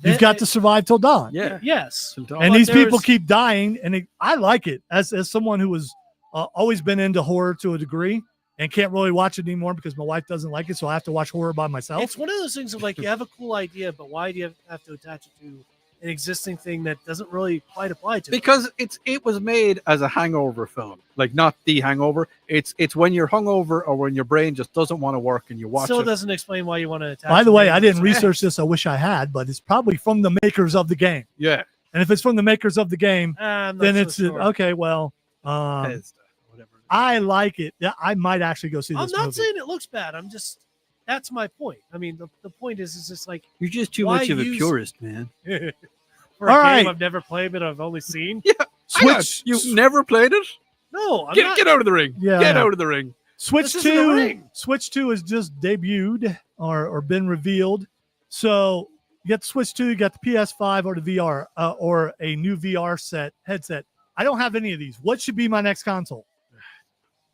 You've got to survive till dawn.
Yeah.
Yes.
And
But
these people
there's-
keep dying, and I like it as someone who has always been into horror to a degree and can't really watch it anymore because my wife doesn't like it, so I have to watch horror by myself.
It's one of those things of like you have a cool idea, but why do you have to attach it to an existing thing that doesn't really quite apply to it?
Because it was made as a hangover film, like not the Hangover. It's when you're hungover or when your brain just doesn't want to work and you watch
Still
it.
doesn't explain why you want to attach.
By the
it
way,
to
I
it.
didn't
So,
research this. I wish I had, but it's probably from the makers of the game.
Yeah.
And if it's from the makers of the game,
I'm not
then
so
it's
sure.
okay. Well,
Bethesda, whatever.
I like it. Yeah, I might actually go see
I'm
this
not
movie.
saying it looks bad. I'm just that's my point. I mean, the point is just like
You're just too
Why
much of a
use-
purist, man.
for a
All
game
right.
I've never played, but I've only seen.
Switch.
You've never played it?
No, I'm
Get
not.
out of the ring.
Yeah, I
Get
know.
out of the ring.
Switch
This isn't a
2.
ring.
Switch 2 has just debuted or been revealed. So you got the Switch 2, you got the PS5 or the VR or a new VR headset. I don't have any of these. What should be my next console?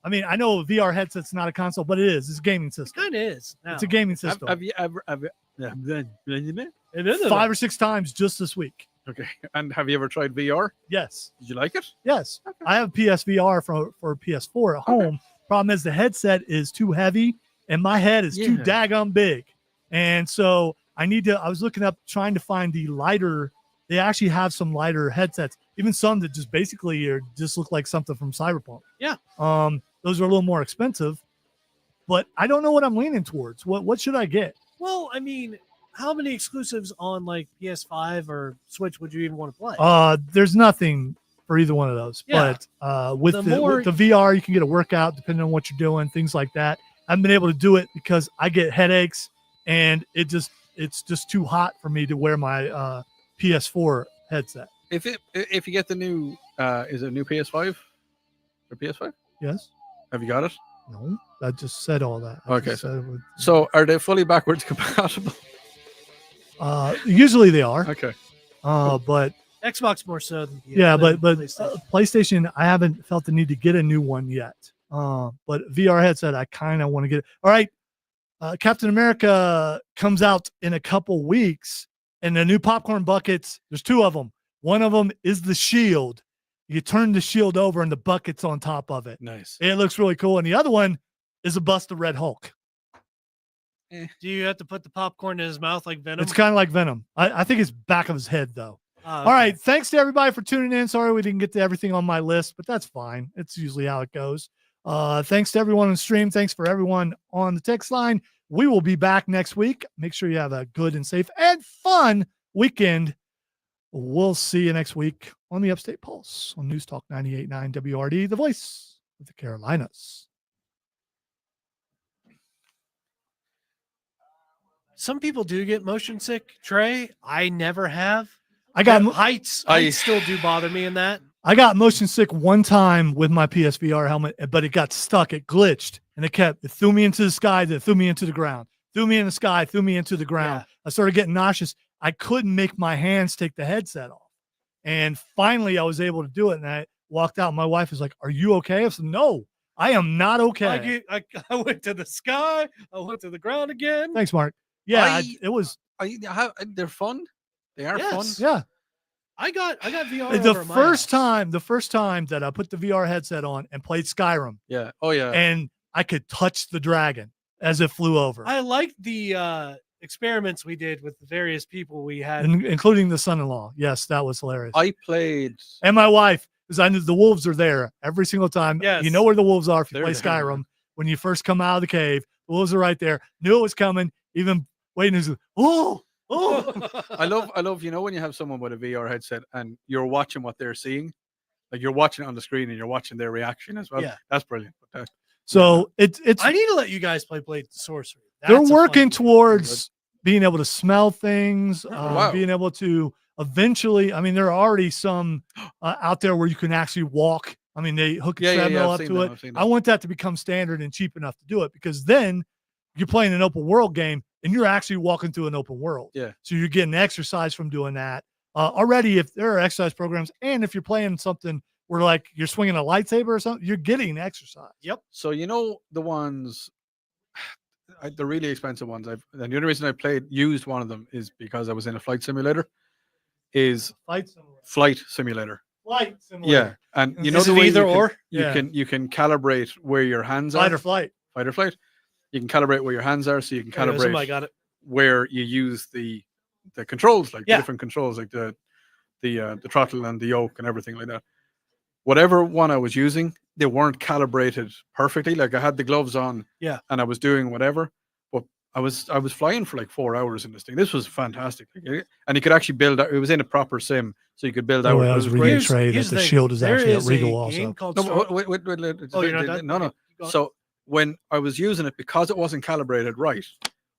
I mean, I know a VR headset's not a console, but it is. It's a gaming
It
system.
kind of is. Now.
It's a gaming
Have,
system.
have you ever? Yeah.
And then
5 or 6 times just this week.
Okay. And have you ever tried VR?
Yes.
Did you like it?
Yes. I have PSVR for PS4 at home. Problem is the headset is too heavy and my head is too
Yeah.
daggone big. And so I was looking up trying to find the lighter. They actually have some lighter headsets, even some that just basically just look like something from Cyberpunk.
Yeah.
Those are a little more expensive, but I don't know what I'm leaning towards. What should I get?
Well, I mean, how many exclusives on like PS5 or Switch would you even want to play?
There's nothing for either one of those.
Yeah.
But with
The
the
more-
with the VR, you can get a workout depending on what you're doing, things like that. I haven't been able to do it because I get headaches and it's just too hot for me to wear my PS4 headset.
If you get the new is it a new PS5 or PS5?
Yes.
Have you got it?
No. I just said all that. I
Okay.
just said it would-
So are they fully backwards compatible?
usually they are.
Okay.
But
Xbox more so than
yeah,
than
but
PlayStation.
PlayStation, I haven't felt the need to get a new one yet. But VR headset, I kind of want to get it. All right, Captain America comes out in a couple weeks, and the new popcorn buckets. There's 2 of them. One of them is the shield. You turn the shield over, and the bucket's on top of it.
Nice.
It looks really cool. And the other one is a bust of Red Hulk.
Do you have to put the popcorn in his mouth like Venom?
It's kind of like Venom. I think it's back of his head though.
Oh,
All right. Thanks to everybody for tuning in. Sorry we didn't get to everything on my list, but that's fine. It's usually how it goes. Thanks to everyone on the stream. Thanks for everyone on the text line. We will be back next week. Make sure you have a good and safe and fun weekend. We'll see you next week on the Upstate Pulse on News Talk 98.9 WRD, the voice of the Carolinas.
Some people do get motion sick, Trey. I never have.
I got
heights still do bother me in that.
I got motion sick one time with my PSVR helmet, but it got stuck. It glitched, and it threw me into the sky, then threw me into the ground, threw me in the sky, threw me into the ground.
Yeah.
I started getting nauseous. I couldn't make my hands take the headset off. And finally, I was able to do it, and I walked out. My wife was like, "Are you okay?" I said, "No, I am not okay."
I went to the sky. I went to the ground again.
Thanks, Mark. Yeah,
I-
it was.
They're fun. They are
Yes.
fun.
Yeah.
I got VR.
The
over my
first
house.
time that I put the VR headset on and played Skyrim,
Yeah. Oh yeah.
and I could touch the dragon as it flew over.
I liked the experiments we did with the various people we had.
Including the son-in-law. Yes, that was hilarious.
I played.
And my wife, because I knew the wolves are there every single time.
Yes.
You know where the wolves are if you
They're
play
there.
Skyrim. when you first come out of the cave. The wolves are right there. Knew it was coming. Even waiting. Oh.
I love, when you have someone with a VR headset and you're watching what they're seeing, like you're watching it on the screen and you're watching their reaction as well.
Yeah.
That's brilliant.
So it's
I need to let you guys play Blade Sorcery.
they're
That's a
working
fun game.
towards being able to smell things,
wow.
being able to eventually. I mean, there are already some out there where you can actually walk. I mean, they hook a treadmill up to it. I want that to become standard and cheap enough to do it, because then you're playing an open world game and you're actually walking through an open world.
Yeah.
So you're getting exercise from doing that. Already, if there are exercise programs, and if you're playing something where like you're swinging a lightsaber or something, you're getting exercise.
Yep.
So the ones, the really expensive ones. And the only reason I used one of them is because I was in a flight simulator. Is flight simulator.
Flight simulator.
Yeah, and
Is
the
it
way
either or?
you can calibrate where your hands are.
Fight or flight.
Fight or flight. You can calibrate where your hands are, so you can
Somebody
calibrate
got it.
where you use the controls, like the
Yeah.
different controls, like the throttle and the yoke and everything like that. Whatever one I was using, they weren't calibrated perfectly. Like I had the gloves on,
Yeah.
and I was doing whatever, but I was flying for like 4 hours in this thing. This was fantastic, and you could actually build out. It was in a proper sim, so you could build out.
I
It
was
was
reading
great.
trade that
Here's
the
thing.
shield is
There
actually at
is
Regal
a
also.
game called
No,
Star-
wait,
Oh, you're not done?
no.
Okay, go on.
So when I was using it, because it wasn't calibrated right,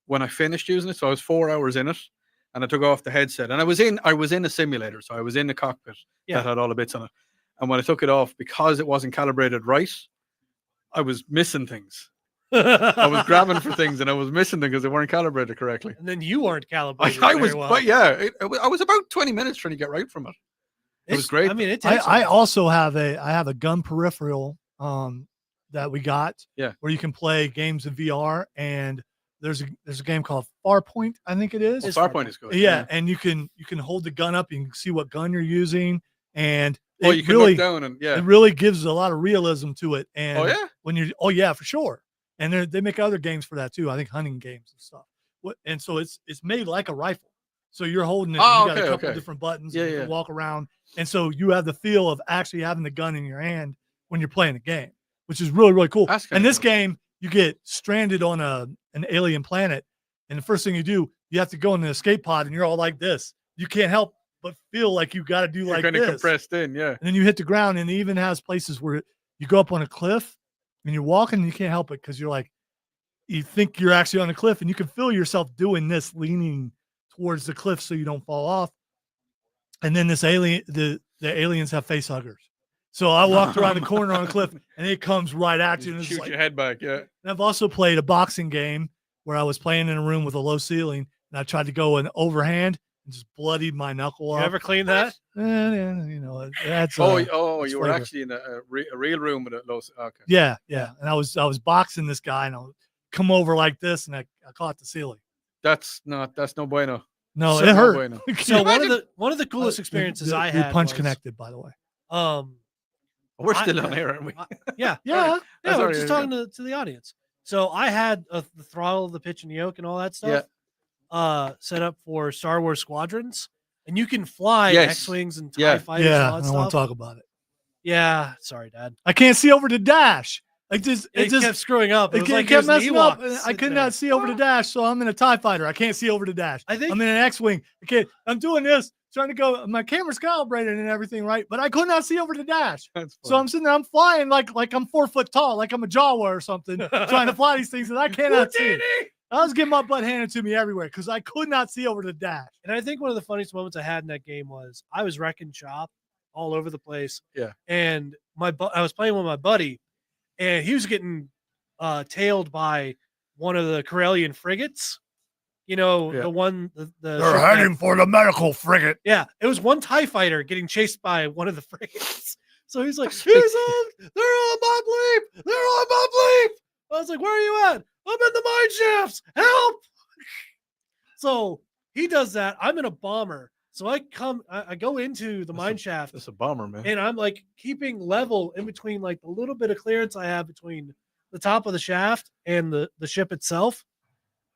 when I finished using it, so I was 4 hours in it, and I took off the headset, and I was in a simulator, so I was in the cockpit
Yeah.
that had all the bits on it. And when I took it off, because it wasn't calibrated right, I was missing things. I was grabbing for things, and I was missing them because they weren't calibrated correctly.
And then you weren't
I
calibrated.
was,
very well.
but yeah, I was about 20 minutes trying to get right from it. It was great.
I mean, it takes.
I also have a gun peripheral that we got, where you can play games in VR, and there's a game called Farpoint, I think it is.
Farpoint is good.
Yeah, and you can hold the gun up, you can see what gun you're using, and
Oh,
it
you can
really
look down and
it really gives a lot of realism to it. And
Oh yeah.
when you're for sure. And they make other games for that too. I think hunting games and stuff. And so it's made like a rifle. So you're holding it,
Oh,
you got a
okay,
couple
okay.
different buttons,
Yeah,
and you
yeah.
can walk around. And so you have the feel of actually having the gun in your hand when you're playing a game, which is really, really cool.
That's kinda
And this
cool.
game, you get stranded on an alien planet, and the first thing you do, you have to go in an escape pod, and you're all like this. You can't help but feel like you got to do
You're
like
kind
this.
of compressed in, yeah.
And then you hit the ground, and it even has places where you go up on a cliff and you're walking and you can't help it because you're like, you think you're actually on a cliff, and you can feel yourself doing this, leaning towards the cliff so you don't fall off. And then this alien, the aliens have face huggers. So I walked around the corner on a cliff, and it comes right at you. And it's
Shoot
like,
your head back, yeah.
and I've also played a boxing game where I was playing in a room with a low ceiling, and I tried to go an overhand and just bloodied my knuckle
You
up.
ever clean that?
That's
You were
flavor.
actually in a real room with a low. Okay.
Yeah. And I was boxing this guy, and I would come over like this, and I caught the ceiling.
That's no bueno.
No,
So
it
no
hurt.
bueno.
So
Imagine-
one of the coolest experiences I
We
had.
punch
was,
connected, by the way.
We're still on air, aren't we?
Yeah,
Yeah.
yeah.
sorry,
We're just
yeah.
talking to the audience. So I had the throttle, the pitch, and yoke, and all that stuff. Set up for Star Wars Squadrons, and you can fly
Yes.
X-wings and TIE
Yeah.
fighters. and
Yeah,
all
I
that
don't want
stuff.
to talk about it.
Yeah, sorry, Dad.
I can't see over the dash. Like just
It
just
kept screwing up. It
it
was
kept,
like
kept
it was an
messing up.
Ewok
I
sitting
could
there.
not see over the dash, so I'm in a TIE fighter. I can't see over the dash.
I think
I'm in an X-wing. Okay, I'm doing this, trying to go. My camera's calibrated and everything, right? But I could not see over the dash.
That's
So I'm sitting there, I'm flying like I'm 4 foot tall, like I'm a Jawa or something, trying to fly these things, and I cannot see. I was getting my butt handed to me everywhere because I could not see over the dash.
And I think one of the funniest moments I had in that game was I was wrecking shop all over the place.
Yeah.
And I was playing with my buddy, and he was getting tailed by one of the Corellian frigates. You know,
Yeah.
the one the ship that-
for the medical frigate.
yeah, it was one TIE fighter getting chased by one of the frigates. So he's like, they're on my bleep. They're on my bleep. I was like, where are you at? I'm in the mine shafts. Help. So he does that. I'm in a bomber. So I go into the mine shaft,
That's a bomber, man.
and I'm like keeping level in between like the little bit of clearance I have between the top of the shaft and the ship itself.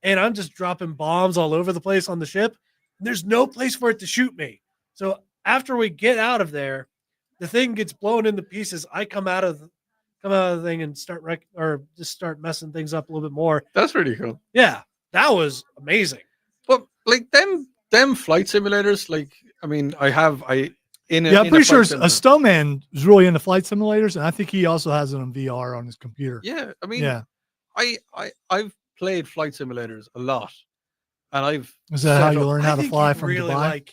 And I'm just dropping bombs all over the place on the ship. And there's no place for it to shoot me. So after we get out of there, the thing gets blown into pieces. I come out of come out of the thing and start or just start messing things up a little bit more.
That's really cool.
Yeah, that was amazing.
But like them flight simulators, like I mean, I'm
pretty sure a Stoneman is really into flight simulators, and I think he also has it on VR on his computer.
Yeah, I mean,
Yeah.
I've played flight simulators a lot, and
Is that how you learn how
I
to
think
fly
you'd
from
really
Dubai?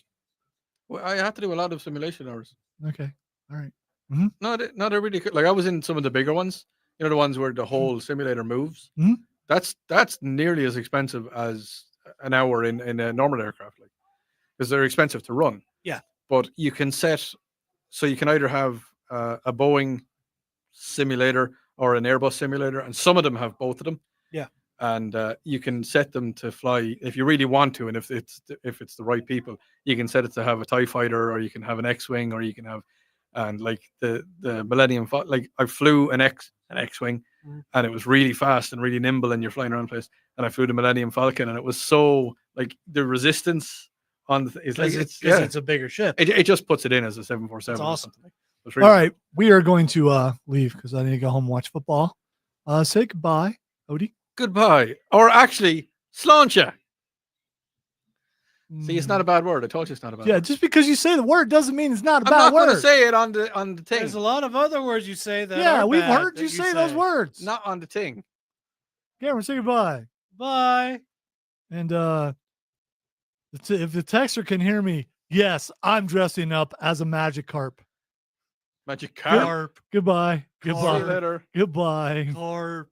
I had to do a lot of simulation hours.
Okay. All right.
No, they're really good. Like I was in some of the bigger ones, you know, the ones where the whole simulator moves.
Mhm.
That's nearly as expensive as an hour in a normal aircraft, like because they're expensive to run.
Yeah.
But you can so you can either have a Boeing simulator or an Airbus simulator, and some of them have both of them.
Yeah.
And you can set them to fly if you really want to, and if it's the right people, you can set it to have a TIE fighter, or you can have an X-wing, or you can have like the Millennium Falcon. Like I flew an X-wing, and it was really fast and really nimble, and you're flying around the place. And I flew the Millennium Falcon, and it was so like the resistance on
it's a bigger ship.
It just puts it in as a 747.
That's awesome.
All right, we are going to leave because I need to go home and watch football. Say goodbye, Odie.
Goodbye, or actually, sláinte. See, it's not a bad word. I told you it's not a bad word.
Yeah, just because you say the word doesn't mean it's not a
I'm
bad
not
word.
going to say it on the thing.
There's a lot of other words you say that.
Yeah,
are
we've
bad
heard
that
you say those words.
Not on the thing.
Cameron, say goodbye.
Bye.
And if the texter can hear me, yes, I'm dressing up as a magic carp.
Magic carp.
Goodbye. Goodbye.
See you later.
Goodbye.
Carp.